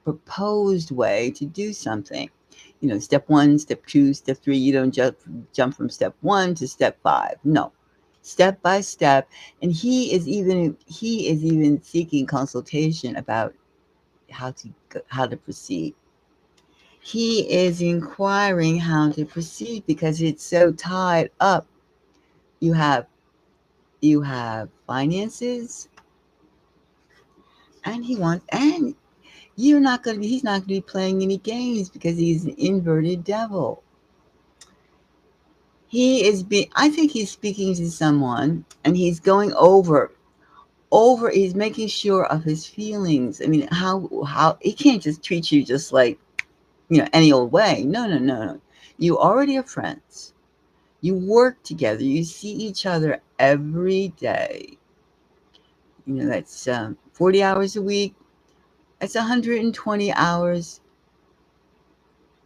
proposed way to do something. Step 1, step 2, step 3. You don't jump from step 1 to step 5. No, step by step. And he is even seeking consultation about how to proceed. He is inquiring how to proceed because it's so tied up. You have finances, and he's not going to be playing any games because he's an inverted devil. I think he's speaking to someone, and he's going over, he's making sure of his feelings. I mean, how he can't just treat you just like, any old way. No. You already are friends. You work together. You see each other every day. That's 40 hours a week. That's 120 hours.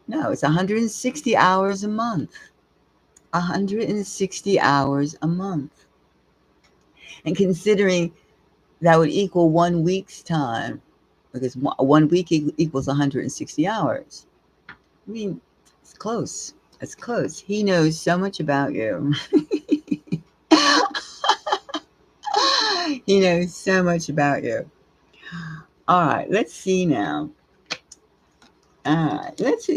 No, it's 160 hours a month. 160 hours a month. And considering that would equal 1 week's time, because 1 week equals 160 hours. I mean, it's close. It's close. He knows so much about you. He knows so much about you. All right, let's see now. All right, let's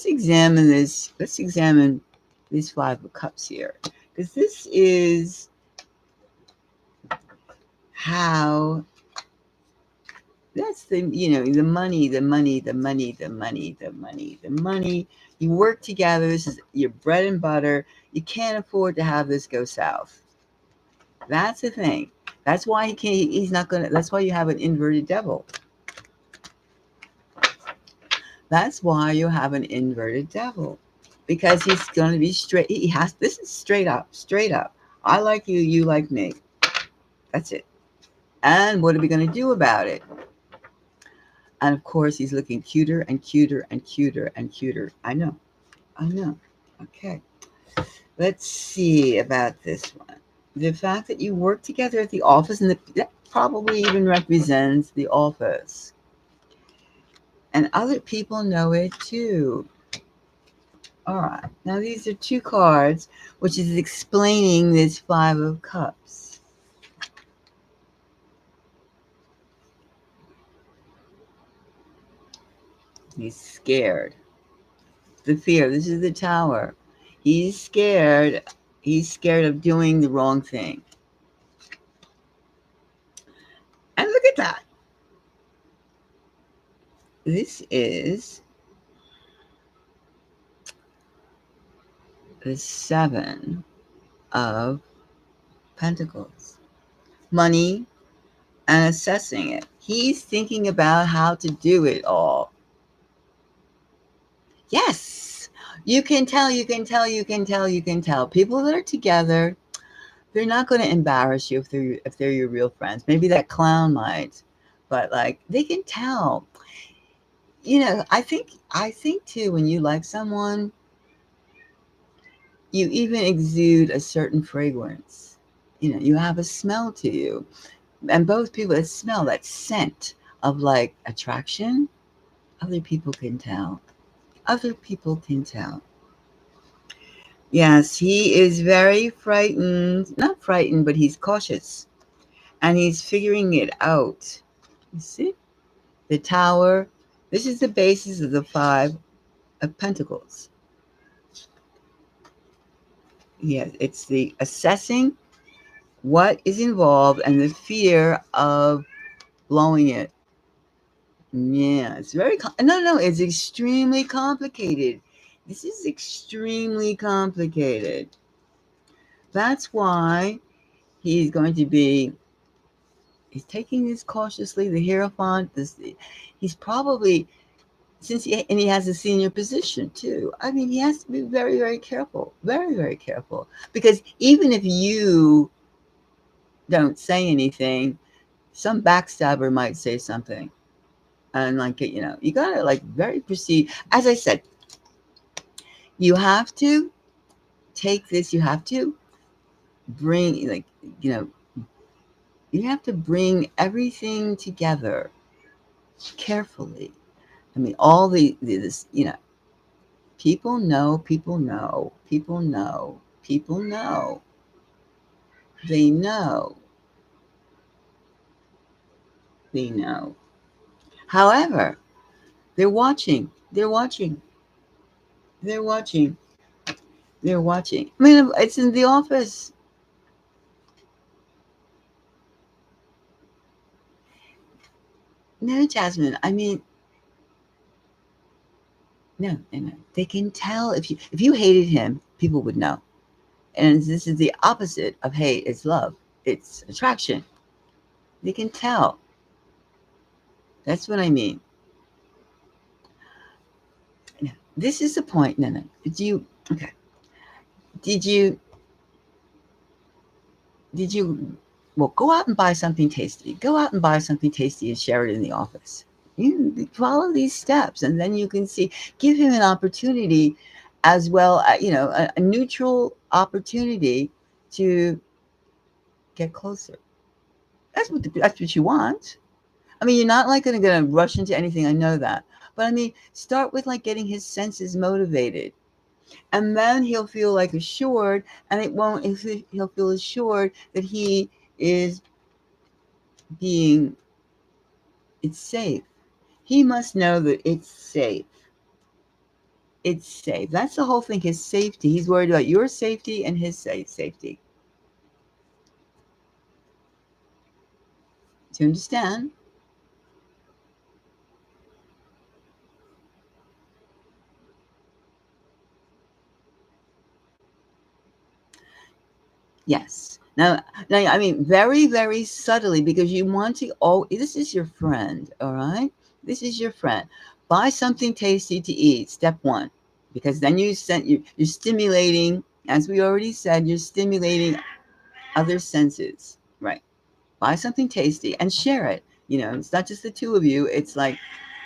examine this. Let's examine these 5 of Cups here, because this is how. That's the money, the money, the money, the money, the money, the money. You work together. This is your bread and butter. You can't afford to have this go south. That's the thing. That's why he can't. He's not gonna. That's why you have an inverted devil. That's why you have an inverted devil, because he's going to be straight. He has. This is straight up. Straight up. I like you. You like me. That's it. And what are we going to do about it? And of course, he's looking cuter and cuter and cuter and cuter. I know. I know. Okay. Let's see about this one. The fact that you work together at the office, and that probably even represents the office. And other people know it too. All right. Now, these are 2 cards, which is explaining this 5 of Cups. He's scared. The fear. This is the Tower. He's scared. He's scared of doing the wrong thing. And look at that. This is the 7 of Pentacles. Money and assessing it. He's thinking about how to do it all. Yes, you can tell, you can tell, you can tell, you can tell. People that are together, they're not going to embarrass you if they're your real friends. Maybe that clown might, but like they can tell. I think too, when you like someone, you even exude a certain fragrance. You have a smell to you, and both people that smell, that scent of like attraction. Other people can tell. Other people can tell. Yes, he is very frightened. Not frightened, but he's cautious. And he's figuring it out. You see? The Tower. This is the basis of the 5 of Pentacles. Yes, it's the assessing what is involved and the fear of blowing it. Yeah, it's very no, it's extremely complicated. This is extremely complicated. That's why he's going to be. He's taking this cautiously. The Hierophant. He's probably and he has a senior position too. I mean, he has to be very, very careful. Very, very careful, because even if you don't say anything, some backstabber might say something. And like, you gotta like very proceed. As I said, you have to take this. You have to bring you have to bring everything together carefully. I mean, all this. People know. People know. People know. People know. They know. They know. However, they're watching. They're watching. They're watching. They're watching. I mean, it's in the office. No, Jasmine. I mean, no. They can tell if you hated him, people would know. And this is the opposite of hate. It's love. It's attraction. They can tell. That's what I mean. No, this is the point. No. Did you? Okay. Did you? Well, go out and buy something tasty. Go out and buy something tasty and share it in the office. You follow these steps, and then you can see. Give him an opportunity, as well, a neutral opportunity to get closer. That's what you want. I mean, you're not like gonna rush into anything. I know that, but I mean, start with like getting his senses motivated, and then he'll feel like assured, and it won't. He'll feel assured that he is being. It's safe. He must know that it's safe. It's safe. That's the whole thing. His safety. He's worried about your safety and his safety. Do you understand? Yes. Now, I mean, very, very subtly, because you want to. Oh, this is your friend. All right. This is your friend. Buy something tasty to eat. Step one, because then you're stimulating. As we already said, you're stimulating other senses. Right. Buy something tasty and share it. It's not just the two of you. It's like,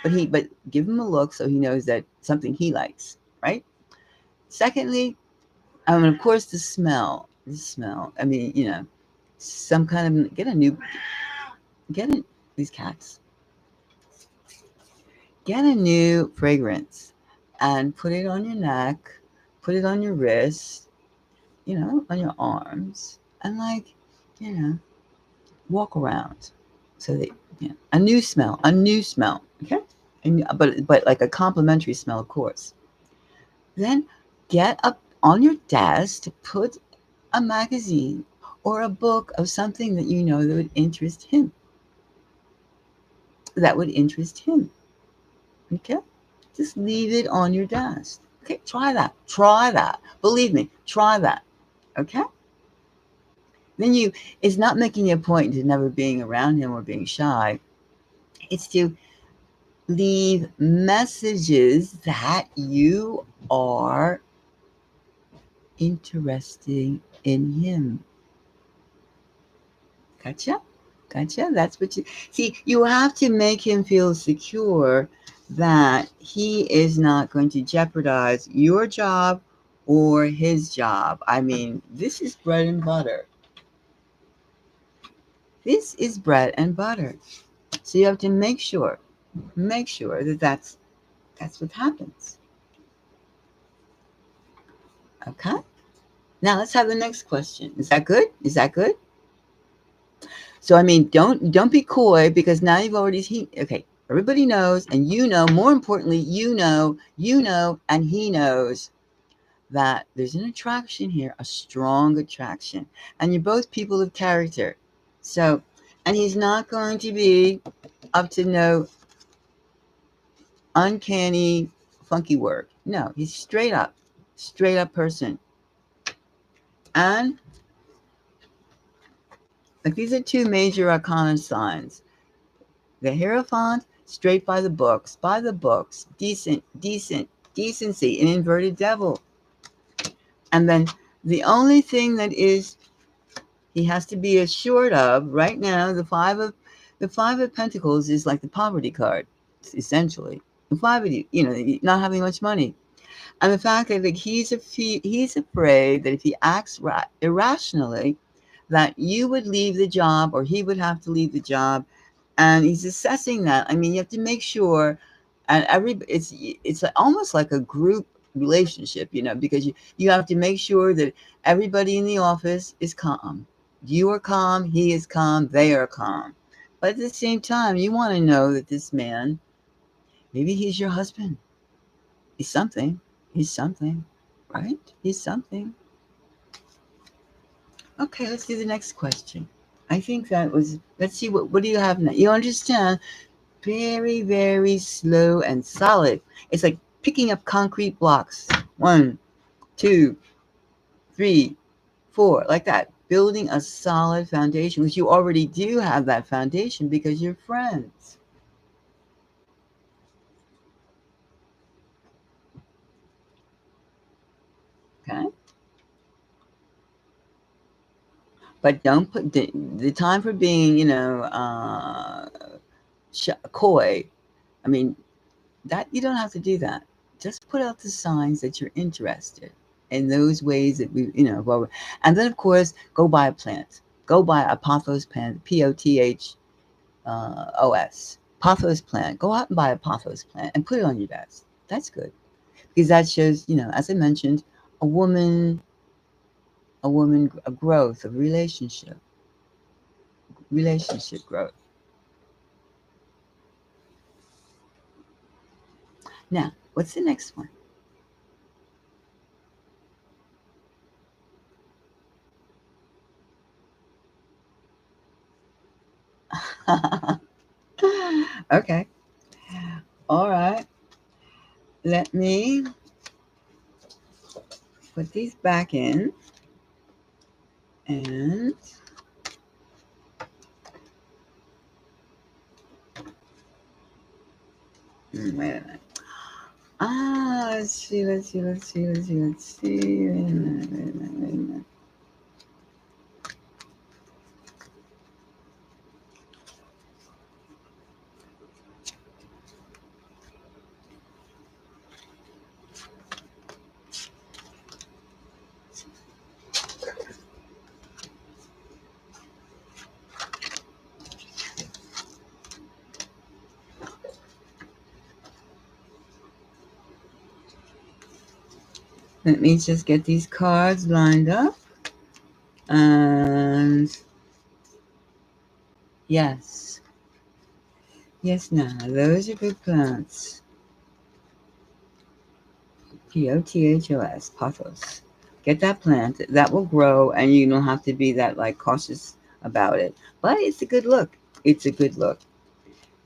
but give him a look so he knows that something he likes. Right. Secondly, and of course, the smell. The smell. I mean, some kind of get a, these cats. Get a new fragrance and put it on your neck, put it on your wrist, on your arms, and like, you know, walk around. So that a new smell. Okay, and but like a complimentary smell, of course. Then get up on your desk to put a magazine or a book of something that you know that would interest him. That would interest him. Okay? Just leave it on your desk. Okay, try that. Try that. Believe me, try that. Okay? Then it's not making a point to never being around him or being shy. It's to leave messages that you are interested in him. Gotcha? Gotcha. That's what you see. You have to make him feel secure that he is not going to jeopardize your job or his job. I mean, this is bread and butter. This is bread and butter. So you have to make sure that that's what happens. Okay. Now let's have the next question. Is that good? Is that good? So I mean, don't be coy, because now you've already okay. Everybody knows, and more importantly, and he knows that there's an attraction here, a strong attraction, and you're both people of character. So, and he's not going to be up to no uncanny, funky work. No, he's straight up person. And like, these are two major arcana signs. The Hierophant, straight by the books, decency, an inverted devil. And then the only thing that is he has to be assured of right now, the five of Pentacles is like the poverty card, essentially. The five of not having much money. And the fact that like, he's afraid that if he acts irrationally, that you would leave the job or he would have to leave the job, and he's assessing that. I mean, you have to make sure, and it's almost like a group relationship, because you have to make sure that everybody in the office is calm. You are calm, he is calm, they are calm. But at the same time, you want to know that this man, maybe he's your husband. He's something. He's something, right? He's something. Okay, let's do the next question. I think that was. Let's see what do you have now. You understand? Very, very slow and solid. It's like picking up concrete blocks. 1, 2, 3, 4, like that. Building a solid foundation, which you already do have that foundation because you're friends. Okay? But don't put the time for being, coy. I mean, that you don't have to do that. just put out the signs that you're interested in those ways that and then of course go buy a plant. Go buy a pothos plant, POTHOS. Pothos plant. Go out and buy a pothos plant and put it on your desk. That's good because that shows, as I mentioned, a woman, a growth, a relationship growth. Now, what's the next one? Okay. All right. Let me put these back in and wait a minute. Let's see. Wait a minute. Let me just get these cards lined up. And yes. Yes, now, those are good plants. POTHOS, pothos. Get that plant. That will grow, and you don't have to be that cautious about it. But it's a good look. It's a good look.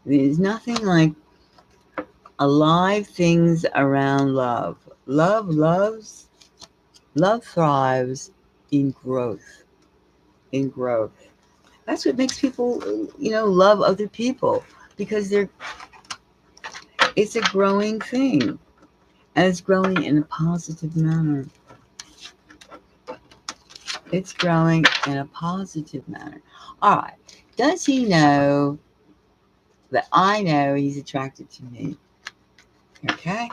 There's nothing like alive things around love. Love thrives in growth. In growth. That's what makes people, love other people because it's a growing thing. And it's growing in a positive manner. It's growing in a positive manner. All right. Does he know that I know he's attracted to me? Okay.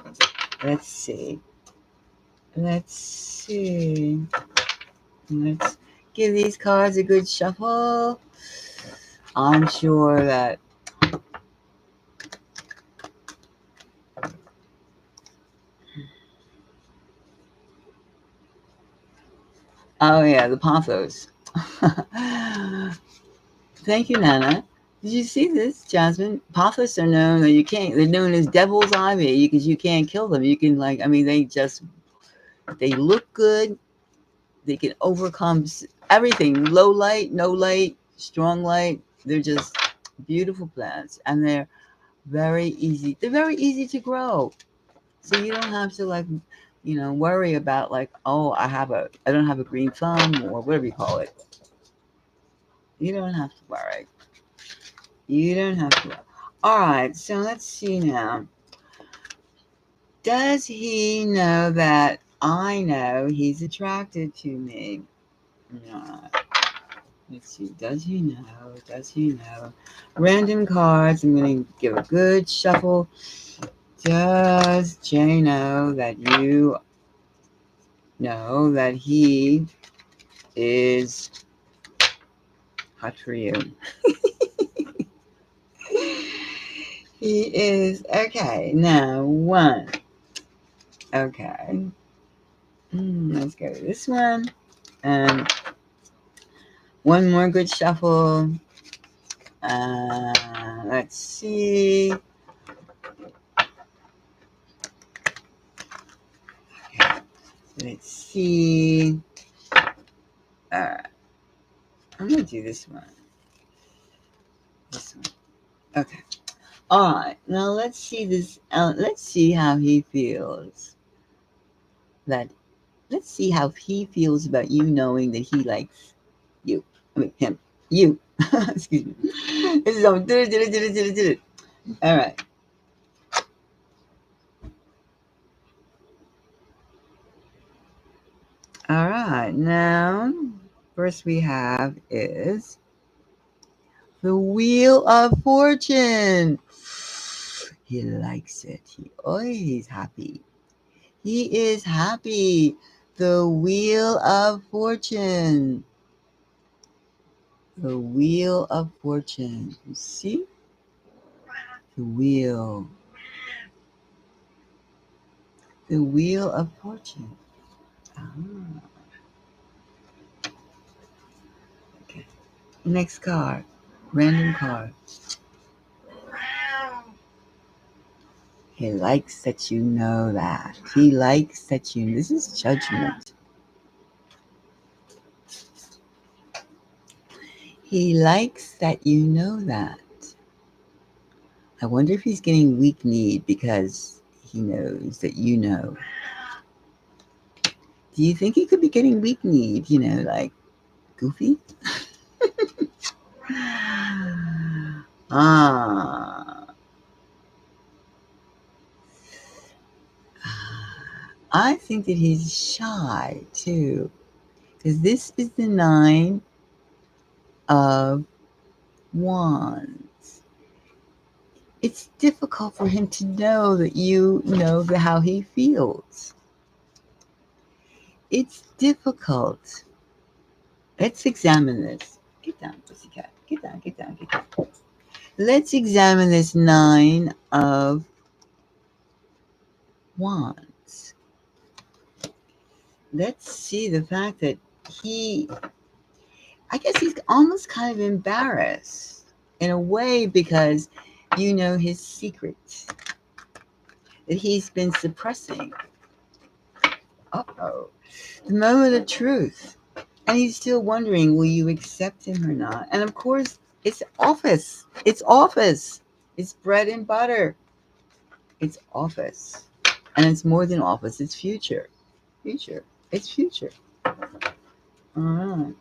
Let's see. Let's give these cards a good shuffle. I'm sure that oh yeah, the pothos. Thank you, Nana. Did you see this, Jasmine? Pothos are known that they're known as devil's ivy because you can't kill them. You can they look good. They can overcome everything. Low light, no light, strong light. They're just beautiful plants and they're very easy. They're very easy to grow. So you don't have to worry about oh, I don't have a green thumb or whatever you call it. You don't have to worry. You don't have to worry. All right, so let's see now. Does he know that I know he's attracted to me? No. Let's see. Does he know? Does he know? Random cards. I'm going to give a good shuffle. Does Jay know that you know that he is hot for you? He is. Okay. Now, one. Okay. Let's go to this one. And one more good shuffle. Let's see. Okay. Let's see. All right. I'm going to do this one. This one. Okay. All right. Now let's see this. Let's see how he feels. Let's see how he feels about you knowing that he likes you. I mean, him. You. Excuse me. This is all right. All right. Now, first we have is the Wheel of Fortune. He likes it. He's happy. He is happy. The Wheel of Fortune. The Wheel of Fortune. You see? The wheel. The Wheel of Fortune. Ah, okay. Next card. Random card. He likes that you know that. He likes that you. This is Judgment. He likes that you know that. I wonder if he's getting weak-kneed because he knows that you know. Do you think he could be getting weak-kneed? Like goofy? Ah. I think that he's shy too, because this is the Nine of Wands. It's difficult for him to know that you know how he feels. It's difficult. Let's examine this. Get down, pussycat. Get down, get down, get down. Let's examine this Nine of Wands. Let's see the fact that I guess he's almost kind of embarrassed in a way because you know his secret that he's been suppressing. Uh-oh. The moment of truth. And he's still wondering, will you accept him or not? And of course, it's office. It's office. It's bread and butter. It's office. And it's more than office. It's future. Future. It's future. All right.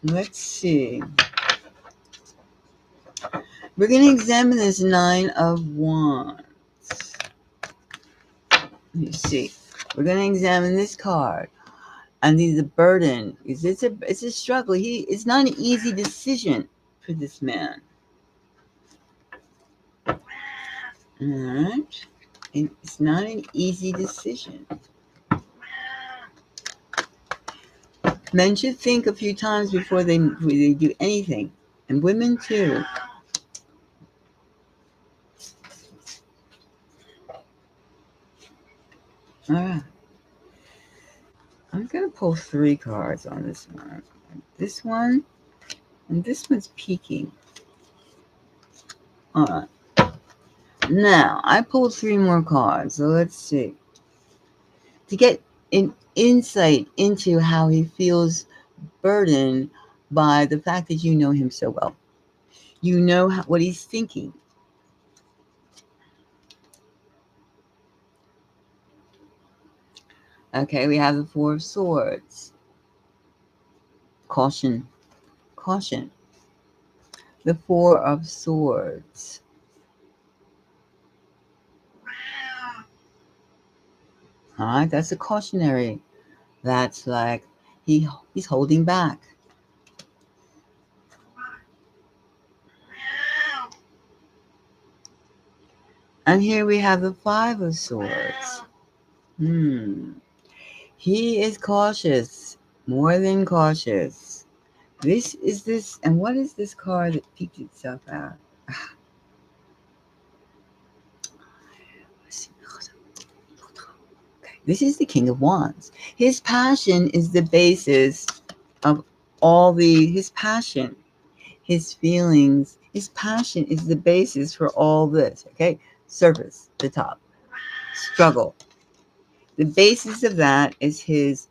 Let's see. We're going to examine this Nine of Wands. Let me see. We're going to examine this card. And the burden. It's a struggle. It's not an easy decision for this man. All right. It's not an easy decision. Men should think a few times before they do anything. And women too. All right. I'm going to pull 3 cards on this one. This one, and this one's peeking. All right. Now, I pulled 3 more cards, so let's see. To get an insight into how he feels burdened by the fact that you know him so well. You know what he's thinking. Okay, we have the 4 of Swords. Caution. Caution. The 4 of Swords. All right, that's a cautionary. That's like he's holding back. And here we have the 5 of Swords. He is cautious, more than cautious. And what is this card that peeked itself out? Okay, this is the King of Wands. His passion is the basis of his passion, his feelings. His passion is the basis for all this, okay? Surface, the top, struggle. The basis of that is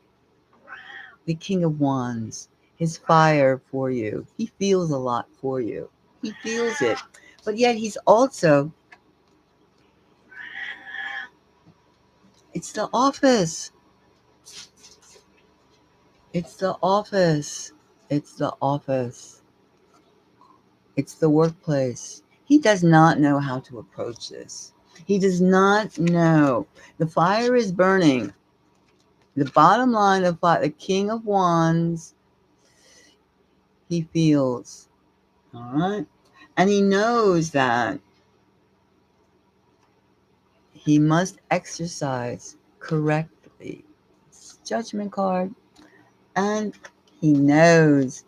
the King of Wands, his fire for you. He feels a lot for you. He feels it. But yet he's also, it's the office. It's the office. It's the office. It's the workplace. He does not know how to approach this. He does not know. The fire is burning. The bottom line of the King of Wands, he feels. All right? And he knows that he must exercise correctly. It's Judgment card. And he knows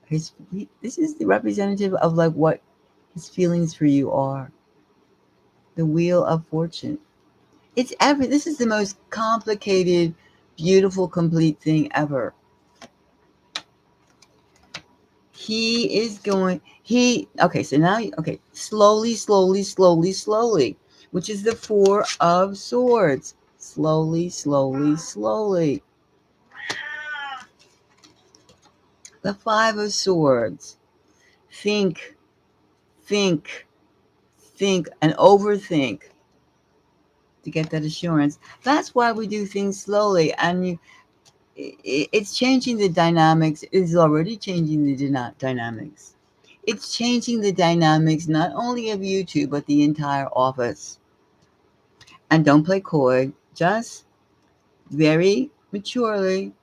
this is the representative of like what his feelings for you are. The Wheel of Fortune. This is the most complicated, beautiful, complete thing ever. So now, okay, slowly, which is the Four of Swords. Slowly. The Five of Swords. Think, think, and overthink to get that assurance. That's why we do things slowly, and it's changing the dynamics. It's already changing the dynamics. It's changing the dynamics not only of you two, but the entire office. And don't play coy, just very maturely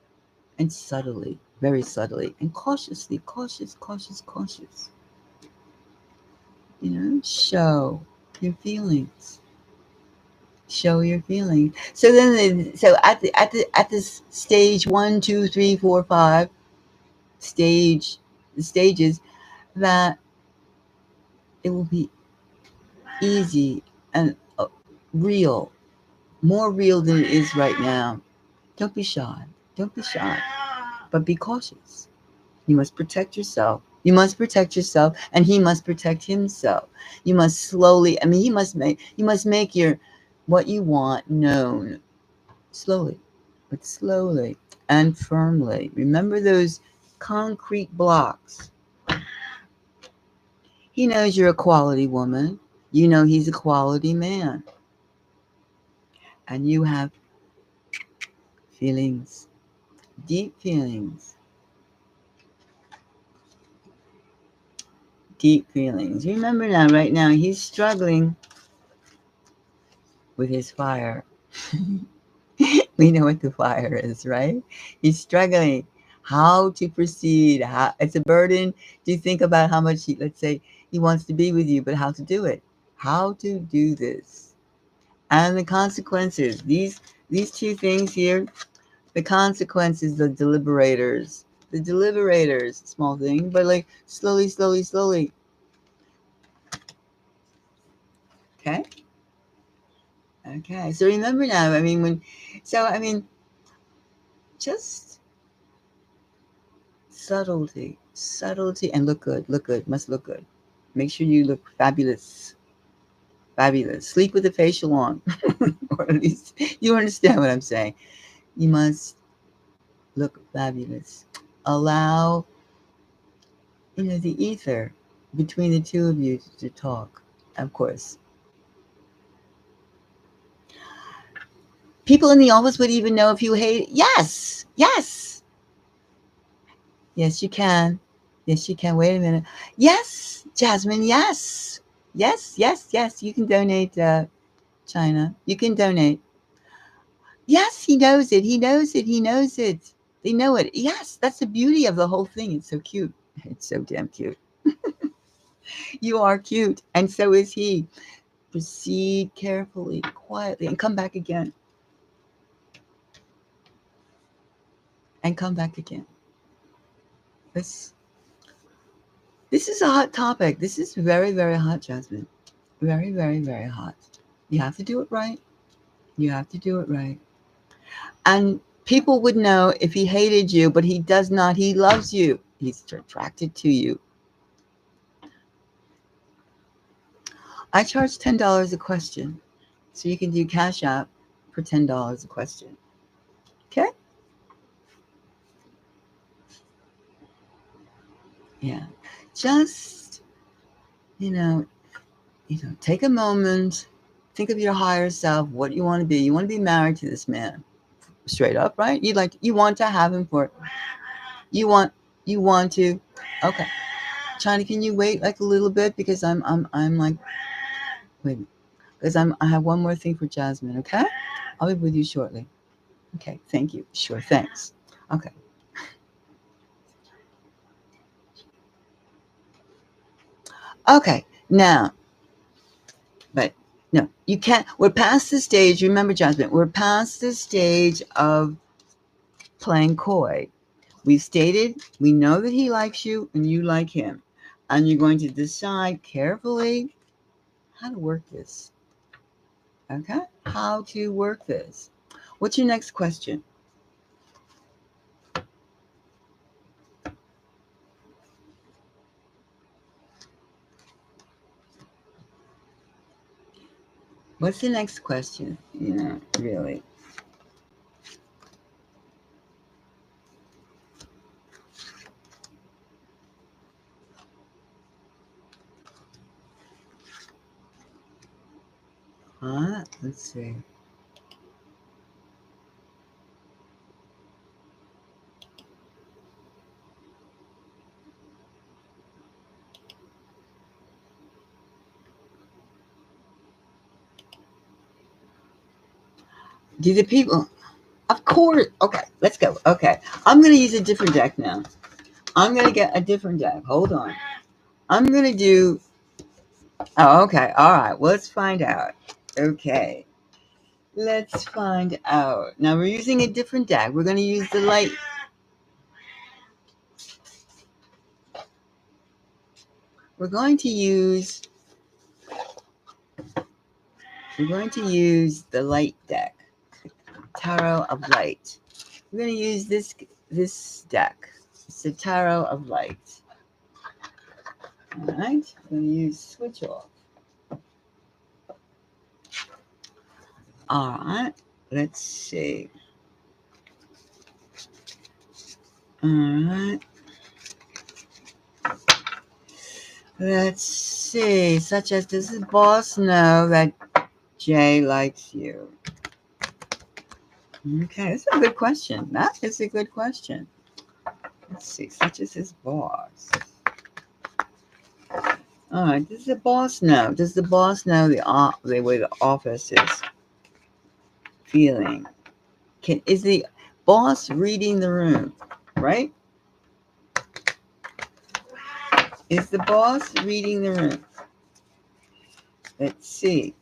and subtly, very subtly, and cautiously, cautious. Show your feelings. Show your feelings. So then, at this stage 1, 2, 3, 4, 5 the stages, that it will be easy and real, more real than it is right now. Don't be shy. But be cautious. You must protect yourself. And he must protect himself. You must slowly. I mean, You must make what you want known slowly, but slowly and firmly. Remember those concrete blocks. He knows you're a quality woman. You know he's a quality man. And you have feelings, deep feelings. Deep feelings. Remember now, right now, he's struggling with his fire. We know what the fire is, right? He's struggling how to proceed. It's a burden to think about how much let's say he wants to be with you, but how to do it. How to do this. And the consequences. These two things here, the consequences, the deliberators. Small thing, but like slowly. Okay? Okay. So remember now, just subtlety, and look good, must look good. Make sure you look fabulous. Sleep with the facial on. Or at least you understand what I'm saying. You must look fabulous. Allow, the ether between the two of you to talk, of course. People in the office would even know if you hate. Yes. Yes, you can. Wait a minute. Yes, Jasmine. Yes. You can donate, China. You can donate. Yes, he knows it. They know it. Yes, that's the beauty of the whole thing. It's so cute. It's so damn cute. You are cute, and so is he. Proceed carefully, quietly, and come back again. This is a hot topic. This is very, very hot, Jasmine. Very, very, very hot. You have to do it right. And people would know if he hated you, but he does not. He loves you. He's attracted to you. I charge $10 a question. So you can do Cashapp for $10 a question. Okay? Yeah. Just, take a moment, think of your higher self, what you want to be. You want to be married to this man. Straight up, right? You want to have him for you want to. Okay. China, can you wait like a little bit because I'm like wait because I have one more thing for Jasmine, okay? I'll be with you shortly. Okay, thank you. Sure, thanks. Okay. Okay, now, but No, you can't. We're past the stage. Remember, Jasmine, we're past the stage of playing coy. We've stated we know that he likes you and you like him. And you're going to decide carefully how to work this. Okay? How to work this. What's your next question? What's the next question? Really. Let's see. Do the people... Of course. Okay, let's go. Okay. I'm going to use a different deck now. I'm going to get a different deck. Hold on. I'm going to do... Oh, okay. All right. Let's find out. Okay. Let's find out. Now we're using a different deck. We're going to use the light. We're going to use the light deck. Tarot of Light. We're going to use this deck. It's the Tarot of Light. All right. We're going to use switch off. All right. Let's see. All right. Let's see. Such as, does the boss know that Jay likes you? Okay, that's a good question. That is a good question. Let's see. Such as his boss. All right. Does the boss know? Does the boss know the way the office is feeling? Is the boss reading the room? Right? Is the boss reading the room? Let's see.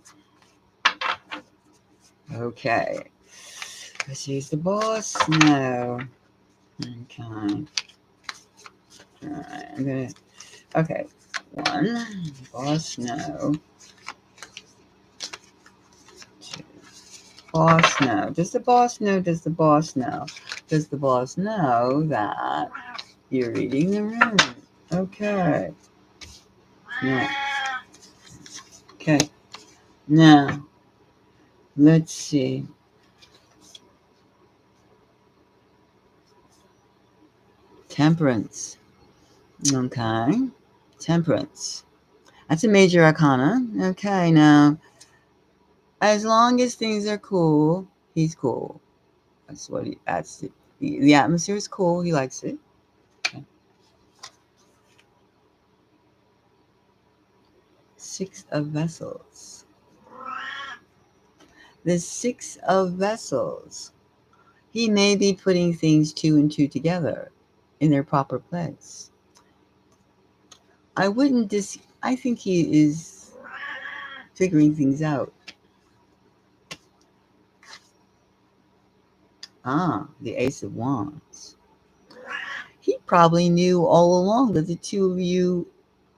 Okay. Let's see. Is the boss? No. Okay. All right. I'm gonna. Okay. One. Boss. No. Two. Boss. No. Does the boss know? Does the boss know? Does the boss know that you're reading the room? Okay. No. Okay. Now, let's see. Temperance. Okay. Temperance. That's a major arcana. Okay, now, as long as things are cool, he's cool. That's it. The atmosphere is cool. He likes it. Okay. 6 of Vessels. The 6 of Vessels. He may be putting things 2 and 2 together in their proper place. I think he is figuring things out. The Ace of Wands. He probably knew all along that the two of you,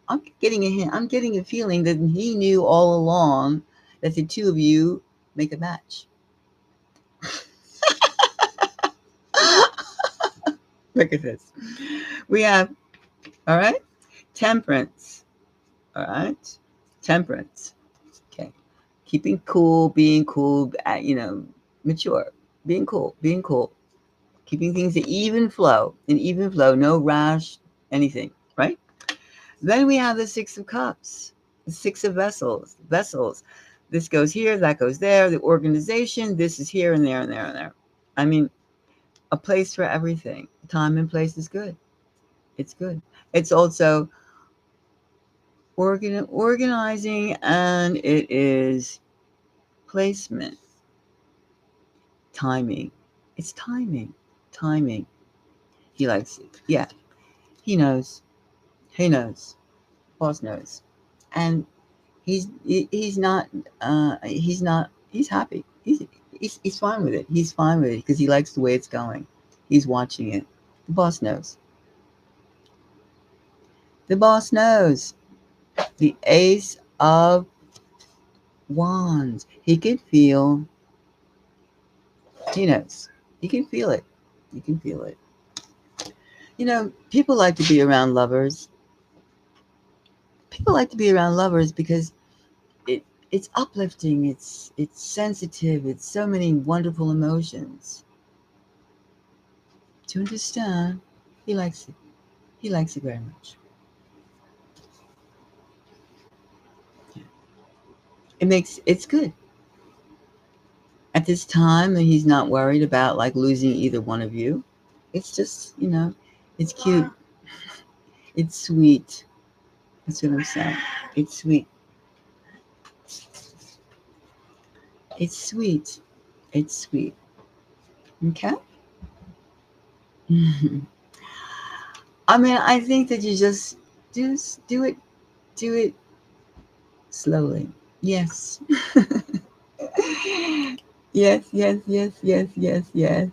I'm getting a hint, I'm getting a feeling that he knew all along that the two of you make a match. Look at this. We have, all right, Temperance. All right, Temperance. Okay. Keeping cool, being cool, mature, being cool, keeping things in even flow, no rash, anything, right? Then we have the 6 of Cups, the 6 of Vessels. This goes here, that goes there, the organization, this is here and there and there and there. I mean, a place for everything. Time and place is good. It's good. It's also organizing, and it is placement. Timing. It's timing. He likes it. Yeah. He knows. Boss knows. And He's not he's happy. He's fine with it. He's fine with it because he likes the way it's going. He's watching it. The boss knows. The boss knows. The Ace of Wands. He can feel. He knows. He can feel it. You can feel it. You know, people like to be around lovers. People like to be around lovers because it's uplifting. It's sensitive. It's so many wonderful emotions. Do you understand? He likes it. He likes it very much. Yeah. It's good. At this time, he's not worried about like losing either one of you. It's just, it's cute. It's sweet. That's what I'm saying. It's sweet. It's sweet. It's sweet. Okay? I mean, I think that you just do it. Do it slowly. Yes. Yes, yes, yes, yes, yes, yes.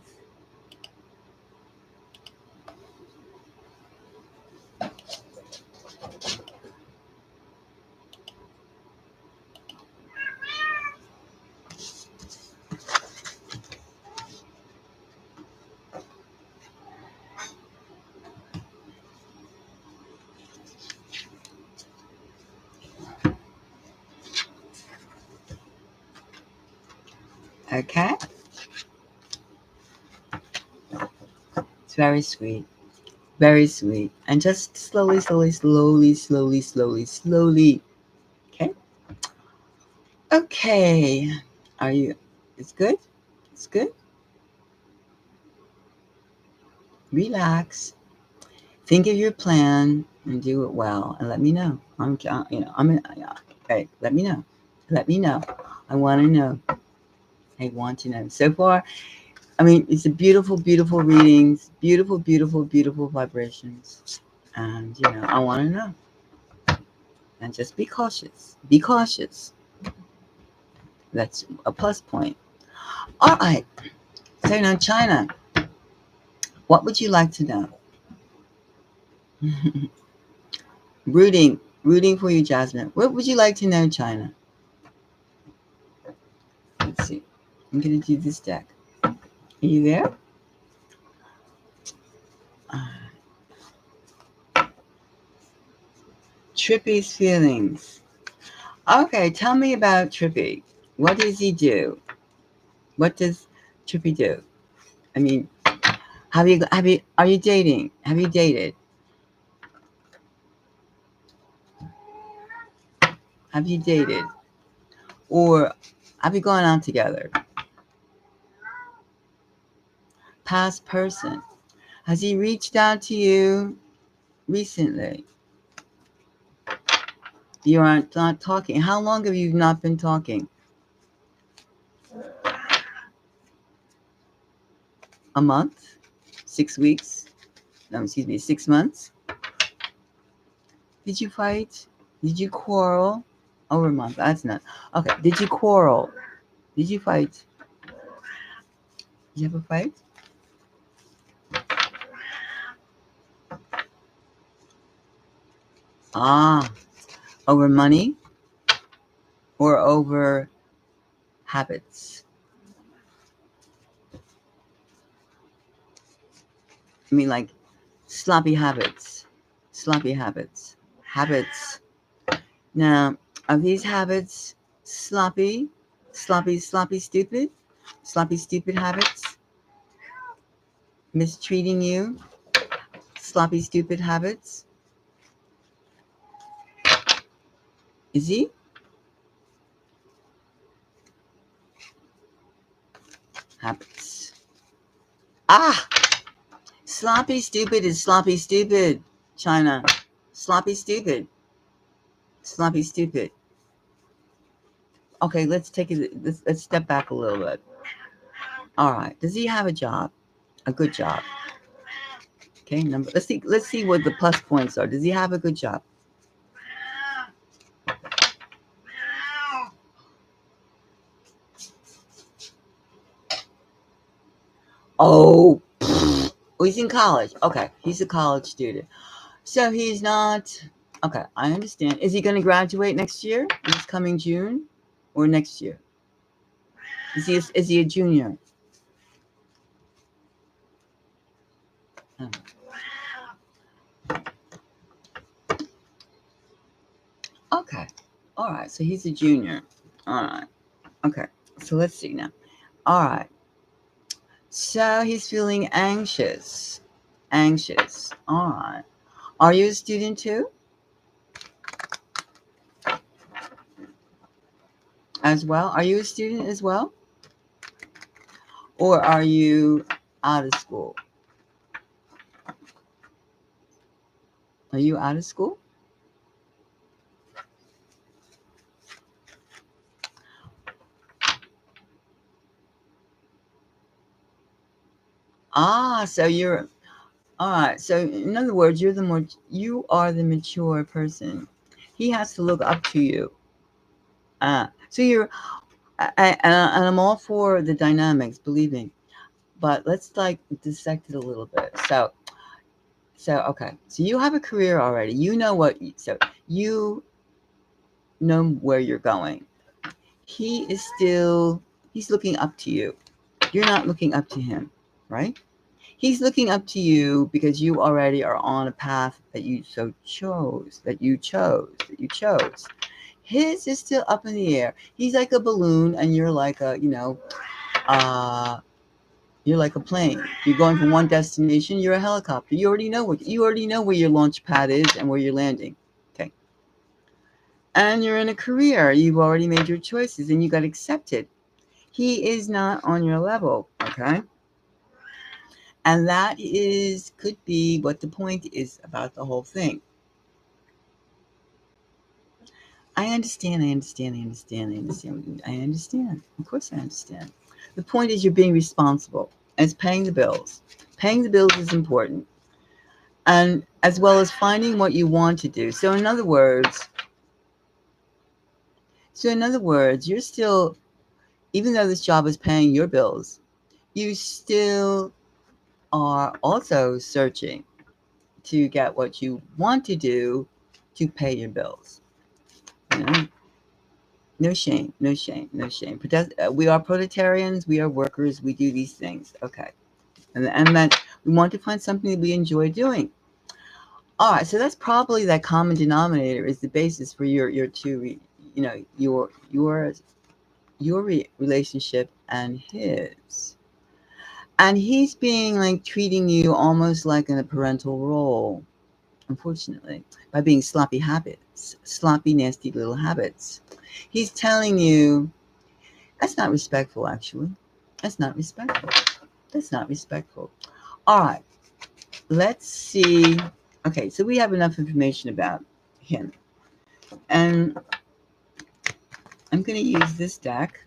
Okay? It's very sweet. Very sweet. And just slowly, slowly, slowly, slowly, slowly, slowly. Okay? Okay. Are you? It's good? It's good? Relax. Think of your plan and do it well and let me know. Okay, let me know. Let me know. I want to know. I want to know. So far, I mean, it's a beautiful, beautiful readings, beautiful, beautiful, beautiful vibrations. And, I want to know. And just be cautious. Be cautious. That's a plus point. All right. So now, China, what would you like to know? Rooting for you, Jasmine. What would you like to know, China? Let's see. I'm going to do this deck. Are you there? Trippy's feelings. Okay, tell me about Trippy. What does he do? What does Trippy do? I mean, are you dating? Have you dated? Have you dated? Or have you gone out together? Past person. Has he reached out to you recently? You aren't not talking. How long have you not been talking? A month? 6 weeks? No, excuse me, 6 months? Did you fight? Did you quarrel? Over a month. That's not. Okay. Did you quarrel? Did you fight? Did you have a fight? Ah, over money or over habits? I mean, like sloppy habits. Sloppy habits. Habits. Now, are these habits sloppy? Sloppy, stupid? Sloppy, stupid habits? Mistreating you? Sloppy, stupid habits? Is he? Habits. Ah! Sloppy, stupid is sloppy, stupid. China. Sloppy, stupid. Sloppy, stupid. Okay, let's take it. Let's step back a little bit. All right. Does he have a job? A good job. Okay. Let's see. Let's see what the plus points are. Does he have a good job? Oh, oh, he's in college. Okay, he's a college student. So he's not. Okay, I understand. Is he going to graduate next year? This coming June, or next year? Is he a junior? Oh, okay. All right. So he's a junior. All right. Okay. So let's see now. All right. So he's feeling anxious. Anxious. All right. Are you a student too? As well? Are you a student as well? Or are you out of school? Are you out of school? Ah, so you're all right. So in other words, you are the mature person. He has to look up to you. So and I'm all for the dynamics, believe me. But let's like dissect it a little bit. So okay. So you have a career already. You know so you know where you're going. He is still, he's looking up to you. You're not looking up to him, right? He's looking up to you because you already are on a path that you chose. His is still up in the air. He's like a balloon, and you're like uh, you're like a plane. You're going from one destination. You're a helicopter. You already know where your launch pad is and where you're landing. Okay, and you're in a career. You've already made your choices, and you got accepted. He is not on your level. Okay. And could be what the point is about the whole thing. I understand. I understand. Of course I understand. The point is you're being responsible. And it's paying the bills. Paying the bills is important. And as well as finding what you want to do. So in other words, you're still, even though this job is paying your bills, you still are also searching to get what you want to do to pay your bills. You know? No shame, no shame, no shame. We are proletarians, we are workers, we do these things. Okay. And that we want to find something that we enjoy doing. All right, so that's probably that common denominator is the basis for your two, relationship and his. And he's being like treating you almost like in a parental role, unfortunately, by being sloppy, nasty little habits. He's telling you that's not respectful, actually. That's not respectful. That's not respectful. All right, let's see. Okay, so we have enough information about him. And I'm going to use this deck,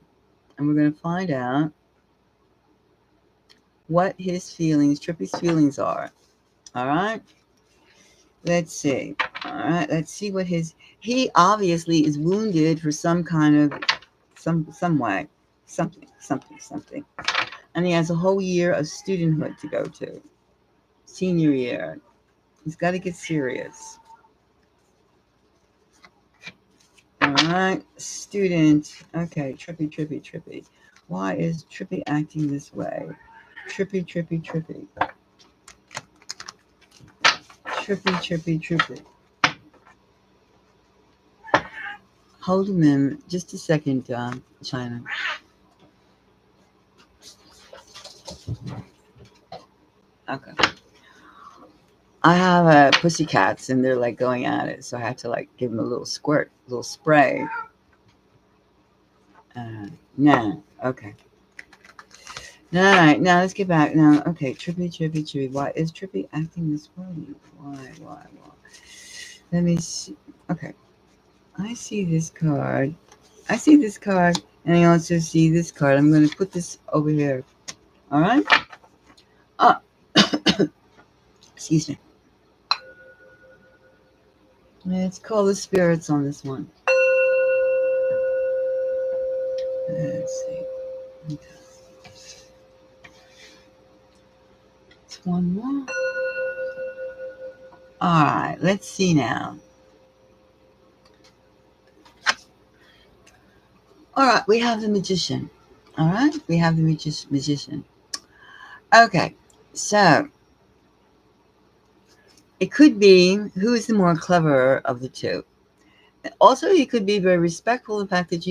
and we're going to find out what Trippy's feelings are. All right? Let's see. All right, let's see what he obviously is wounded for some kind of, some way. Something. And he has a whole year of studenthood to go to. Senior year. He's got to get serious. All right, student. Okay, Trippy. Why is Trippy acting this way? Trippy. Trippy. Hold him in just a second, China. Okay. I have pussycats, and they're like going at it, so I have to like give them a little squirt, a little spray. Nah. Okay. All right, now let's get back. Now, okay, Trippy. Why is Trippy acting this way? Why? Let me see. Okay, I see this card. And I also see this card. I'm going to put this over here. All right? Excuse me. Let's call the spirits on this one. Let's see. Okay. one more. All right, let's see now. All right, we have the magician. All right, we have the magician. Okay, so it could be who is the more clever of the two. Also, you could be very respectful of the fact that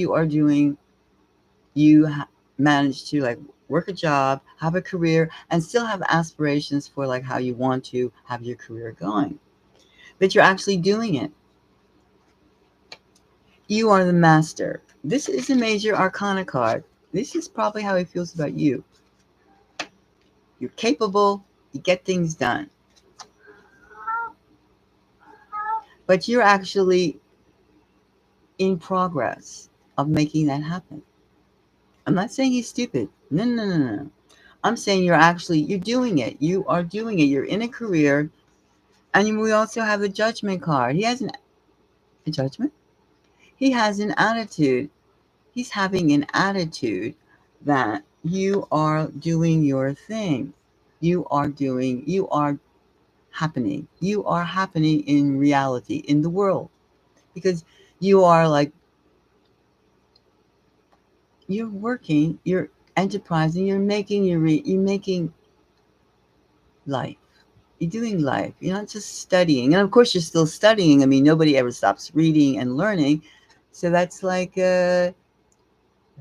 you manage to like work a job, have a career, and still have aspirations for like how you want to have your career going. But you're actually doing it. You are the master. This is a major arcana card. This is probably how he feels about you. You're capable, you get things done. But you're actually in progress of making that happen. I'm not saying he's stupid. No, no, no, no. I'm saying you're doing it. You are doing it. You're in a career. And we also have the judgment card. He has a judgment. He has an attitude. He's having an attitude that you are doing your thing. You are happening. You are happening in reality, in the world. Because you are like, you're working, you're enterprising, you're making life. You're doing life. You're not just studying. And of course, you're still studying. I mean, nobody ever stops reading and learning. So that's like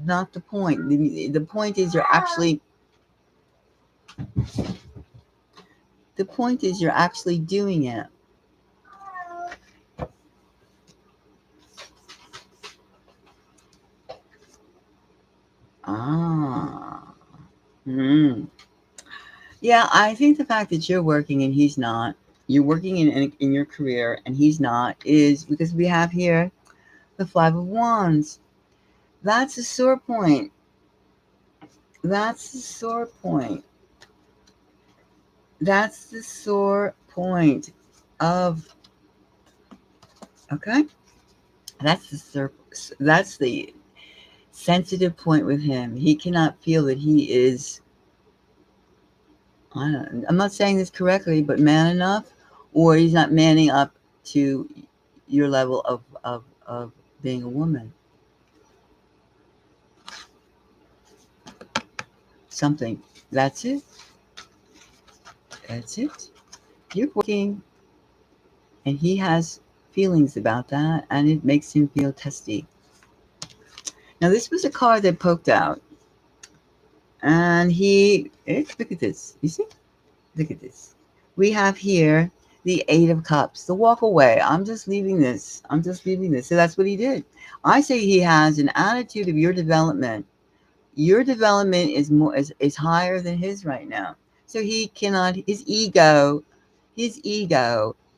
not the point. The point is you're actually doing it. Ah. Hmm. Yeah, I think the fact that you're working and he's not, you're working in your career and he's not, is because we have here the Five of Wands. That's a sore point. That's the sore point. That's the sore point of, okay? That's the sensitive point with him. He cannot feel that he is, I'm not saying this correctly, but man enough, or he's not manning up to your level of being a woman. Something. That's it. That's it. You're working, and he has feelings about that, and it makes him feel testy. Now, this was a card that poked out, and look at this. You see? Look at this. We have here the Eight of Cups, the walk away. I'm just leaving this. I'm just leaving this. So that's what he did. I say he has an attitude of your development. Your development is higher than his right now. So he cannot, his ego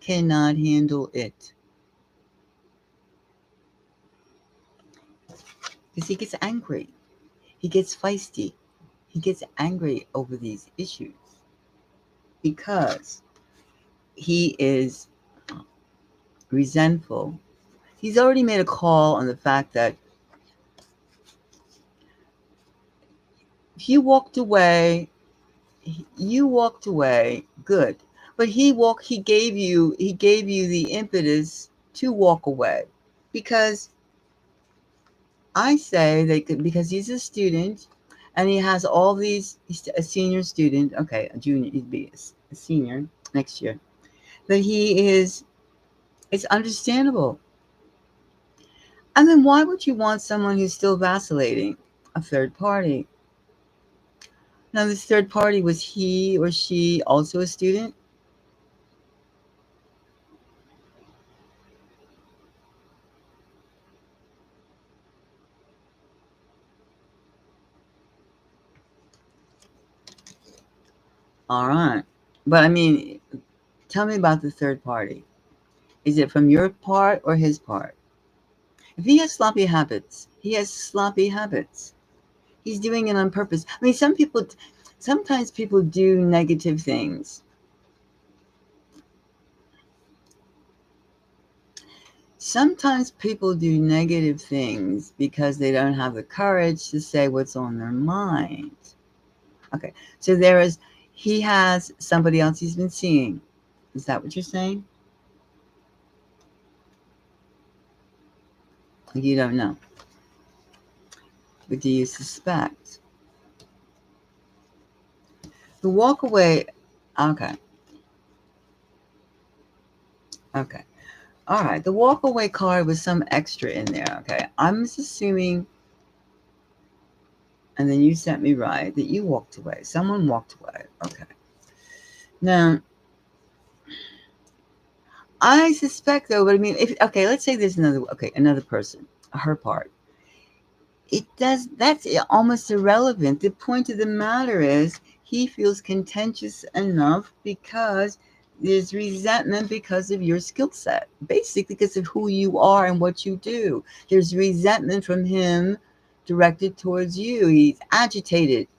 cannot handle it. Because he gets angry. He gets feisty. He gets angry over these issues. Because he is resentful. He's already made a call on the fact that if you walked away, good. But he gave you the impetus to walk away. Because I say because he's a student and he has all these, he's a senior student, okay, a junior, he'd be a senior next year, that it's understandable. And then why would you want someone who's still vacillating? A third party. Now, this third party, was he or she also a student? All right. But I mean, tell me about the third party. Is it from your part or his part? If he has sloppy habits, he has sloppy habits. He's doing it on purpose. I mean, sometimes people do negative things. Sometimes people do negative things because they don't have the courage to say what's on their mind. Okay, so He has somebody else he's been seeing. Is that what you're saying? You don't know. But do you suspect? The walk away. Okay. Okay. All right. The walk away card was some extra in there. Okay. I'm just assuming, and then you sent me right, that you walked away. Someone walked away. Okay. Now, I suspect though, but I mean, if okay, let's say there's another person, her part. That's almost irrelevant. The point of the matter is he feels contentious enough because there's resentment because of your skill set, basically because of who you are and what you do. There's resentment from him directed towards you. He's agitated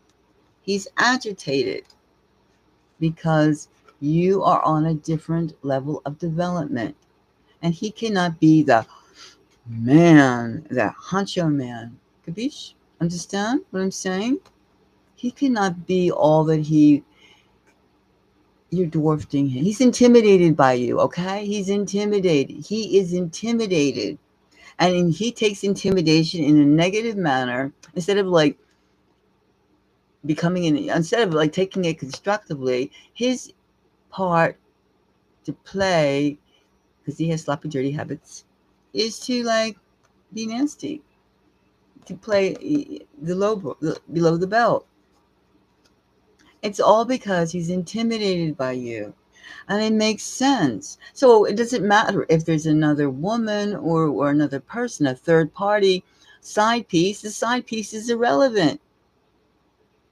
because you are on a different level of development, and he cannot be the man, the honcho man. Capiche? Understand what I'm saying? He cannot be all that you're dwarfing him. He's intimidated by you, okay? He's intimidated. He is intimidated. And he takes intimidation in a negative manner instead of like taking it constructively. His part to play, because he has sloppy, dirty habits, is to like be nasty, to play below the belt. It's all because he's intimidated by you. And it makes sense. So it doesn't matter if there's another woman or another person, a third party side piece. The side piece is irrelevant.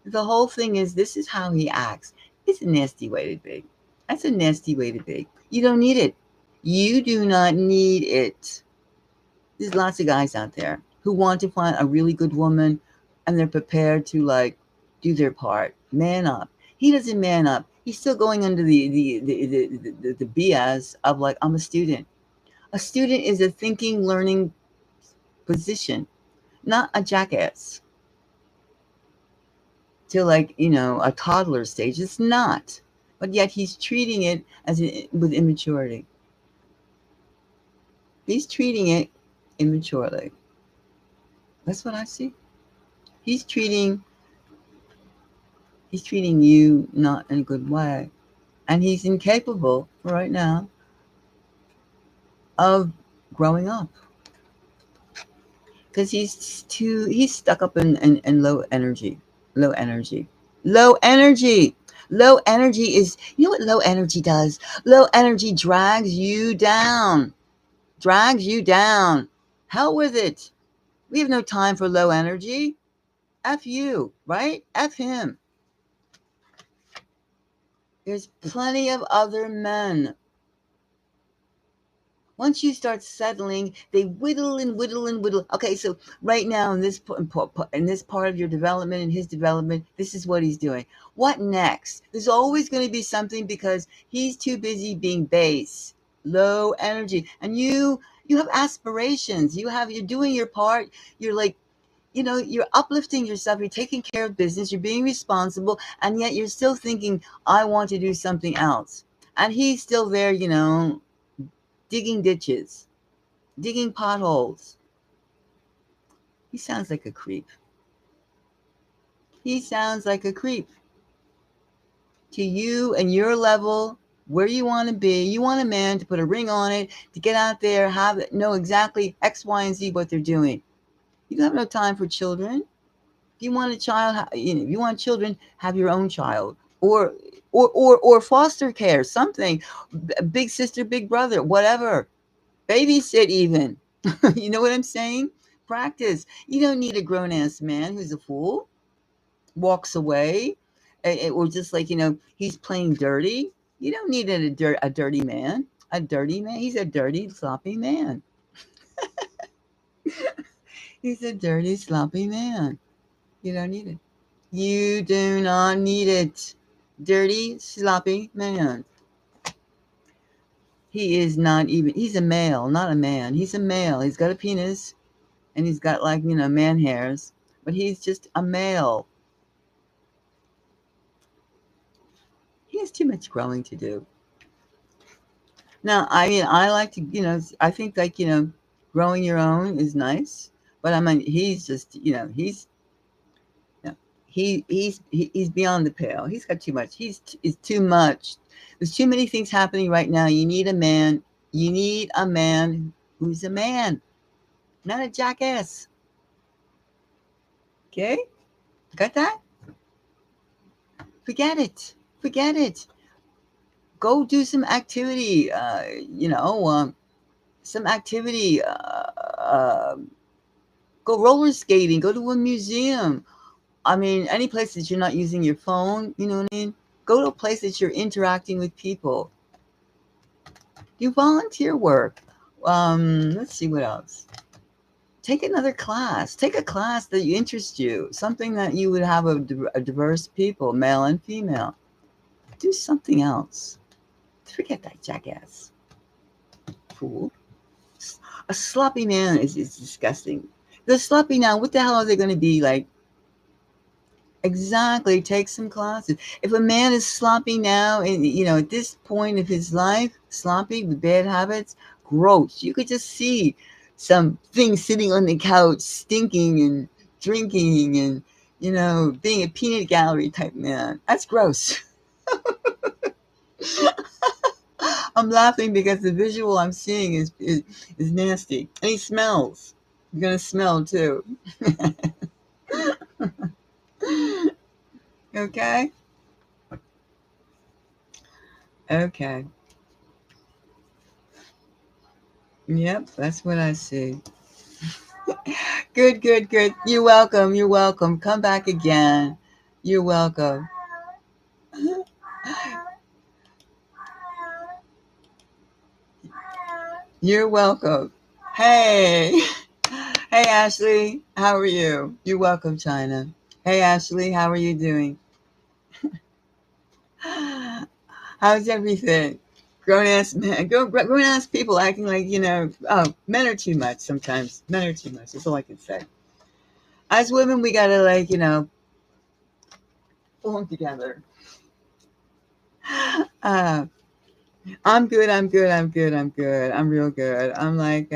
The whole thing is this is how he acts. It's a nasty way to be. That's a nasty way to be. You don't need it. You do not need it. There's lots of guys out there who want to find a really good woman and they're prepared to like do their part. Man up. He doesn't man up. He's still going under the BS of like, I'm a student. A student is a thinking, learning position, not a jackass. To like, a toddler stage. It's not. But yet he's treating it with immaturity. He's treating it immaturely. That's what I see. He's treating you not in a good way. And he's incapable right now of growing up. Because he's stuck up in low energy. Low energy. Low energy. Low energy is, you know what low energy does? Low energy drags you down. Drags you down. Hell with it. We have no time for low energy. F you, right? F him. There's plenty of other men. Once you start settling, they whittle and whittle and whittle. Okay, so right now in this part of your development and his development, this is what he's doing. What next? There's always going to be something because he's too busy being base, low energy, and you have aspirations. You're doing your part. You're like, you're uplifting yourself. You're taking care of business. You're being responsible, and yet you're still thinking, I want to do something else. And he's still there, digging ditches, digging potholes. He sounds like a creep. He sounds like a creep. To you and your level, where you want to be, you want a man to put a ring on it, to get out there, know exactly X, Y, and Z what they're doing. You don't have no time for children. If you want a child, if you want children, have your own child. Or foster care, something. Big sister, big brother, whatever. Babysit even. You know what I'm saying? Practice. You don't need a grown-ass man who's a fool, walks away, or just like, he's playing dirty. You don't need a dirty man. A dirty man. He's a dirty, sloppy man. He's a dirty, sloppy man. You don't need it. You do not need it. Dirty, sloppy man. He's a male, not a man. He's a male. He's got a penis and he's got like, man hairs, but he's just a male. has too much growing to do. Now, I mean, I like to, I think like, growing your own is nice, but I mean, he's just, you know, he's beyond the pale. He's got too much. Is too much. There's too many things happening right now. You need a man. You need a man who's a man, not a jackass. Okay, got that? Forget it. Forget it. Go do some activity. Some activity. Go roller skating. Go to a museum. I mean, any place that you're not using your phone. You know what I mean? Go to a place that you're interacting with people. Do volunteer work. Let's see what else. Take another class. Take a class that interests you. Something that you would have a diverse people, male and female. Do something else. Forget that jackass. Fool. A sloppy man is disgusting. The sloppy now, what the hell are they going to be like? Exactly. Take some classes. If a man is sloppy now, and at this point of his life, sloppy with bad habits, gross. You could just see some things sitting on the couch, stinking and drinking, and being a peanut gallery type man. That's gross. I'm laughing because the visual I'm seeing is nasty, and he smells. He's gonna smell too. Okay. Okay. Yep, that's what I see. Good, good, good. You're welcome. You're welcome. Come back again. You're welcome. You're welcome. Hey. Hey, Ashley. How are you? You're welcome, China. Hey, Ashley. How are you doing? How's everything? Grown ass men, grown ass people acting like, oh, men are too much sometimes. Men are too much. That's all I can say. As women, we gotta, like, pull them together. Uh, I'm good. I'm good. I'm good. I'm good. I'm real good. I'm like,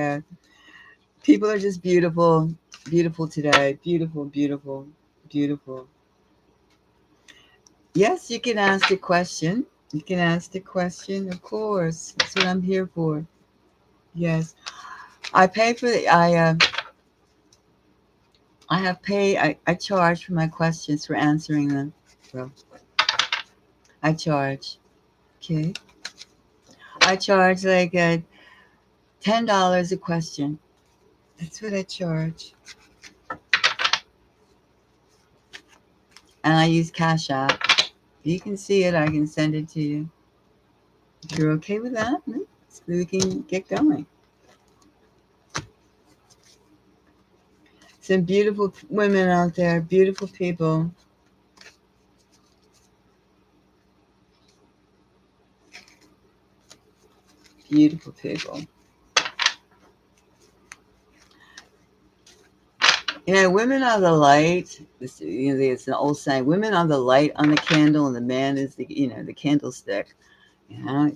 people are just beautiful, beautiful today. Beautiful, beautiful, beautiful. Yes, you can ask a question. You can ask the question, of course. That's what I'm here for. Yes, I pay for the. I have pay. I charge for my questions for answering them. Well, I charge. Okay, I charge like $10 a question. That's what I charge, and I use Cashapp. If you can see it, I can send it to you. If you're okay with that, so we can get going. Some beautiful women out there, beautiful people. Beautiful people. Women are the light. It's an old saying. Women are the light on the candle, and the man is the candlestick. You know,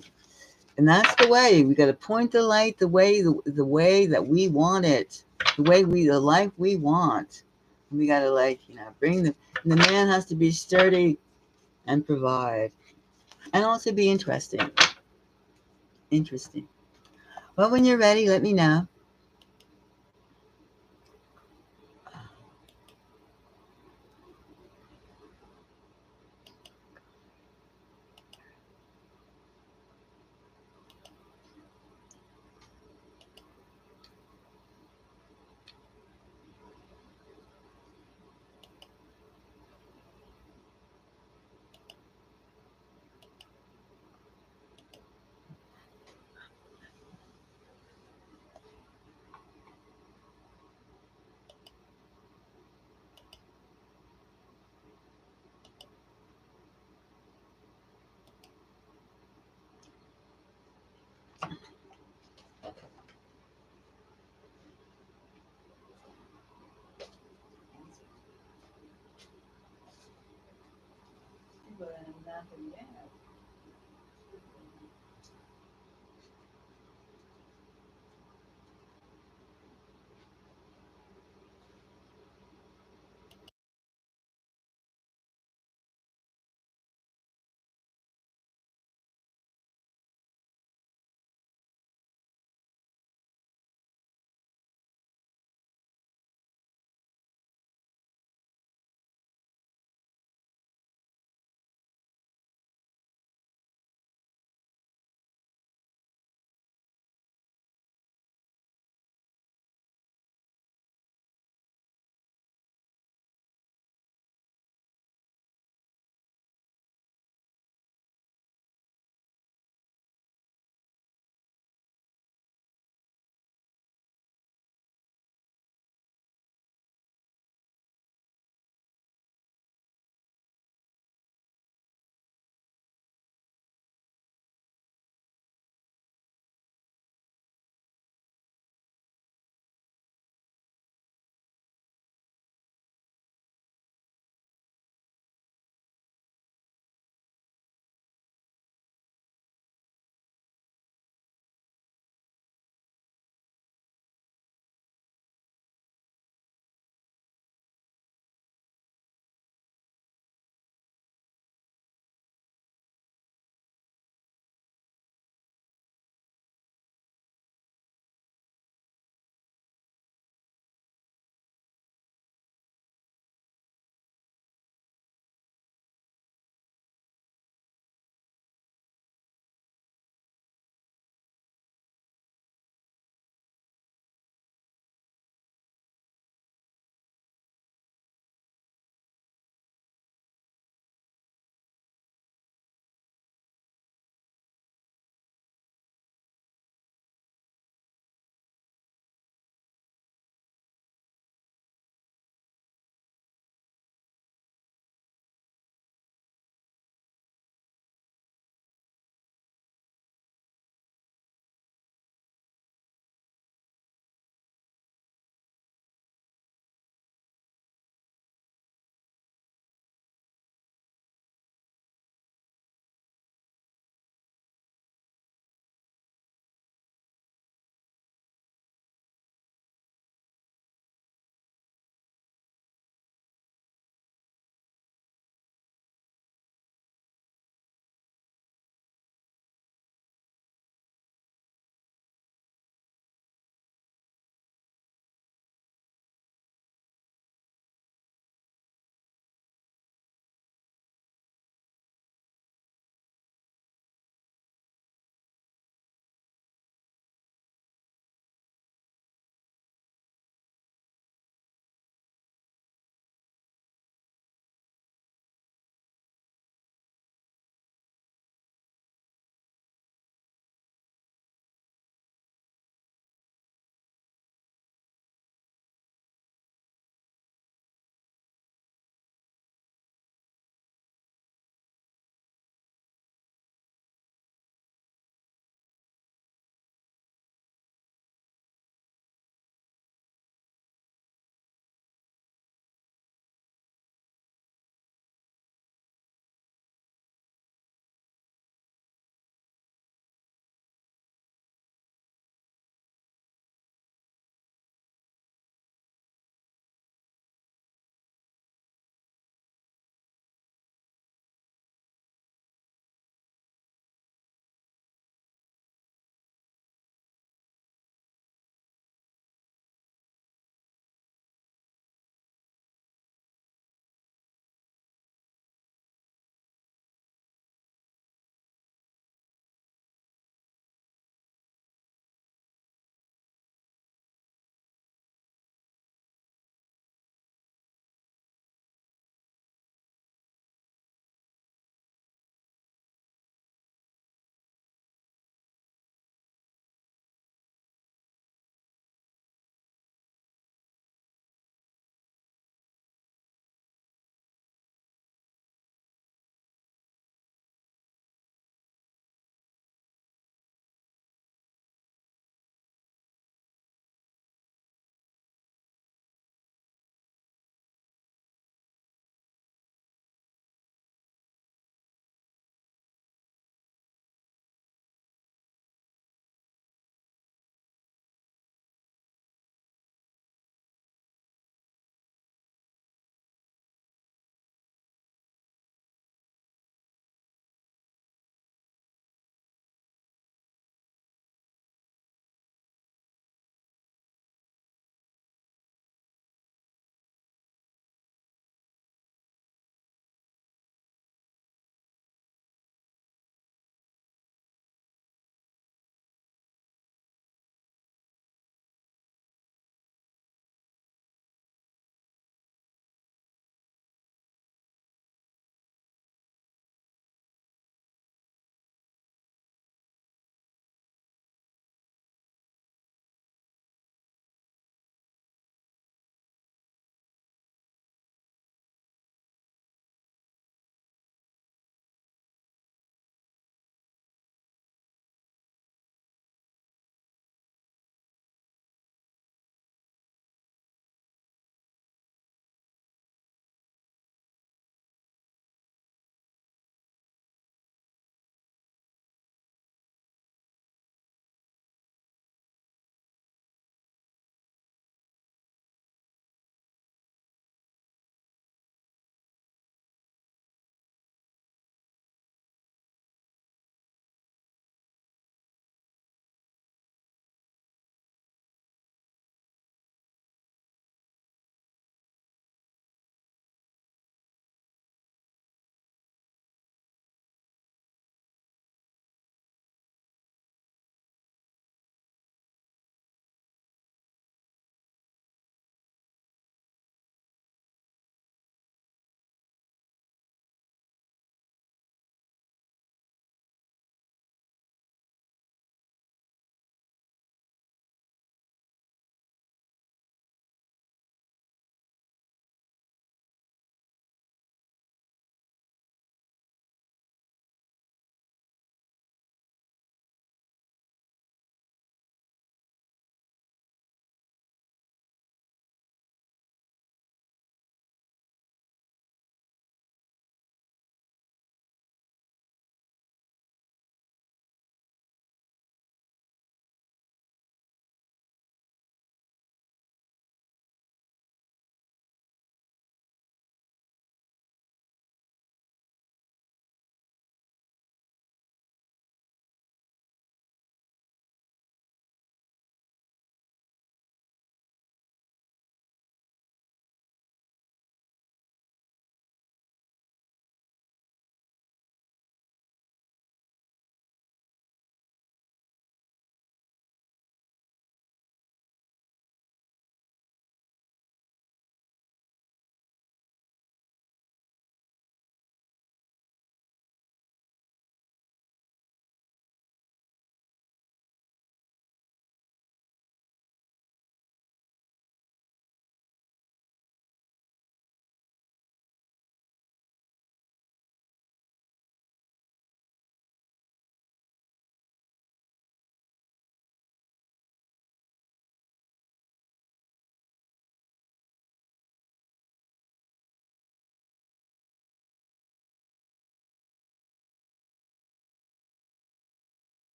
and that's the way we got to point the light the way that we want it, the life we want. And we got to bring the man has to be sturdy and provide, and also be interesting. Interesting. Well, when you're ready, let me know. But I'm not there yet.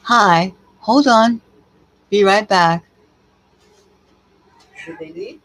Hi, hold on. Be right back. Did they leave?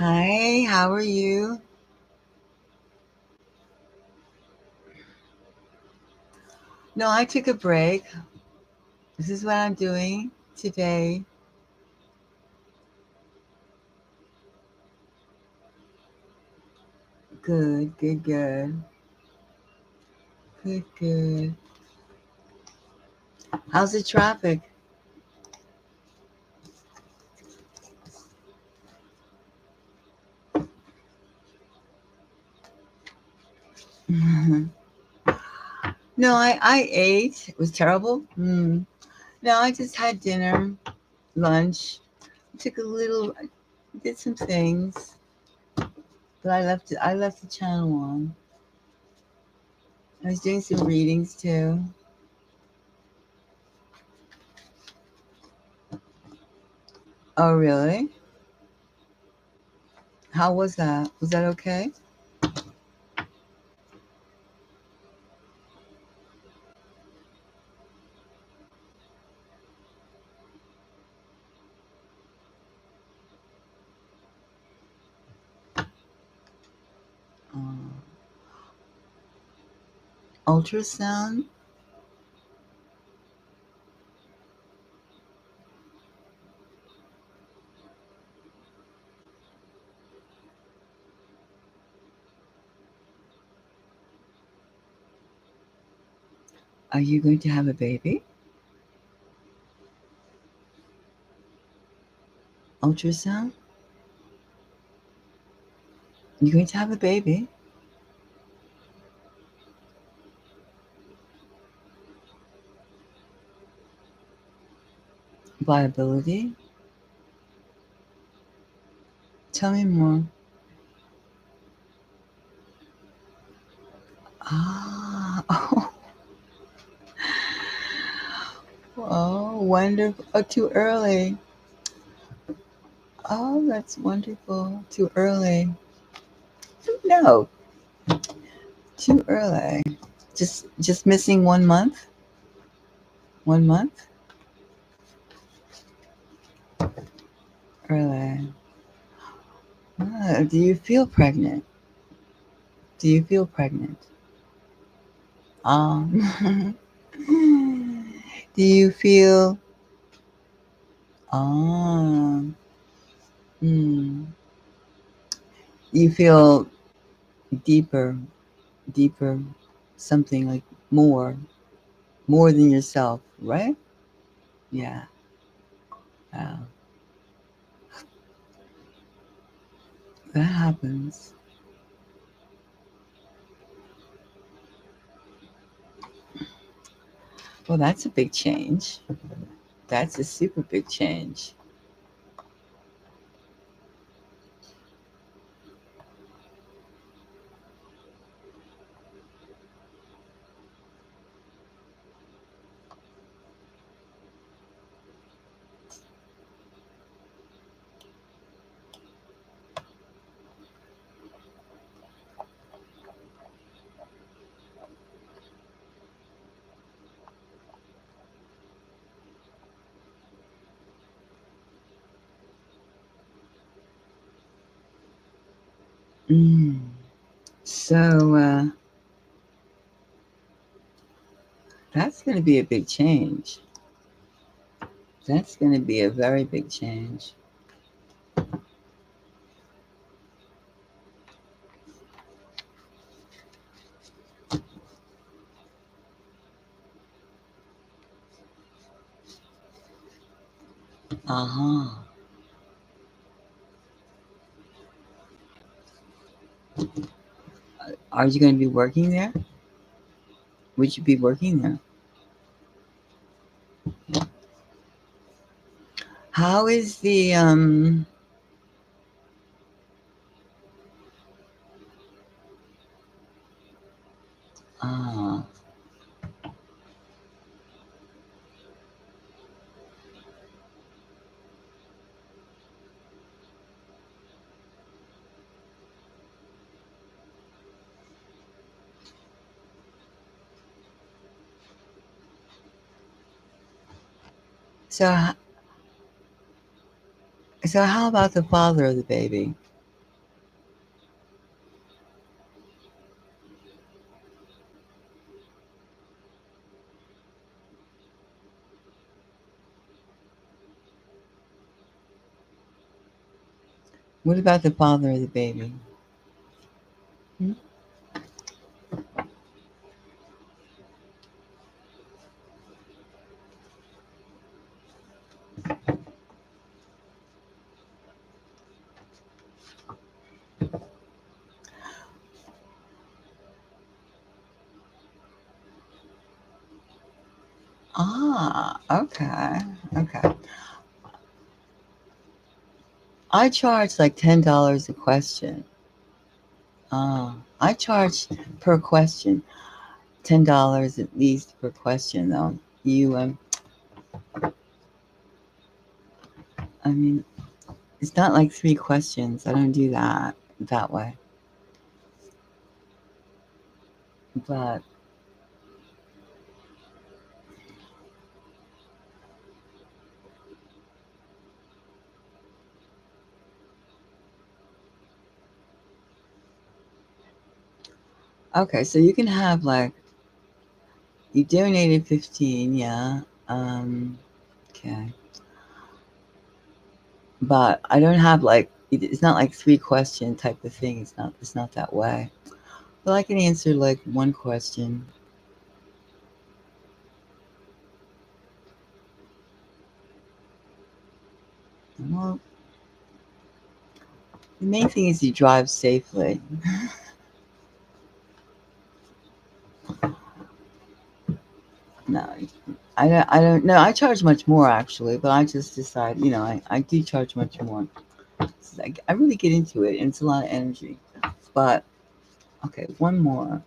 Hi, how are you? No, I took a break. This is what I'm doing today. Good, good, good. Good, good. How's the traffic? No, I ate. It was terrible. No, I just had dinner, lunch. Took a little, did some things, but I left the channel on. I was doing some readings too. Oh, really? How was that? Was that okay? Uh, ultrasound? Are you going to have a baby? Ultrasound? You're going to have a baby? Viability? Tell me more. Ah, oh, wonderful. Oh, too early. Oh, that's wonderful. Too early. No, too early. Just missing 1 month? 1 month? Early. Ah, do you feel pregnant? Do you feel pregnant? Um, do you feel, um, mm, you feel deeper, deeper, something like more than yourself, right? Yeah. Yeah. That happens. Well, that's a big change. That's a super big change. Mm. So that's going to be a big change. That's going to be a very big change. Uh huh. Are you going to be working there? Would you be working there? How is the uh so so how about the father of the baby? What about the father of the baby? Hmm? Ah, okay. Okay. I charge like $10 a question. I charge per question $10 at least per question though. I mean, it's not like 3 questions. I don't do that way. But okay, so you can have like you donated 15, yeah. Okay. But I don't have like it's not like 3 question type of thing. It's not that way. But I can answer like one question. Well, the main thing is you drive safely. No, I don't know. I charge much more actually, but I just decide, I do charge much more. I really get into it and it's a lot of energy. But okay, one more.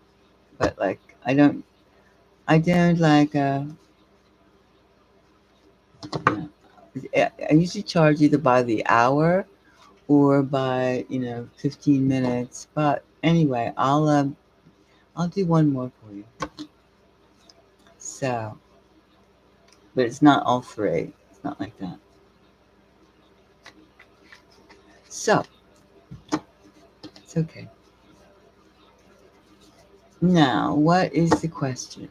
But like I don't like I usually charge either by the hour or by 15 minutes. But anyway, I'll do one more for you. So, but it's not all three. It's not like that. So, it's okay. Now, what is the question?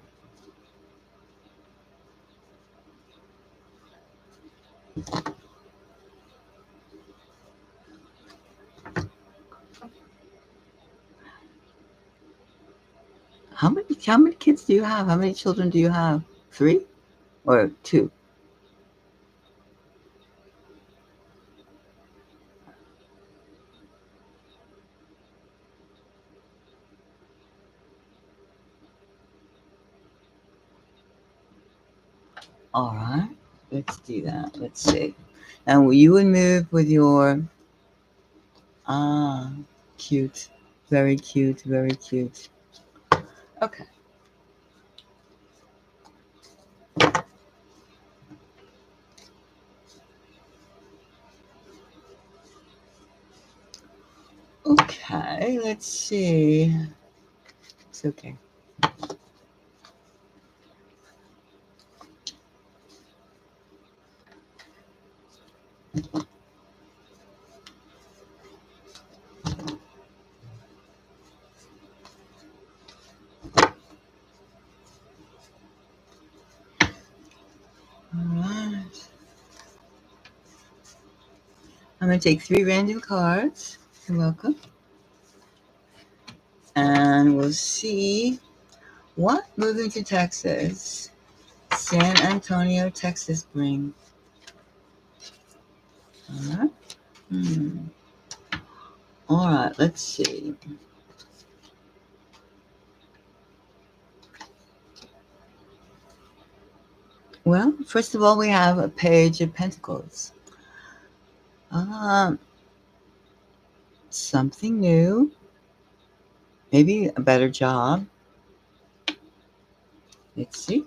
How many kids do you have? How many children do you have? 3 or 2? All right. Let's do that. Let's see. And you would move with your ah, cute, very cute, very cute. Okay. Okay. Let's see. It's okay. All right. I'm gonna take 3 random cards. You're welcome. And we'll see what moving to Texas, San Antonio, Texas brings. All right. All right. Let's see. Well, first of all, we have a page of pentacles. Um, Something new, maybe a better job. Let's see.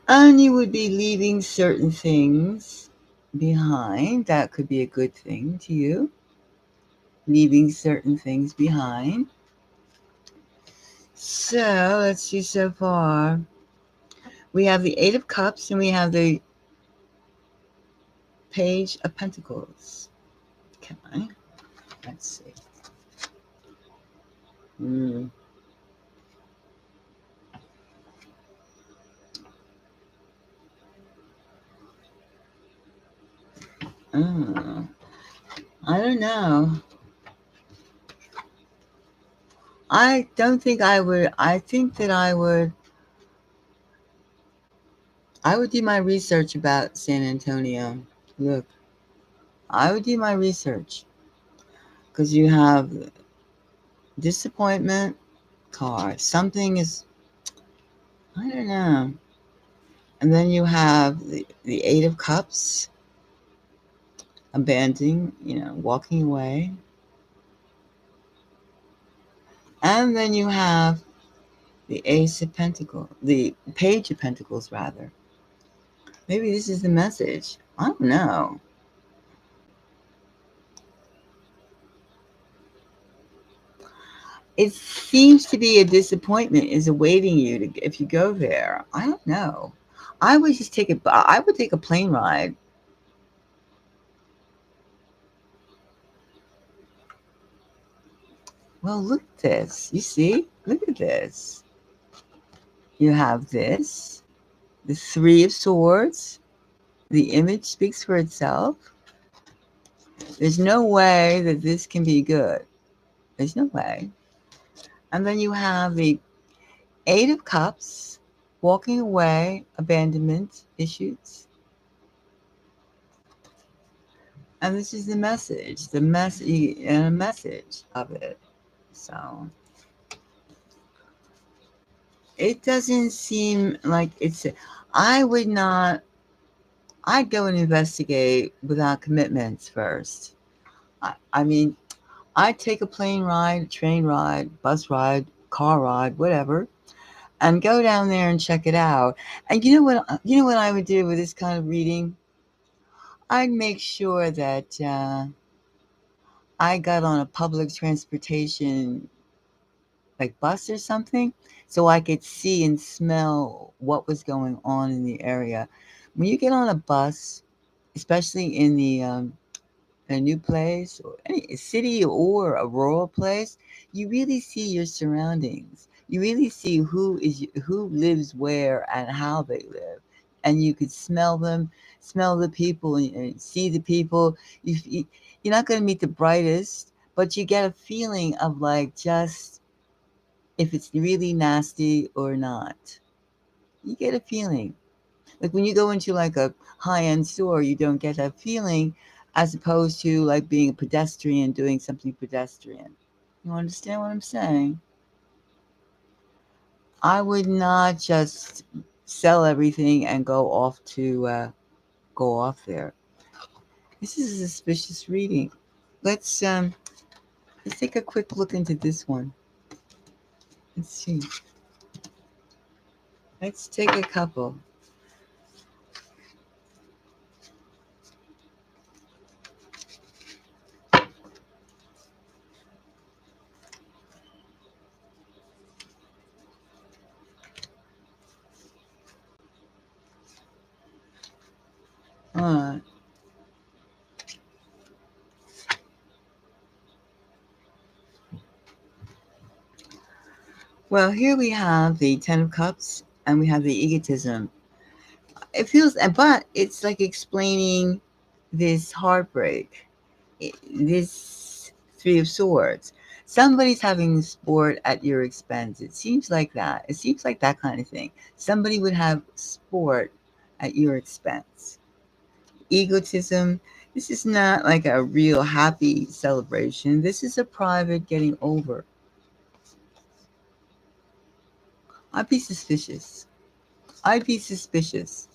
And you would be leaving certain things behind. That could be a good thing to you. Leaving certain things behind. So let's see so far. We have the Eight of Cups and we have the Page of Pentacles. Okay. Let's see. Hmm. Mm, I don't know. I don't think I would. I think that I would do my research about San Antonio. Look, I would do my research because you have disappointment card. Something is, I don't know. And then you have the Eight of Cups, abandoning, walking away. And then you have the Ace of Pentacles, the Page of Pentacles, rather. Maybe this is the message. I don't know. It seems to be a disappointment is awaiting you if you go there. I don't know. I would just take I would take a plane ride. Well, look at this. You see? Look at this. You have this, the Three of Swords. The image speaks for itself. There's no way that this can be good. There's no way. And then you have the Eight of Cups, walking away, abandonment issues. And this is the message of it. So it doesn't seem like I would not, I'd go and investigate without commitments first. I mean, I'd take a plane ride, train ride, bus ride, car ride, whatever, and go down there and check it out. And you know what I would do with this kind of reading? I'd make sure that I got on a public transportation, like bus or something, so I could see and smell what was going on in the area. When you get on a bus, especially in a new place or any city or a rural place, you really see your surroundings. You really see who lives where and how they live, and you could smell them, smell the people, and see the people. You're not going to meet the brightest, but you get a feeling of like just if it's really nasty or not. You get a feeling. Like when you go into like a high-end store, you don't get that feeling as opposed to like being a pedestrian doing something pedestrian. You understand what I'm saying? I would not just sell everything and go off there. This is a suspicious reading. Let's take a quick look into this one. Let's see. Let's take a couple. Uh, well, here we have the Ten of Cups and we have the egotism. But it's like explaining this heartbreak, this Three of Swords. Somebody's having sport at your expense. It seems like that. It seems like that kind of thing. Somebody would have sport at your expense. Egotism. This is not like a real happy celebration. This is a private getting over. I'd be suspicious. I'd be suspicious.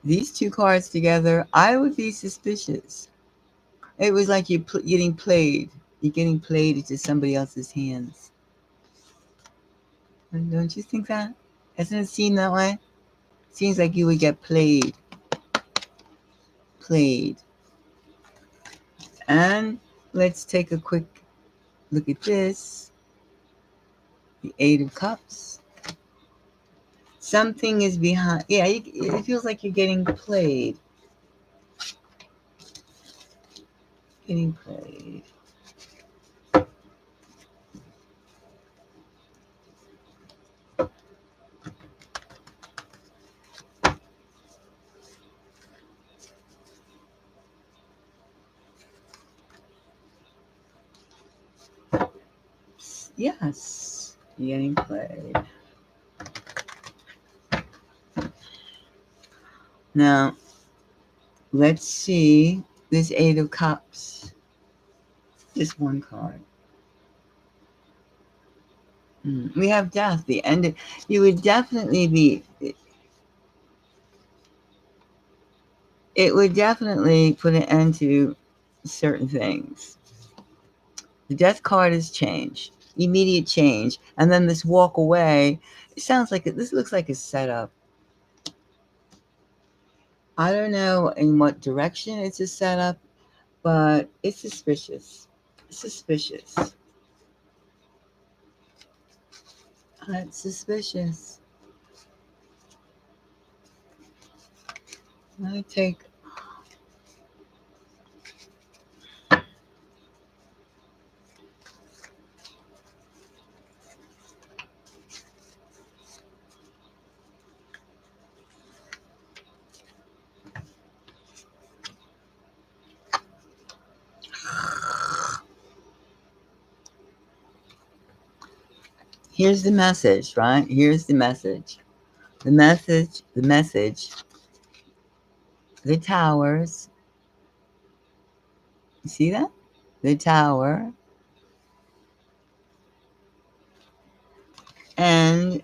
These two cards together, I would be suspicious. It was like you're getting played. You're getting played into somebody else's hands. Don't you think that? Doesn't it seem that way? Seems like you would get played. Played. And let's take a quick look at this. The Eight of Cups. Something is behind. Yeah, it feels like you're getting played. Getting played. Yes, you're getting played. Now, let's see this Eight of Cups. Just one card. We have death. The end. You would definitely be. It would definitely put an end to certain things. The death card is change, immediate change, and then this walk away. It sounds like this looks like a setup. I don't know in what direction it's a setup, but it's suspicious. Suspicious. It's suspicious. I take. Here's the message, right? Here's the message. The message. The message. The towers. You see that? The tower. And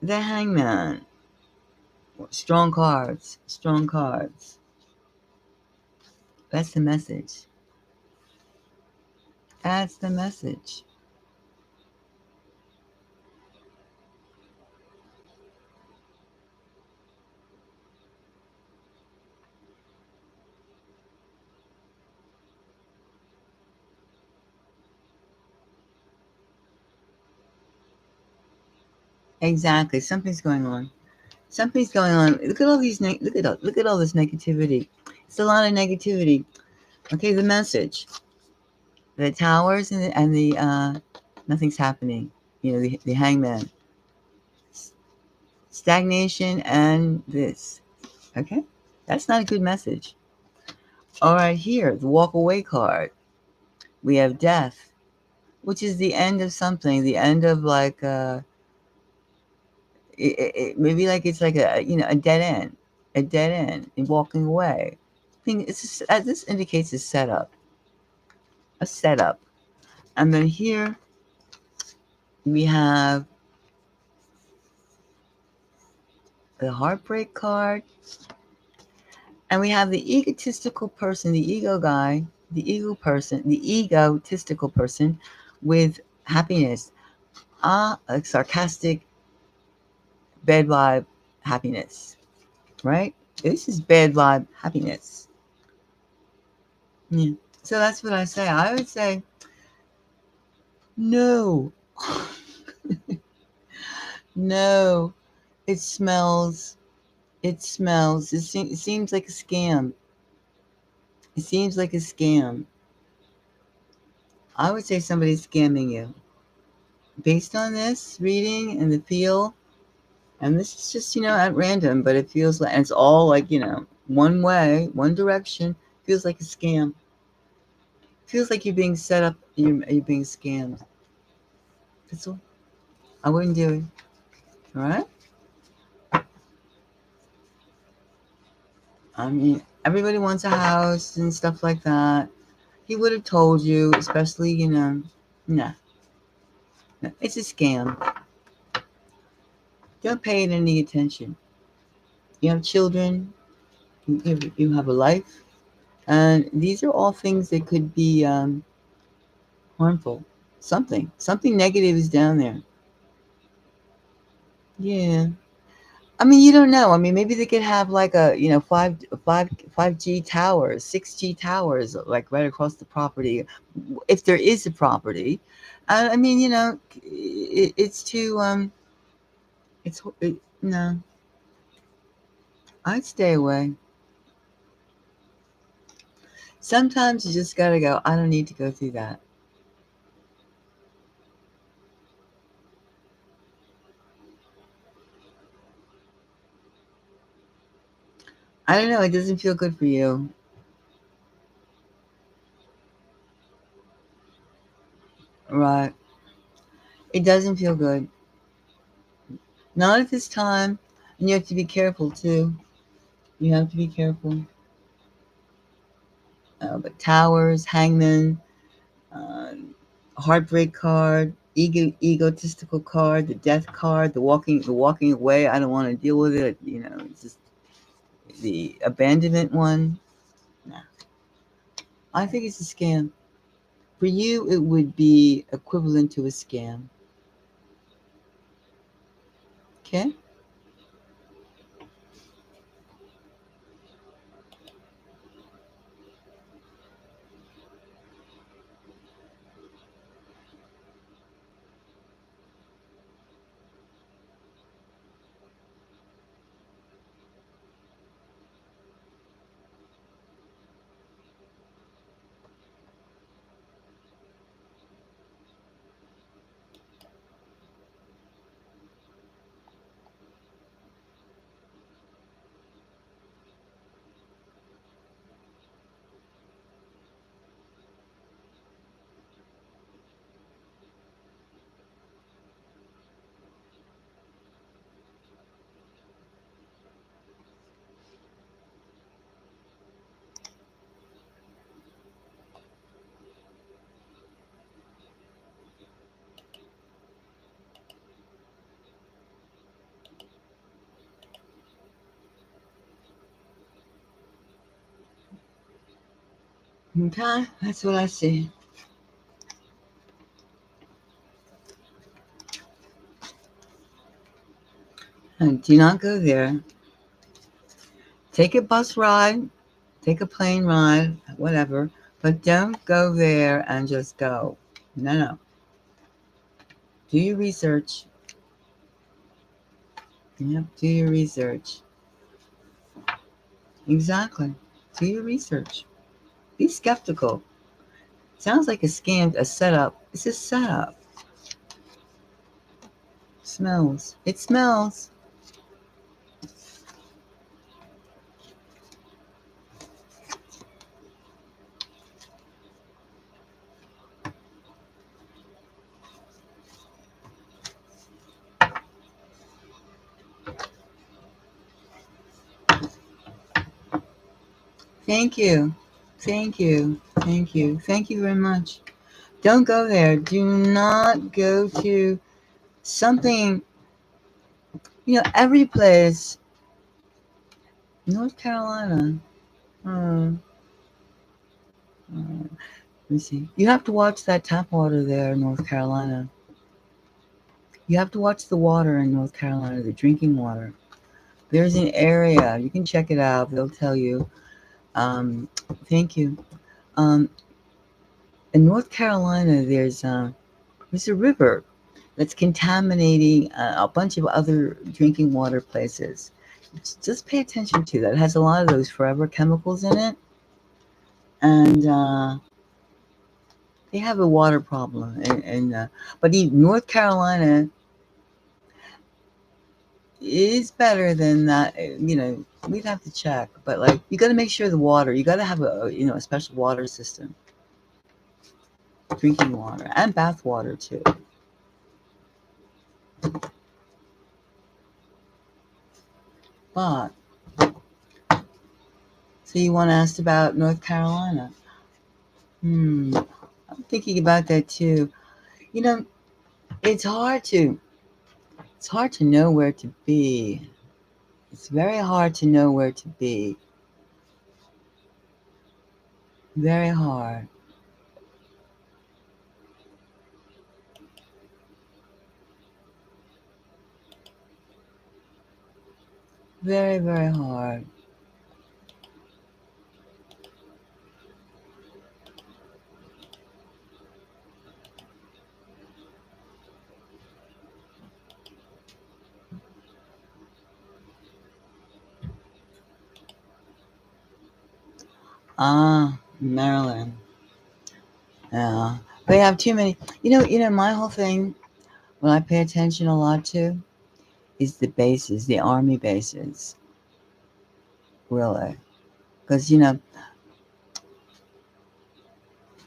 the hangman. Strong cards. Strong cards. That's the message. That's the message. Exactly. Something's going on. Something's going on. Look at all these. Look at all this negativity. It's a lot of negativity. Okay, the message. The towers and the nothing's happening. You know, the hangman. Stagnation and this. Okay, that's not a good message. All right, here the walk away card. We have death, which is the end of something. The end of like maybe like it's like a dead end, a dead end, and walking away. I think this indicates a setup, and then here we have the heartbreak card, and we have the egotistical person, the ego guy, the ego person, the egotistical person with happiness, a sarcastic, bad vibe happiness, right? This is bad vibe happiness. Yeah. So that's what I say. I would say no. No. It smells. It smells. It seems like a scam. It seems like a scam. I would say somebody's scamming you. Based on this reading and the feel, and this is just, at random, but it feels like, and it's all like, one way, one direction, feels like a scam. Feels like you're being set up, you're being scammed. That's all. I wouldn't do it. All right? I mean, everybody wants a house and stuff like that. He would have told you, especially, nah, it's a scam. Don't pay it any attention. You have children, you have a life, and these are all things that could be harmful. Something negative is down there. Yeah. I mean, you don't know. I mean, maybe they could have like a, 5G towers, 6G towers, like right across the property, if there is a property. I mean, it's too, no, I'd stay away. Sometimes you just gotta go, I don't need to go through that. I don't know. It doesn't feel good for you. Right. It doesn't feel good. Not at this time. And you have to be careful too. You have to be careful. But towers, hangman, uh, heartbreak card, egotistical card, the death card, the walking away. I don't want to deal with it. It's just the abandonment one. Nah, I think it's a scam. For you, it would be equivalent to a scam. Okay. Okay, that's what I see. And do not go there. Take a bus ride, take a plane ride, whatever, but don't go there and just go. No, no. Do your research. Yep, do your research. Exactly. Do your research. Be skeptical. Sounds like a scam, a setup. It's a setup. Smells. It smells. Thank you. Thank you. Thank you. Thank you very much. Don't go there. Do not go to something, every place. North Carolina. Hmm. Let me see. You have to watch that tap water there in North Carolina. You have to watch the water in North Carolina, the drinking water. There's an area. You can check it out. They'll tell you. Um, thank you. Um, in North Carolina, there's a river that's contaminating a bunch of other drinking water places. Just pay attention to that. It has a lot of those forever chemicals in it, and they have a water problem. But North Carolina is better than that. We'd have to check, but like you got to make sure the water. You got to have a special water system, drinking water and bath water too. But so you want to ask about North Carolina? I'm thinking about that too. You know, it's hard to know where to be. It's very hard to know where to be. Very hard. Very, very hard. Maryland. Yeah. They have too many. My whole thing, what I pay attention a lot to is the bases, the army bases. Really. Because,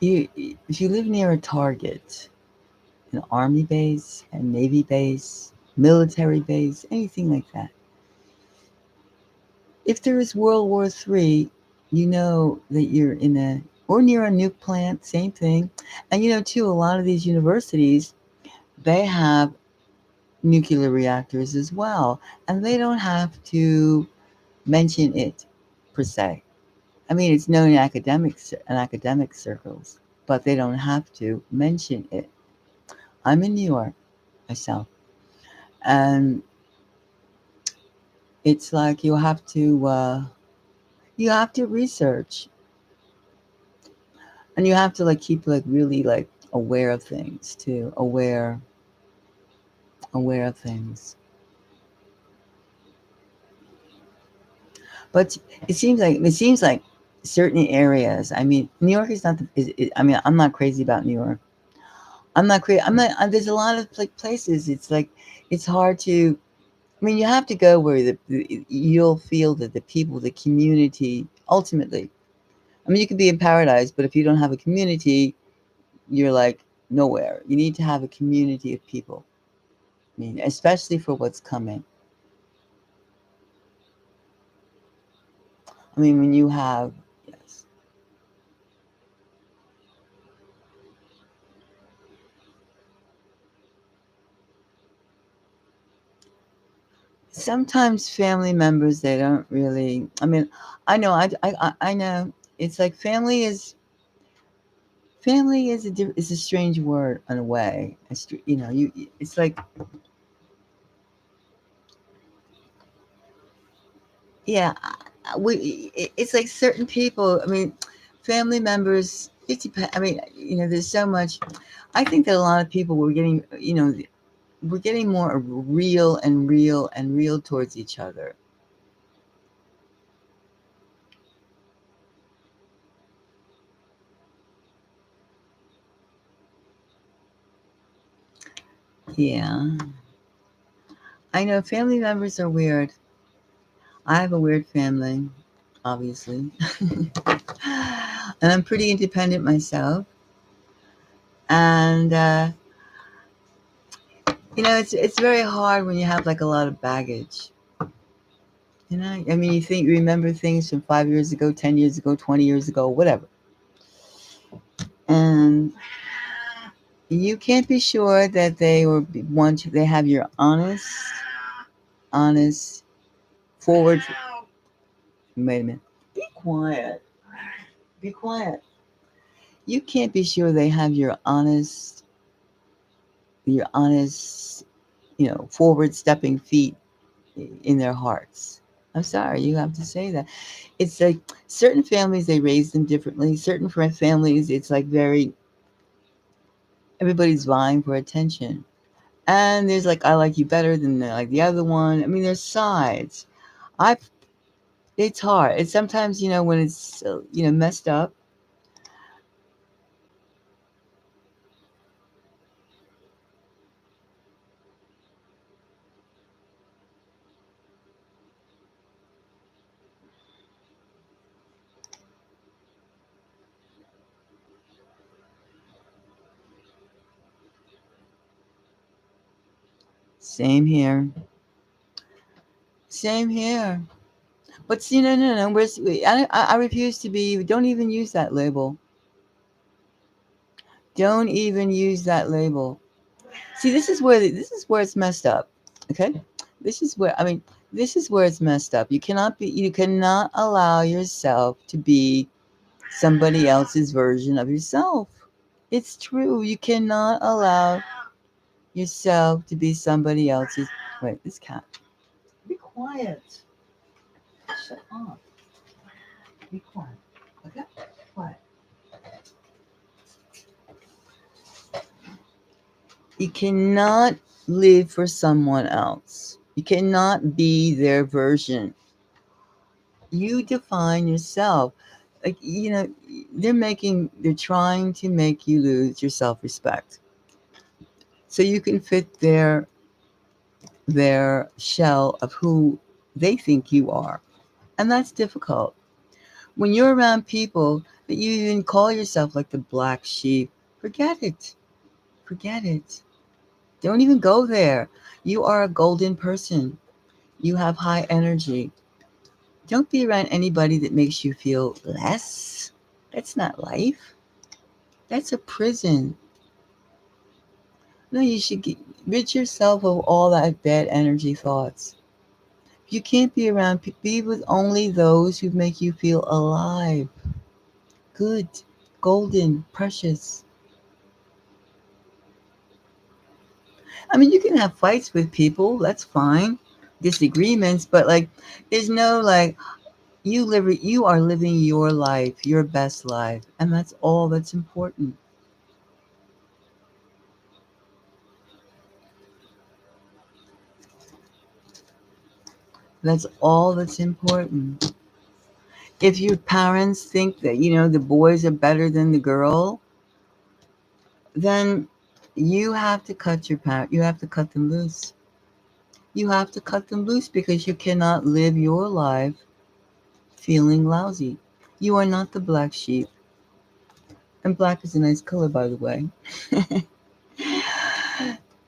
if you live near a target, an army base, a navy base, military base, anything like that. If there is World War III, you know that you're in a, or near a nuke plant, same thing. And you know, too, a lot of these universities, they have nuclear reactors as well, and they don't have to mention it per se. I mean, it's known in academic circles, but they don't have to mention it. I'm in New York myself, and it's like you have to research, and you have to like keep like really like aware of things too, aware of things. But it seems like certain areas. I mean, New York is not. I mean, I'm not crazy about New York. I'm not crazy. I'm not. There's a lot of like places. It's like it's hard to. I mean, you have to go where you'll feel that the people, the community, ultimately. I mean, you could be in paradise, but if you don't have a community, you're like nowhere. You need to have a community of people. I mean, especially for what's coming. I mean, when you have, yes. Sometimes family members, they don't really, I mean, I know, I know. It's like family is a strange word in a way. You know, it's like, yeah, it's like certain people, I mean, family members, it depends. I mean, you know, there's so much. I think that a lot of people were getting, you know, we're getting more real and real and real towards each other. Yeah. I know family members are weird. I have a weird family, obviously. And I'm pretty independent myself. And, you know, it's very hard when you have like a lot of baggage. You know, I mean, you remember things from 5 years ago, 10 years ago, 20 years ago, whatever. And you can't be sure that they have your honest, forward. Wait a minute. Be quiet. Be quiet. You can't be sure they have your honest, you know, forward stepping feet in their hearts. I'm sorry, you have to say that. It's like certain families, they raise them differently. Certain families, it's like everybody's vying for attention. And there's like, I like you better than like the other one. I mean, there's sides. I, it's hard. It's sometimes, you know, when it's, you know, messed up. Same here. Same here. But see, no, no, no. I refuse to be. Don't even use that label. Don't even use that label. See, this is where it's messed up. Okay, this is where I mean this is where it's messed up. You cannot allow yourself to be somebody else's version of yourself. It's true. You cannot allow yourself to be somebody else's. Wait, this cat. Be quiet. Shut up. Be quiet. Okay. Quiet. You cannot live for someone else. You cannot be their version. You define yourself. Like, you know, they're trying to make you lose your self-respect. So you can fit their shell of who they think you are. And that's difficult. When you're around people that you even call yourself like the black sheep, forget it. Forget it. Don't even go there. You are a golden person. You have high energy. Don't be around anybody that makes you feel less. That's not life. That's a prison. No, you should rid yourself of all that bad energy thoughts. You can't be around, be with only those who make you feel alive, good, golden, precious. I mean, you can have fights with people, that's fine, disagreements, but like, there's no like, you are living your life, your best life, and that's all that's important. That's all that's important. If your parents think that, the boys are better than the girl, then you have to cut your parent. You have to cut them loose. You have to cut them loose because you cannot live your life feeling lousy. You are not the black sheep. And black is a nice color, by the way.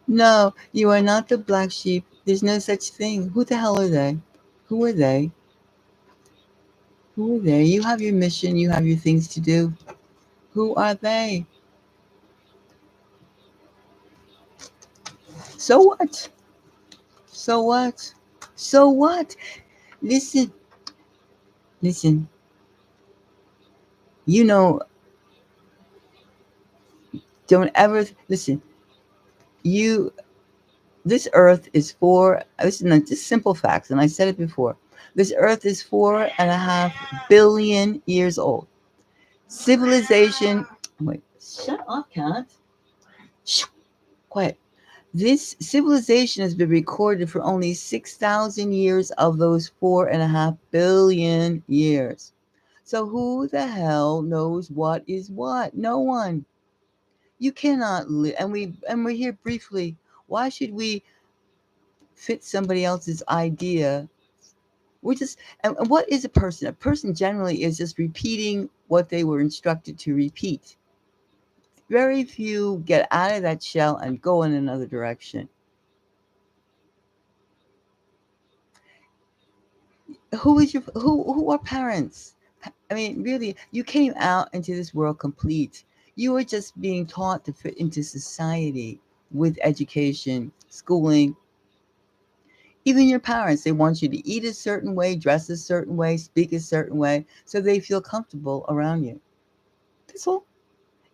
No, you are not the black sheep. There's no such thing. Who the hell are they? Who are they? Who are they? You have your mission. You have your things to do. Who are they? So what? So what? So what? Listen, listen. You know, don't ever listen. You, this earth is listen, just simple facts, and I said it before. This earth is 4.5 billion years old. Civilization, wait, shut up, cat. Shh, quiet. This civilization has been recorded for only 6,000 years of those 4.5 billion years. So who the hell knows what is what? No one. You cannot live, and we're here briefly. Why should we fit somebody else's idea? We're just, and what is a person? A person generally is just repeating what they were instructed to repeat. Very few get out of that shell and go in another direction. Who are parents? I mean, really, you came out into this world complete. You were just being taught to fit into society with education, schooling. Even your parents, they want you to eat a certain way, dress a certain way, speak a certain way, so they feel comfortable around you. That's all.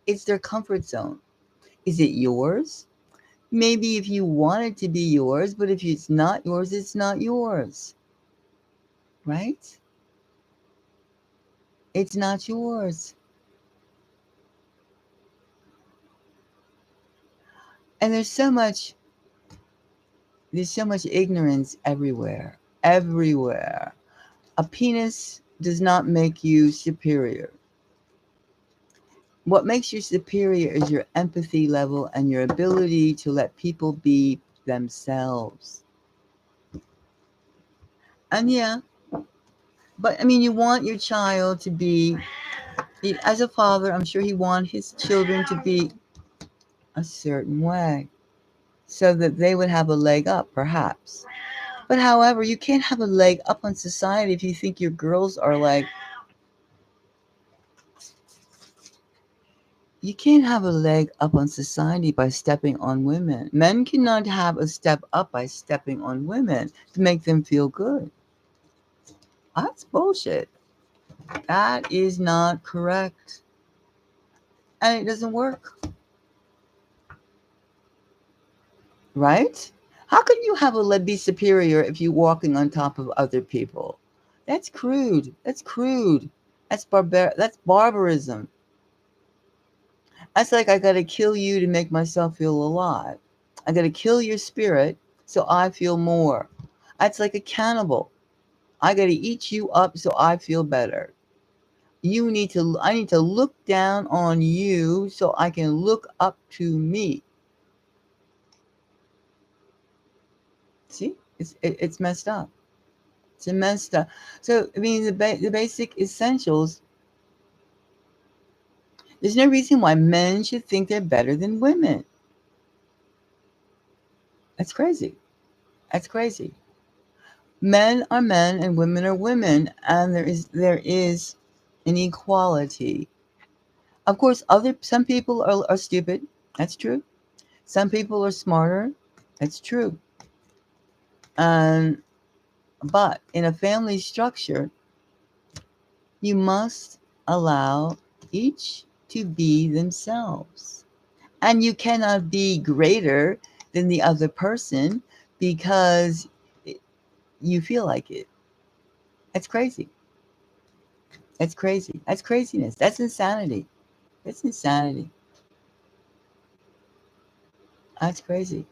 It's their comfort zone. Is it yours? Maybe if you want it to be yours, but if it's not yours, it's not yours. Right? It's not yours. And there's so much ignorance everywhere. Everywhere. A penis does not make you superior. What makes you superior is your empathy level and your ability to let people be themselves. And yeah, but I mean, you want your child to be, as a father, I'm sure he wants his children to be a certain way so that they would have a leg up, perhaps. But however, you can't have a leg up on society if you think your girls are like, you can't have a leg up on society by stepping on women. Men cannot have a step up by stepping on women to make them feel good. That's bullshit. That is not correct. And it doesn't work. Right? How can you have a leg be superior if you're walking on top of other people? That's crude. That's crude. That's barbarism. That's like I gotta kill you to make myself feel alive. I gotta kill your spirit so I feel more. That's like a cannibal. I gotta eat you up so I feel better. I need to look down on you so I can look up to me. See, it's messed up. It's messed up. So I mean, the basic essentials. There's no reason why men should think they're better than women. That's crazy. That's crazy. Men are men and women are women, and there is an equality. Of course, some people are stupid. That's true. Some people are smarter. That's true. And but in a family structure, you must allow each to be themselves. And you cannot be greater than the other person because you feel like it. That's crazy. That's crazy. That's craziness. That's insanity. That's insanity. That's crazy.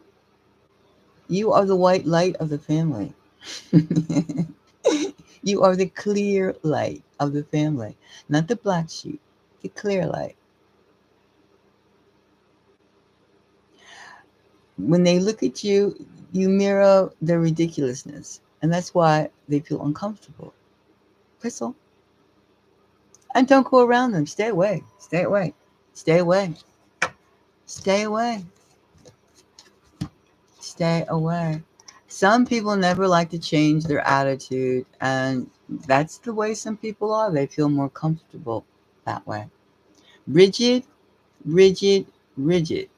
You are the white light of the family. You are the clear light of the family, not the black sheep, the clear light. When they look at you, you mirror their ridiculousness, and that's why they feel uncomfortable. Crystal, and don't go around them. Stay away. Stay away. Stay away. Stay away. Stay away. Some people never like to change their attitude, and that's the way some people are. They feel more comfortable that way. Rigid, rigid, rigid.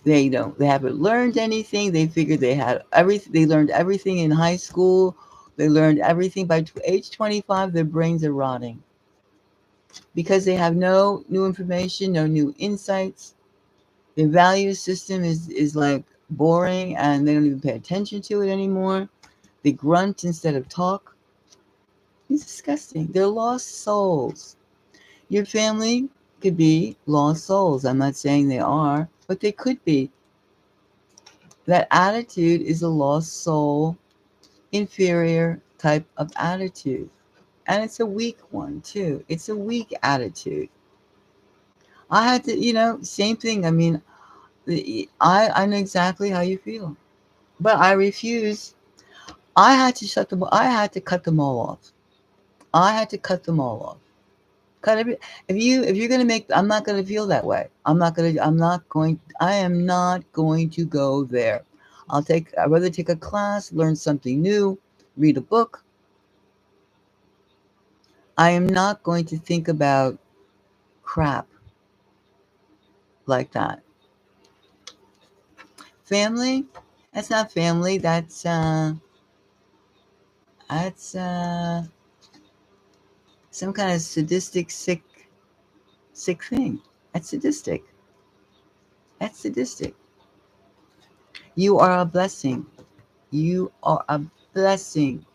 They haven't learned anything. They figured they had everything. They learned everything in high school. They learned everything by age 25. Their brains are rotting because they have no new information, no new insights. Their value system is like boring, and they don't even pay attention to it anymore. They grunt instead of talk. It's disgusting. They're lost souls. Your family could be lost souls. I'm not saying they are, but they could be. That attitude is a lost soul, inferior type of attitude. And it's a weak one, too. It's a weak attitude. I had to, same thing. I mean, I know exactly how you feel, but I refuse. I had to cut them all off. I had to cut them all off. Cut every, if you're gonna make, I'm not gonna feel that way. I am not going to go there. I'd rather take a class, learn something new, read a book. I am not going to think about crap like that. Family, that's not family. That's some kind of sadistic, sick thing. That's sadistic. That's sadistic. You are a blessing. You are a blessing.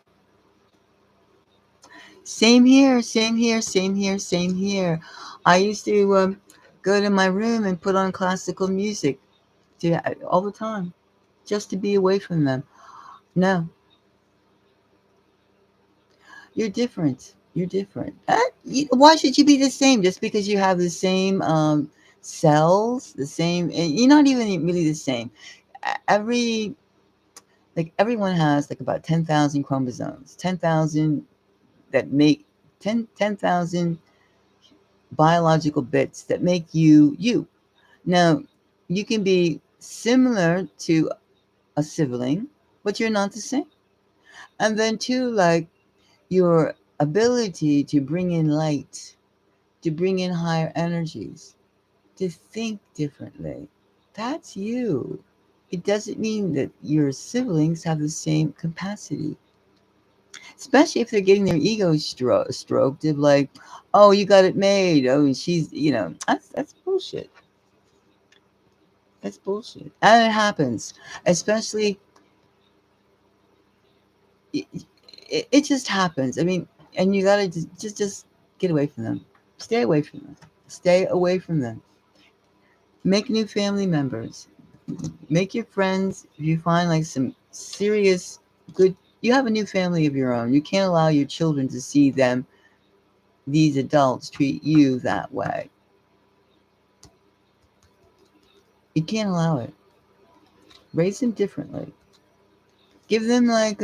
Same here, same here, same here, same here. I used to go to my room and put on classical music all the time just to be away from them. No, you're different. You're different. Why should you be the same just because you have the same cells, the same? You're not even really the same. Every like everyone has like about 10,000 chromosomes, 10,000 that make 10,000 biological bits that make you you. Now, you can be similar to a sibling, but you're not the same. And then too, like your ability to bring in light, to bring in higher energies, to think differently. That's you. It doesn't mean that your siblings have the same capacity, especially if they're getting their ego stroked of like, oh, you got it made. Oh, and she's, that's bullshit. That's bullshit. And it happens, especially, it, it just happens. I mean, and you gotta just get away from them. Stay away from them. Stay away from them. Make new family members. Make your friends. If you find like some serious good, you have a new family of your own. You can't allow your children to see them, these adults treat you that way. You can't allow it. Raise them differently. Give them like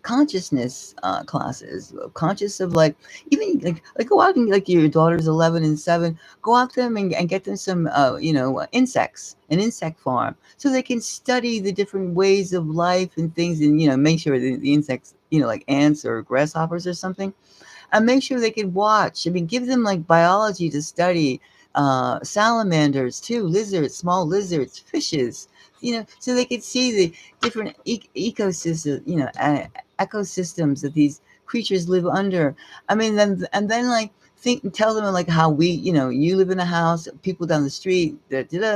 consciousness classes, conscious of like even like go out and like your daughter's 11 and 7, go out them and get them some insects, an insect farm, so they can study the different ways of life and things, and make sure the insects, like ants or grasshoppers or something, and make sure they can watch. I mean, give them like biology to study, salamanders too, lizards, small lizards, fishes, so they could see the different ecosystems, ecosystems that these creatures live under. I mean, then like think and tell them like how we, you live in a house, people down the street,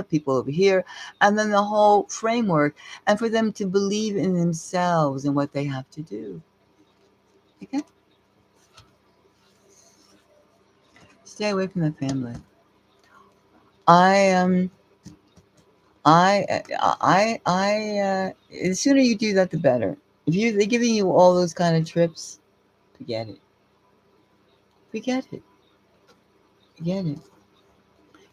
people over here, and then the whole framework, and for them to believe in themselves and what they have to do. Okay. Stay away from the family. I the sooner you do that, the better. If they're giving you all those kind of trips, forget it. Forget it. Forget it.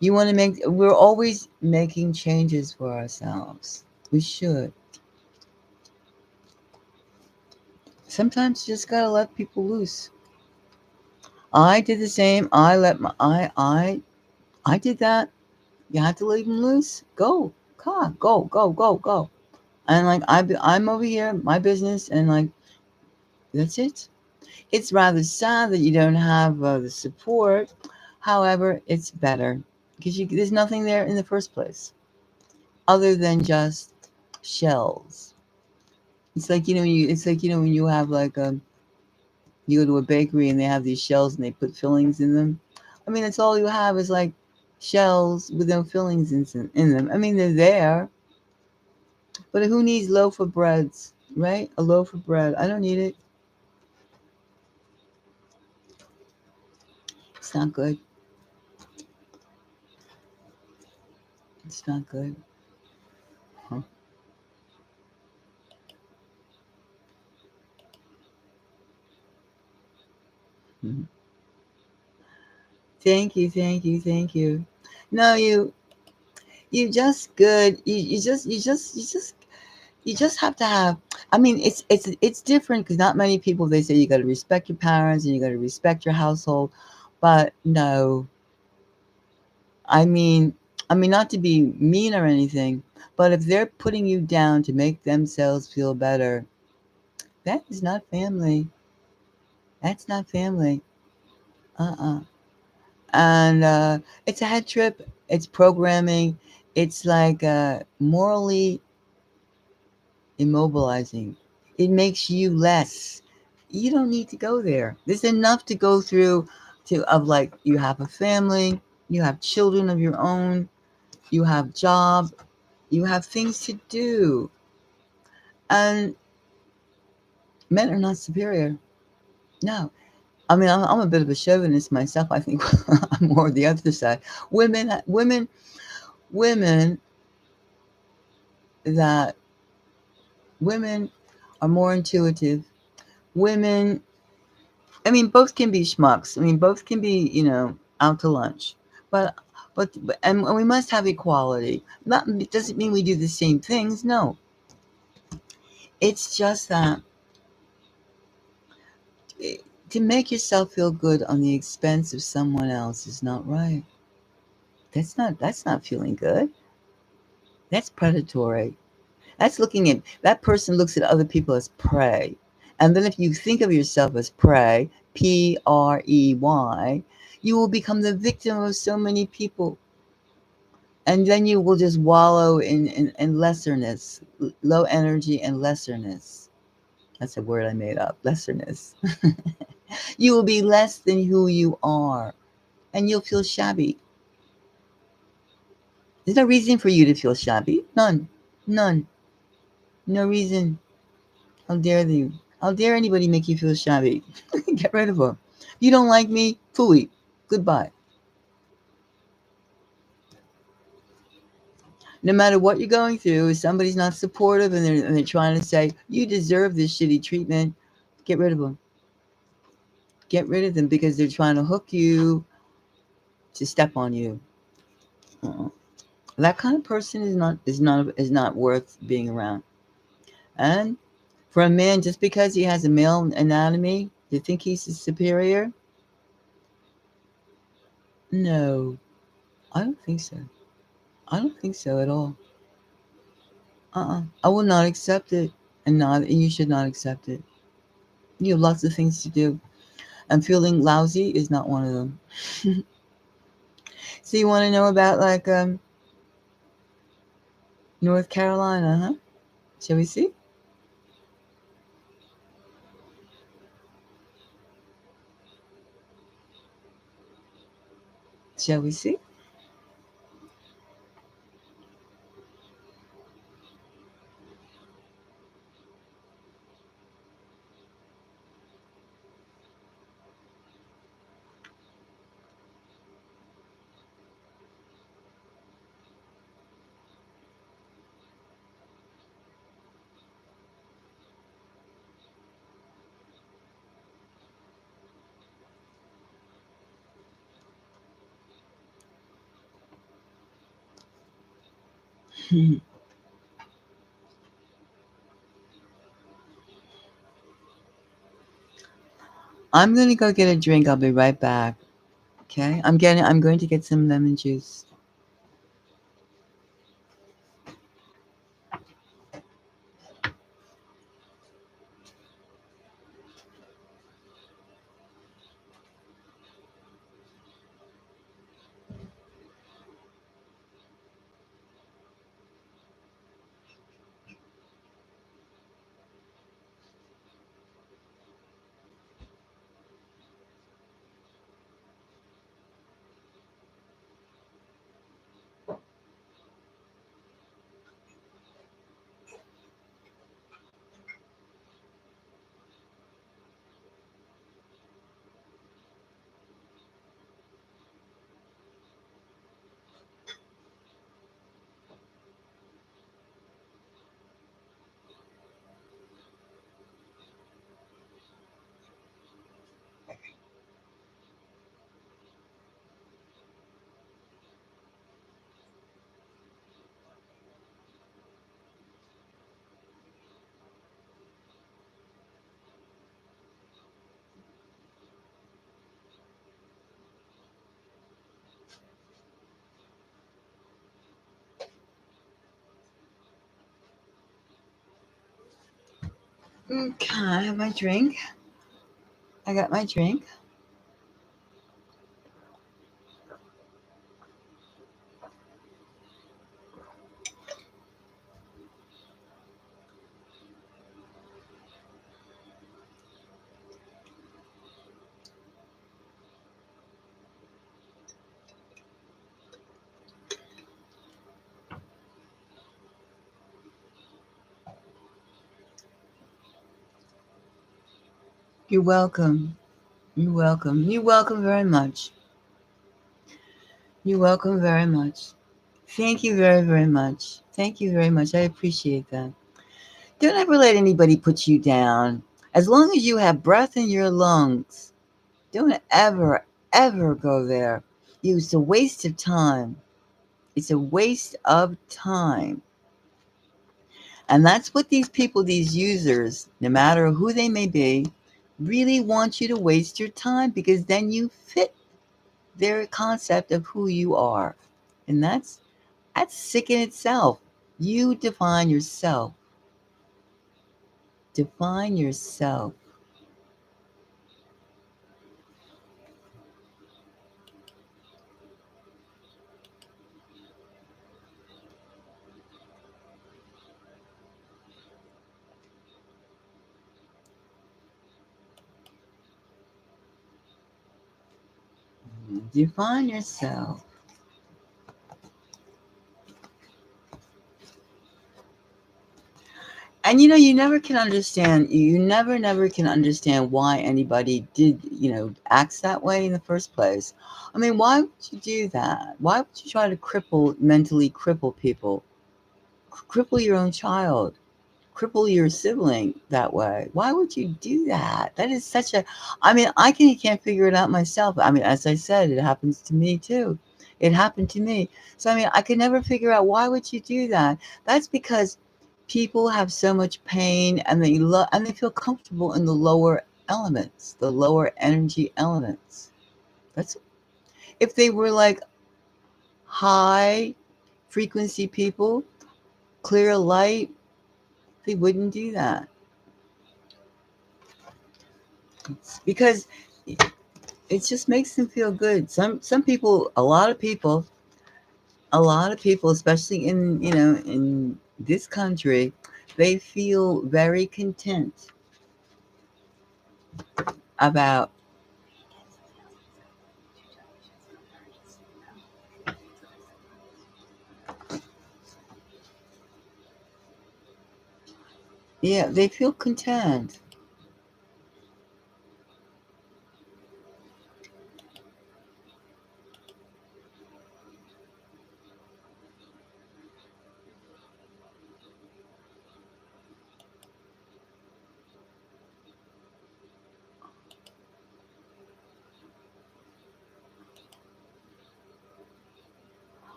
You want to we're always making changes for ourselves. We should. Sometimes you just gotta let people loose. I did the same. I did that. You have to leave them loose. Go. Come on. Go. Go. Go. Go. And like I'm over here, my business, and like that's it. It's rather sad that you don't have the support. However, it's better because there's nothing there in the first place other than just shells. It's like when you have like you go to a bakery and they have these shells and they put fillings in them. I mean, that's all you have is like shells with no fillings in them. I mean, they're there, but who needs loaf of breads, right? A loaf of bread. I don't need it. It's not good. It's not good. Huh? Mhm. Thank you, thank you, thank you. No, you just good. You just have to have. I mean, it's different because not many people, they say you got to respect your parents and you got to respect your household, but no. I mean, not to be mean or anything, but if they're putting you down to make themselves feel better, that is not family. That's not family. Uh-uh. And it's a head trip. It's programming. It's like morally immobilizing. It makes you less. You don't need to go there. There's enough to go through of like you have a family, you have children of your own, you have job, you have things to do. And men are not superior. No. I mean, I'm a bit of a chauvinist myself. I think I'm more the other side. Women that women are more intuitive. Women, I mean, both can be schmucks. I mean, both can be, out to lunch. But, and we must have equality. Not, it doesn't mean we do the same things. No. It's just that to make yourself feel good on the expense of someone else is not right. That's not feeling good. That's predatory. That person looks at other people as prey. And then if you think of yourself as prey, prey, you will become the victim of so many people. And then you will just wallow in lesserness, low energy and lesserness. That's a word I made up, lesserness. You will be less than who you are, and you'll feel shabby. There's no reason for you to feel shabby. None. None. No reason. How dare you? How dare anybody make you feel shabby? Get rid of them. You don't like me? Phooey. Goodbye. No matter what you're going through, if somebody's not supportive and they're trying to say, you deserve this shitty treatment, get rid of them. Get rid of them because they're trying to hook you to step on you. Uh-uh. That kind of person is not worth being around. And For a man, just because he has a male anatomy, do you think he's superior? No, I don't think so. I don't think so at all. I will not accept it, and you should not accept it. You have lots of things to do, and feeling lousy is not one of them. So you want to know about like North Carolina, huh? Shall we see? Shall we see? I'm gonna go get a drink. I'll be right back. Okay. I'm going to get some lemon juice. Okay, I have my drink. I got my drink. You're welcome. You're welcome. You're welcome very much. You're welcome very much. Thank you very, very much. Thank you very much. I appreciate that. Don't ever let anybody put you down. As long as you have breath in your lungs, don't ever, ever go there. It's a waste of time. It's a waste of time. And that's what these people, these users, no matter who they may be, really want you to waste your time because then you fit their concept of who you are. And that's sick in itself. You define yourself. Define yourself. Define yourself. And you never can understand, you never can understand why anybody did, acts that way in the first place. I mean, why would you do that? Why would you try to mentally cripple people? Cripple your own child, cripple your sibling that way. Why would you do that? That is such a, I mean, can't figure it out myself. I mean, as I said, it happens to me too. It happened to me. So, I mean, I could never figure out why would you do that? That's because people have so much pain, and they feel comfortable in the lower elements, the lower energy elements. That's if they were like high frequency people, clear light, they wouldn't do that. Because it just makes them feel good. Some people, a lot of people, especially in in this country, they feel very content about. Yeah, they feel content.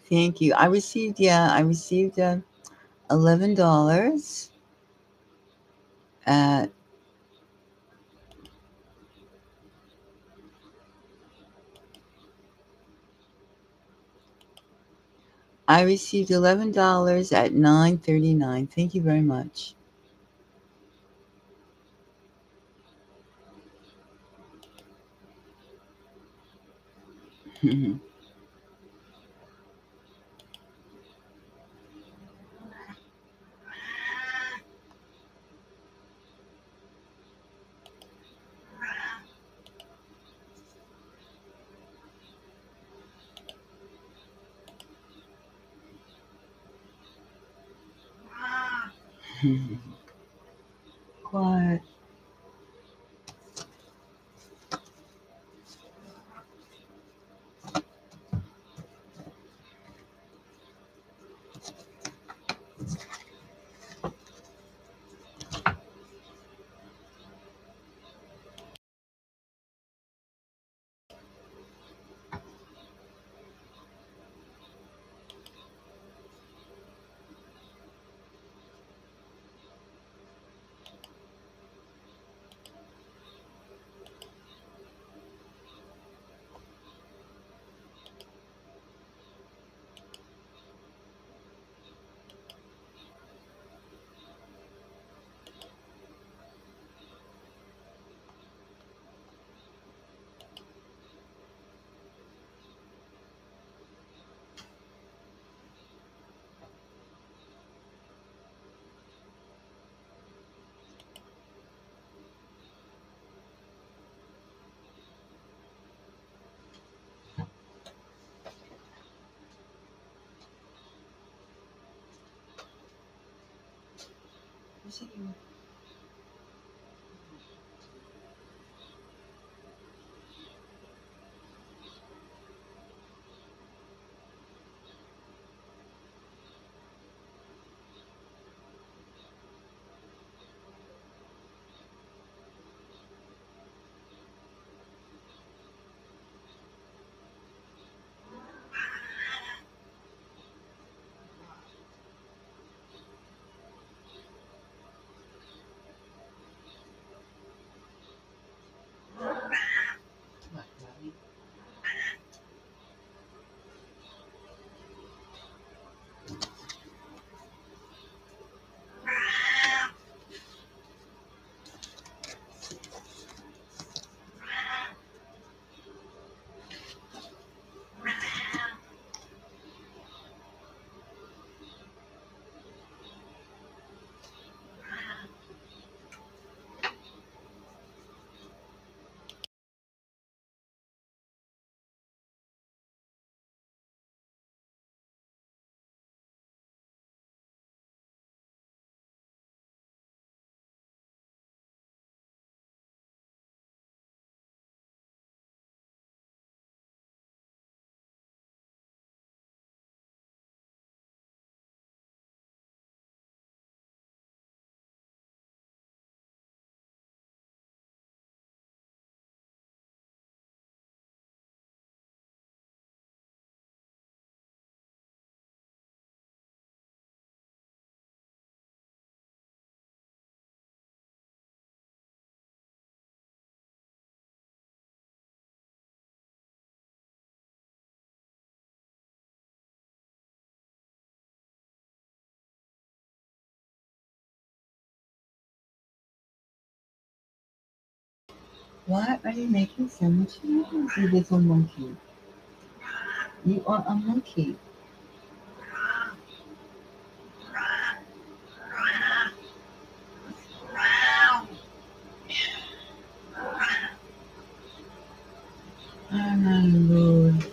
Thank you. I received $11 at I received $11 at 9:39. Thank you very much. Quiet. Why are you making so much noise, you little monkey? You are a monkey. Oh my lord.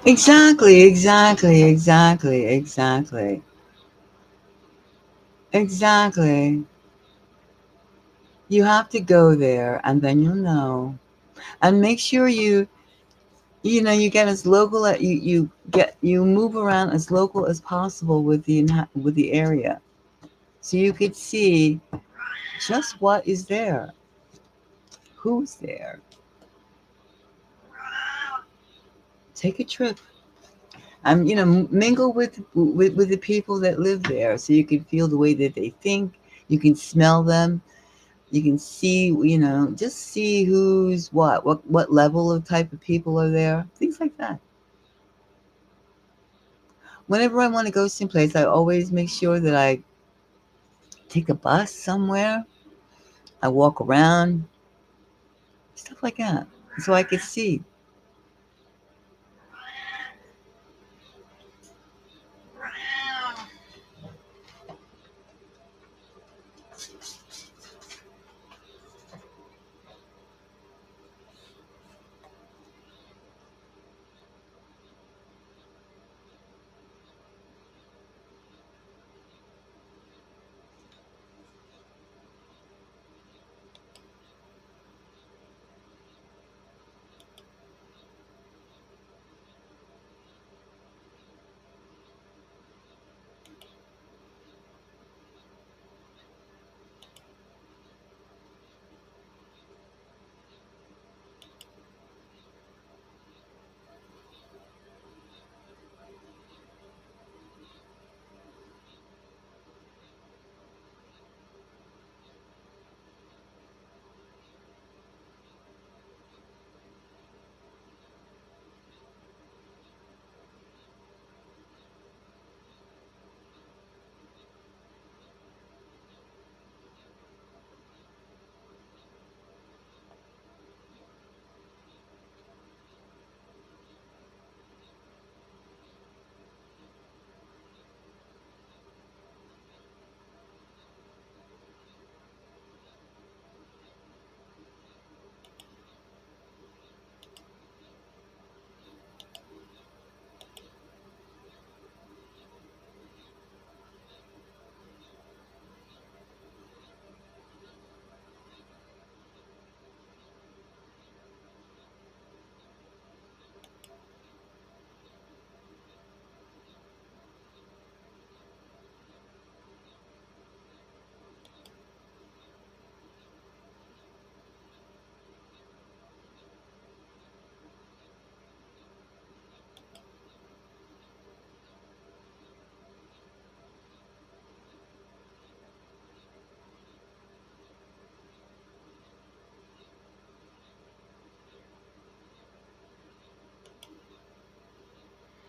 Exactly, exactly, exactly, exactly. Exactly. You have to go there and then you'll know. And make sure you get as local you move around as local as possible with the area. So you could see just what is there. Who's there? Take a trip. And mingle with the people that live there so you can feel the way that they think. You can smell them. You can see, just see who's what level of type of people are there, things like that. Whenever I want to go someplace, I always make sure that I take a bus somewhere. I walk around, stuff like that, so I could see.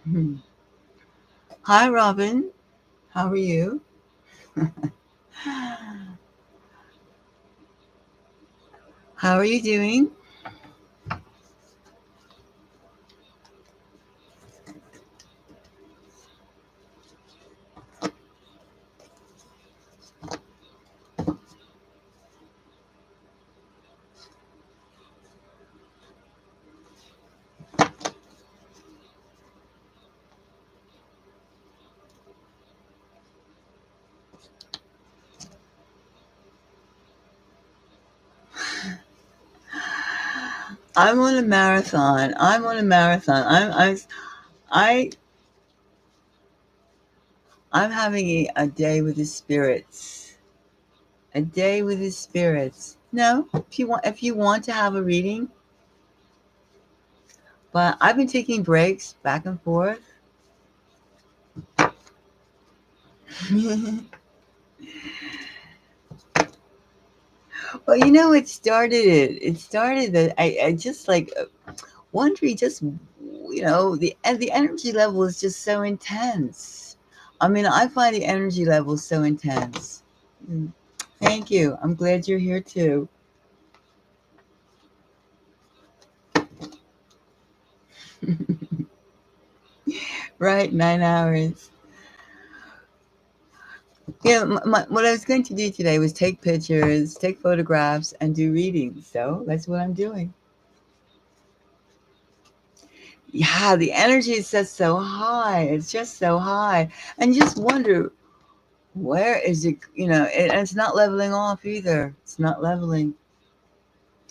Hmm. Hi, Robin. How are you? How are you doing? I'm on a marathon. I'm on a marathon. I I'm having a day with the spirits. A day with the spirits. No, if you want to have a reading, but I've been taking breaks back and forth. Well, you know, it started it. It started that I just like wondering, just the energy level is just so intense. I mean, I find the energy level so intense. Mm. Thank you. I'm glad you're here too. Right, 9 hours. Yeah, what I was going to do today was take pictures, take photographs, and do readings. So that's what I'm doing. Yeah, the energy is just so high. It's just so high. And you just wonder, where is it? And it's not leveling off either. It's not leveling.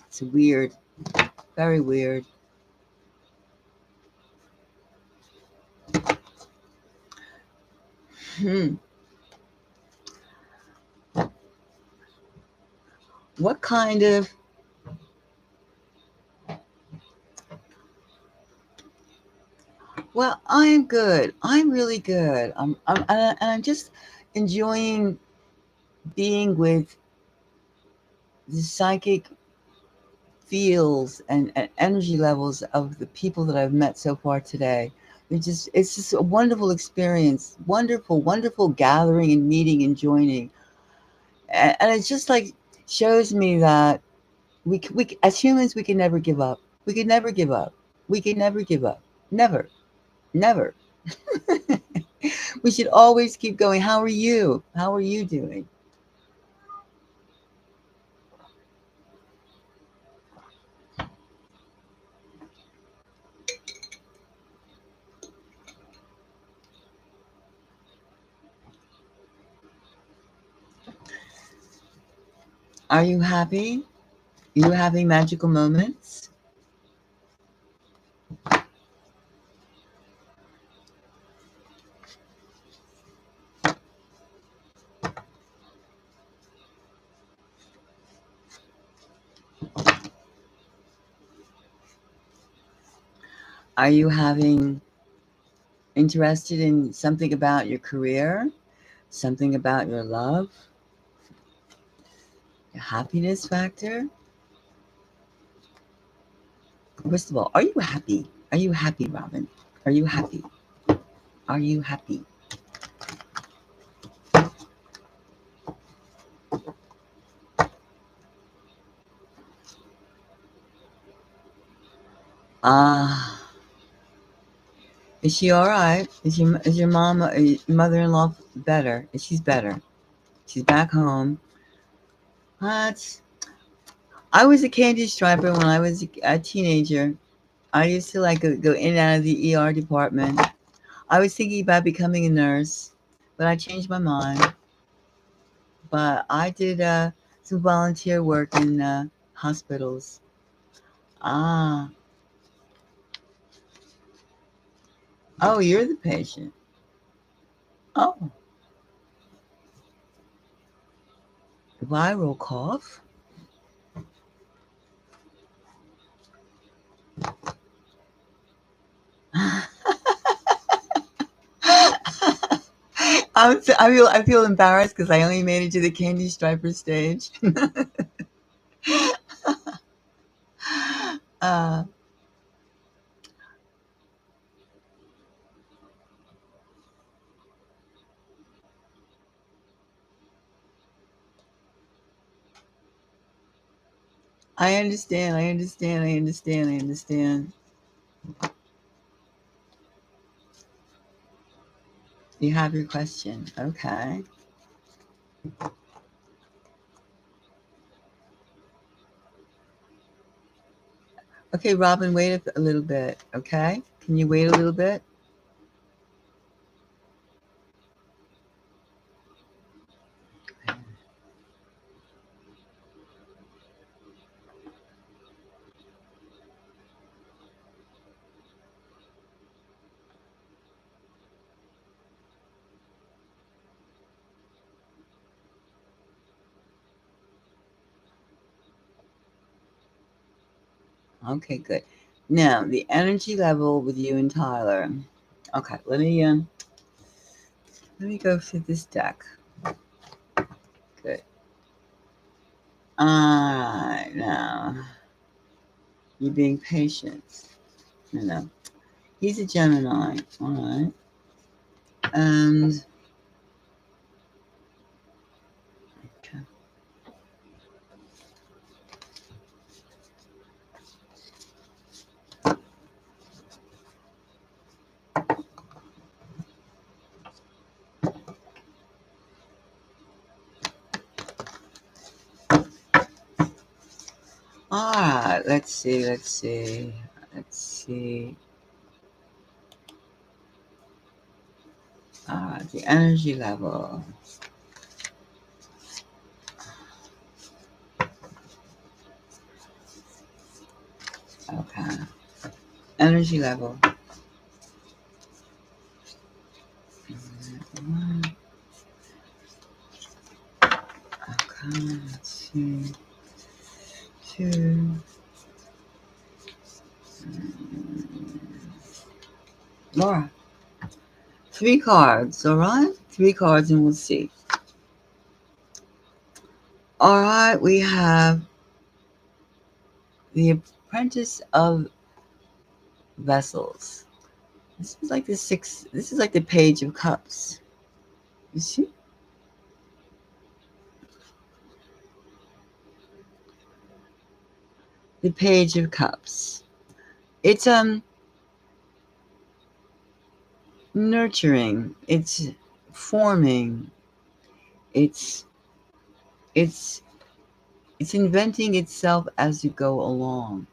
It's weird. Very weird. Hmm. What kind of, well, I'm good. I'm really good. And I'm just enjoying being with the psychic feels and energy levels of the people that I've met so far today. It's just a wonderful experience, wonderful, wonderful gathering and meeting and joining, and it's just like shows me that we as humans we can never give up. We can never give up. We can never give up. Never, never. We should always keep going. How are you? How are you doing? Are you happy? Are you having magical moments? Are you having interested in something about your career, something about your love, your happiness factor? First of all, are you happy? Are you happy, Robin? Are you happy? Are you happy? Ah, is she all right? Is your mom, your mother-in-law better? She's better. She's back home. What? I was a candy striper when I was a teenager. I used to like go in and out of the ER department. I was thinking about becoming a nurse, but I changed my mind. But I did some volunteer work in hospitals. Ah, oh, you're the patient. Oh, viral cough. I feel embarrassed because I only made it to the candy striper stage. uh, I understand. I understand. I understand. I understand. You have your question. Okay. Okay, Robin, wait a little bit. Okay. Can you wait a little bit? Okay, good. Now, the energy level with you and Tyler. Okay, let me go through this deck. Good. Alright, now. You're being patient. No. He's a Gemini. Alright. And okay. Alright, let's see. The energy level. Okay. Energy level. Okay, let's see. 2. Laura. 3 cards, alright? 3 cards and we'll see. Alright, we have the Apprentice of Vessels. This is like the Page of Cups. You see? The Page of Cups. It's nurturing. It's forming. It's inventing itself as you go along.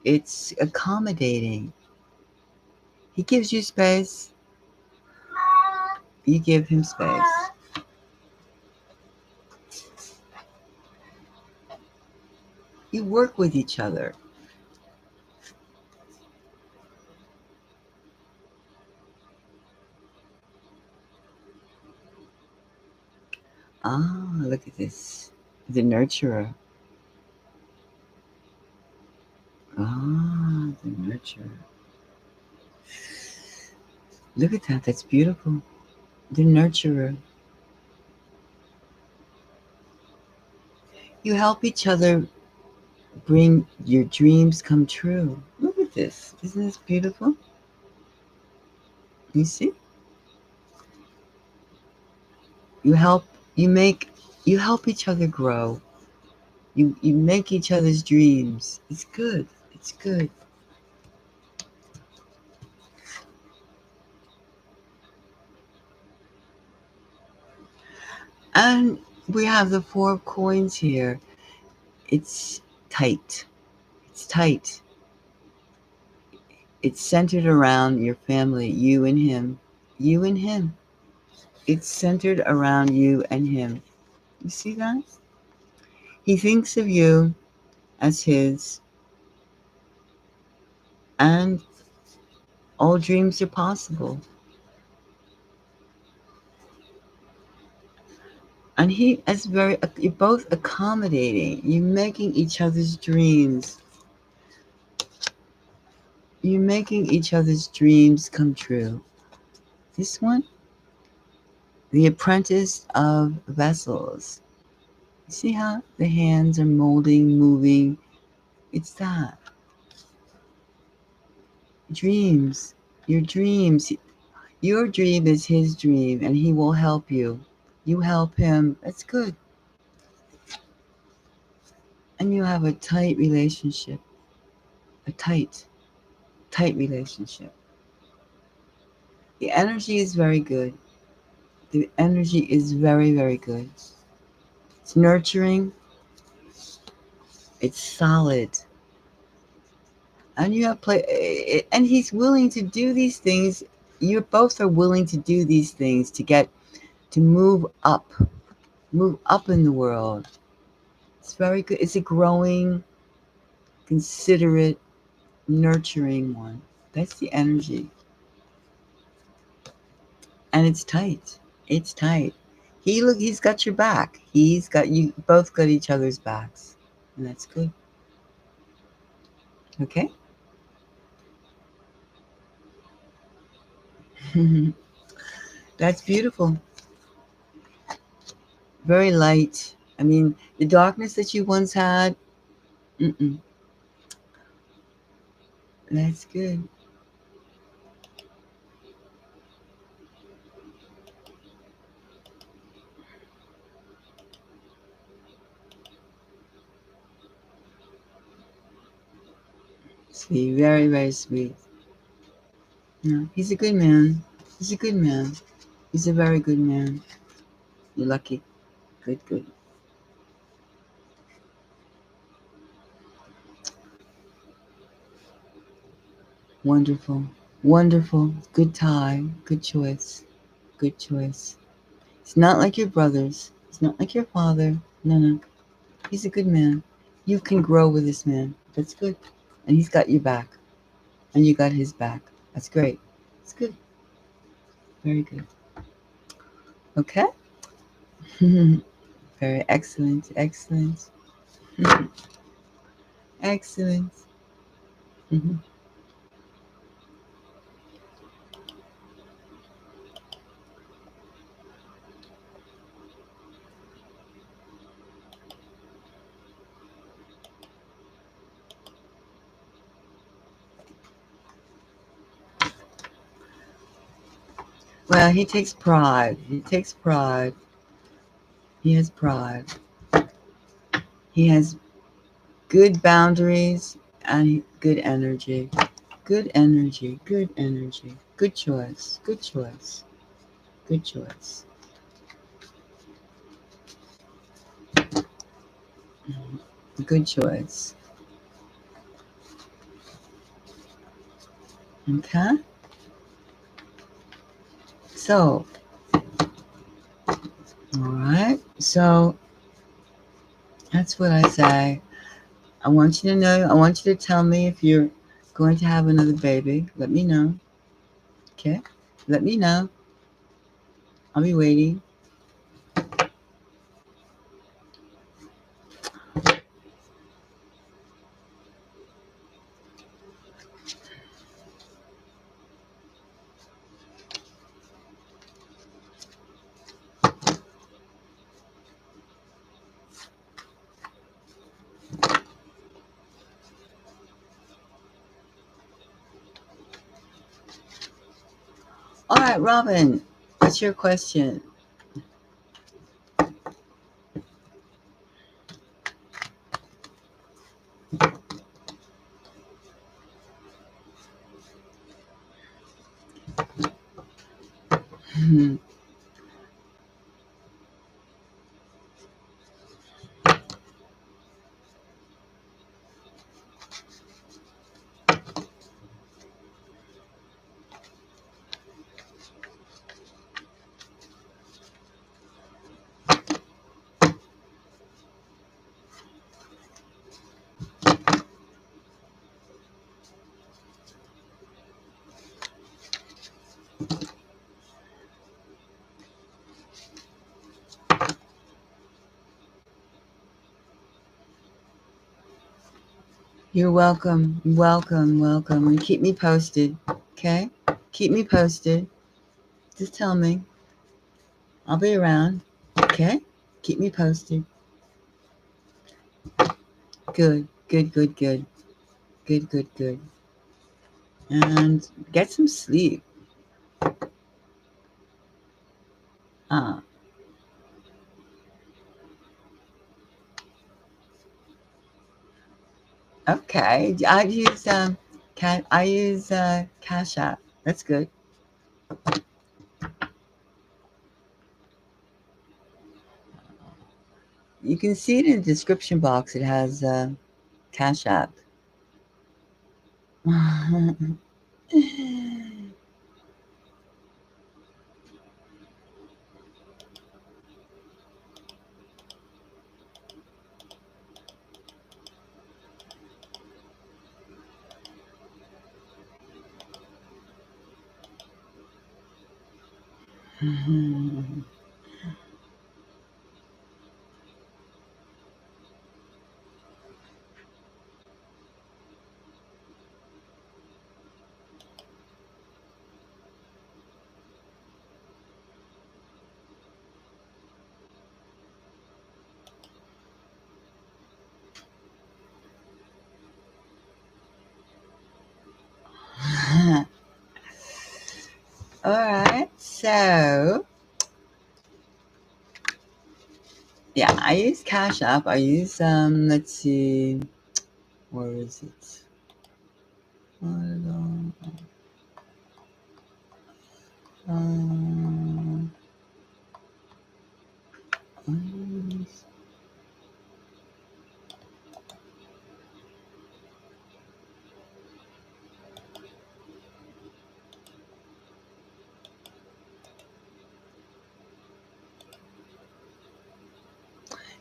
It's accommodating. He gives you space. You give him space. You work with each other. Ah, look at this. The nurturer. Ah, the nurturer. Look at that. That's beautiful. The nurturer. You help each other bring your dreams come true. Look at this. Isn't this beautiful? You see? You help each other grow. You make each other's dreams. It's good. It's good. And we have the 4 of coins here. It's tight. It's tight. It's centered around your family, you and him. You and him. It's centered around you and him. You see that? He thinks of you as his, and all dreams are possible. And he is you're both accommodating. You're making each other's dreams. You're making each other's dreams come true. This one, the Apprentice of Vessels. You see how the hands are molding, moving? It's that. Dreams. Your dreams. Your dream is his dream, and he will help you. You help him. That's good. And you have a tight relationship. A tight relationship. The energy is very good. The energy is very, very good. It's nurturing. It's solid. And you have and he's willing to do these things. You both are willing to do these things to move up in the world. It's very good. It's a growing, considerate, nurturing one. That's the energy. And it's tight. It's tight. He's got your back. He's got you both got each other's backs. And that's good. Okay? That's beautiful. Very light. I mean, the darkness that you once had, mm-mm, that's good. Sweet, very, very sweet. Yeah, he's a good man. He's a good man. He's a very good man. You're lucky. Good, good. Wonderful. Wonderful. Good tie. Good choice. Good choice. It's not like your brothers. It's not like your father. No, no. He's a good man. You can grow with this man. That's good. And he's got your back. And you got his back. That's great. It's good. Very good. Okay? Very excellent. Excellent. Excellent. Mhm. Well, he takes pride. He takes pride. He has pride. He has good boundaries and good energy. Good energy. Good energy. Good choice. Good choice. Good choice. Good choice. Okay? So, all right. So, that's what I say. I want you to know, I want you to tell me if you're going to have another baby. Let me know. Okay? Let me know. I'll be waiting. All right, Robin, what's your question? You're welcome. Welcome. Welcome. And keep me posted. Okay? Keep me posted. Just tell me. I'll be around. Okay? Keep me posted. Good. Good, good, good. Good, good, good. And get some sleep. Ah, okay. I use Cashapp. That's good. You can see it in the description box. It has Cashapp. All right. So, yeah, I use Cashapp. I use, let's see, where is it? Um,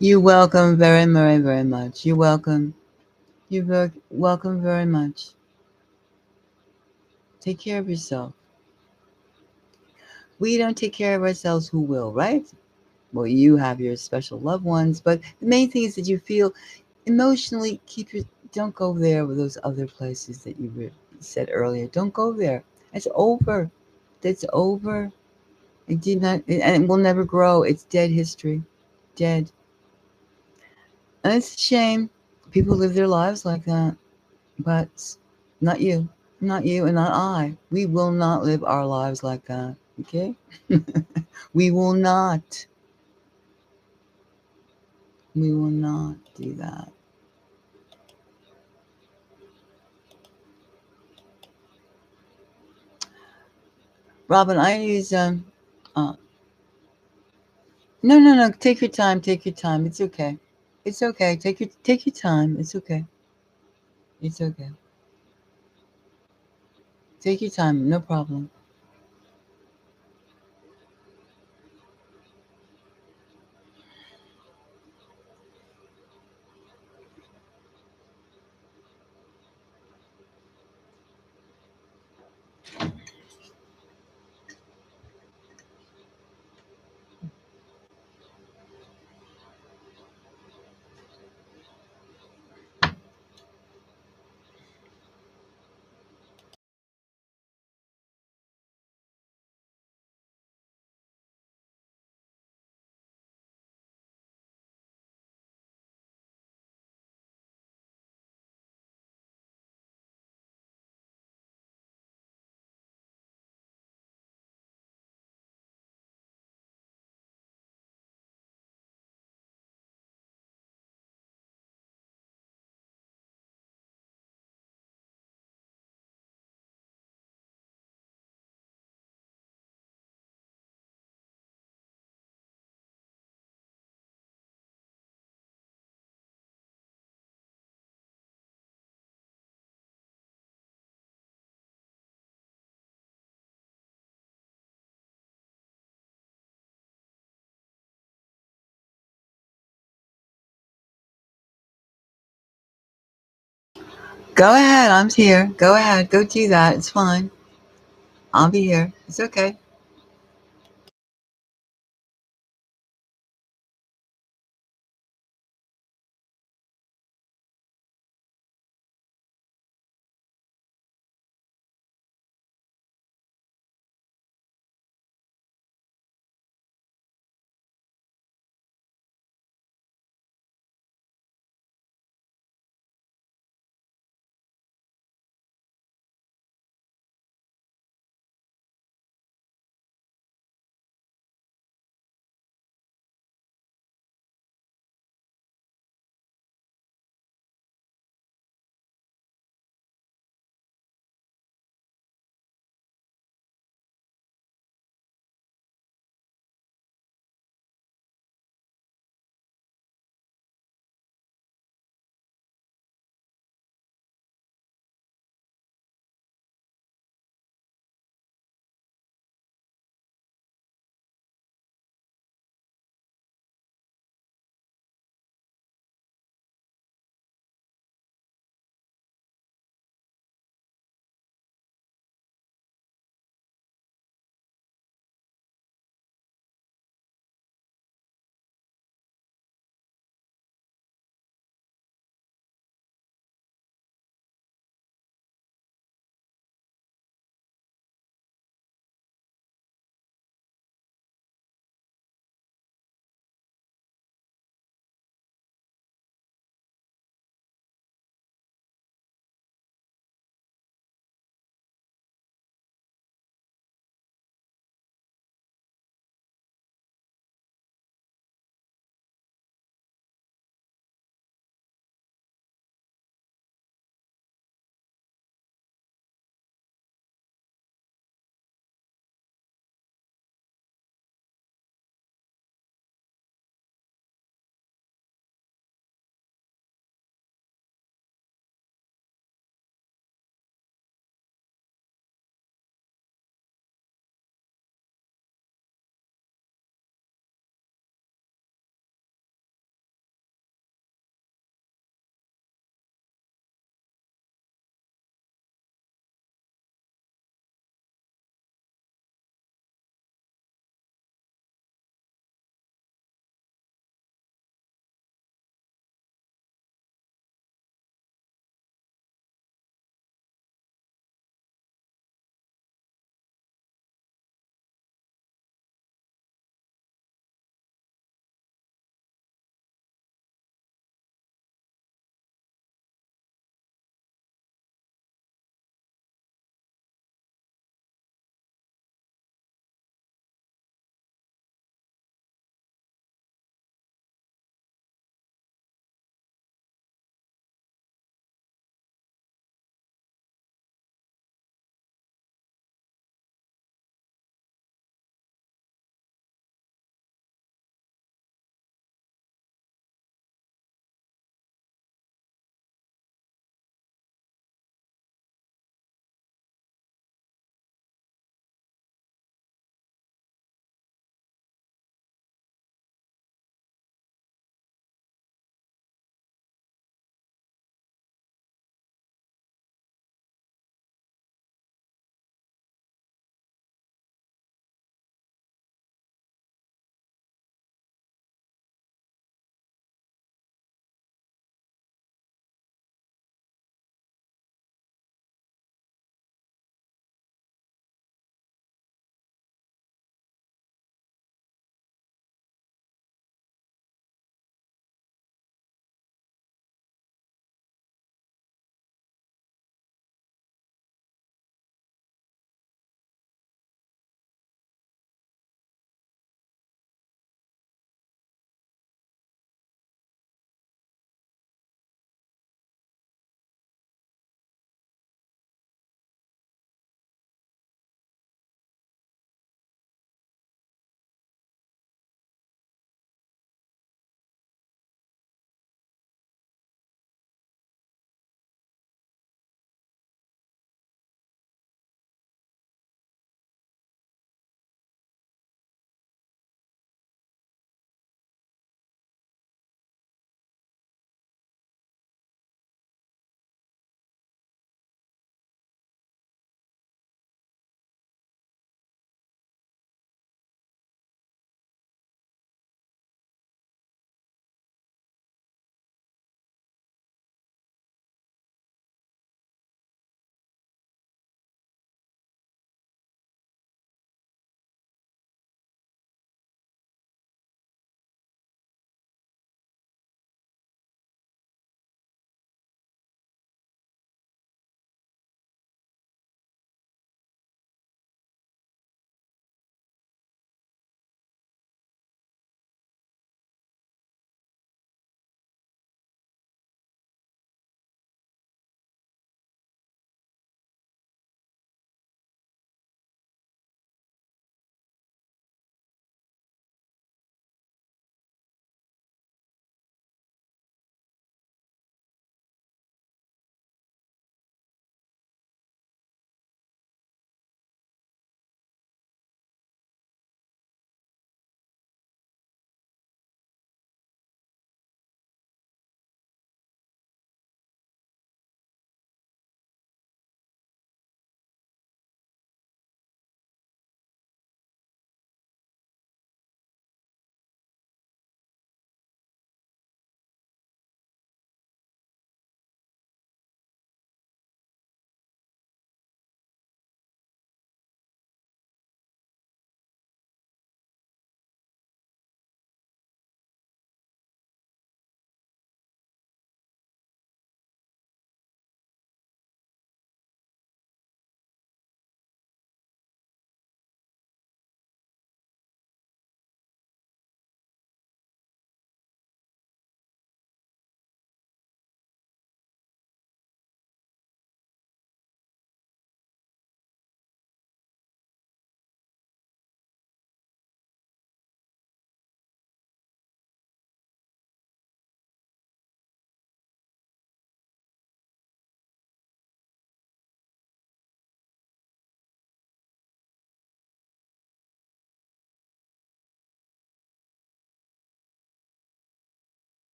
you're welcome very, very, very much. You're welcome. You're welcome very much. Take care of yourself. We don't take care of ourselves, who will, right? Well, you have your special loved ones, but the main thing is that you feel emotionally, don't go there with those other places that you said earlier. Don't go there. It's over. It's over. It did not, and it will never grow. It's dead history. Dead. And it's a shame. People live their lives like that, but not you. Not you and not I. We will not live our lives like that. Okay? We will not. We will not do that. Robin, I use uh no. Take your time. Take your time. It's okay. It's okay. Take your time. It's okay. It's okay. Take your time. No problem. Go ahead. I'm here. Go ahead. Go do that. It's fine. I'll be here. It's okay.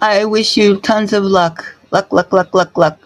I wish you tons of luck. Luck, luck, luck, luck, luck.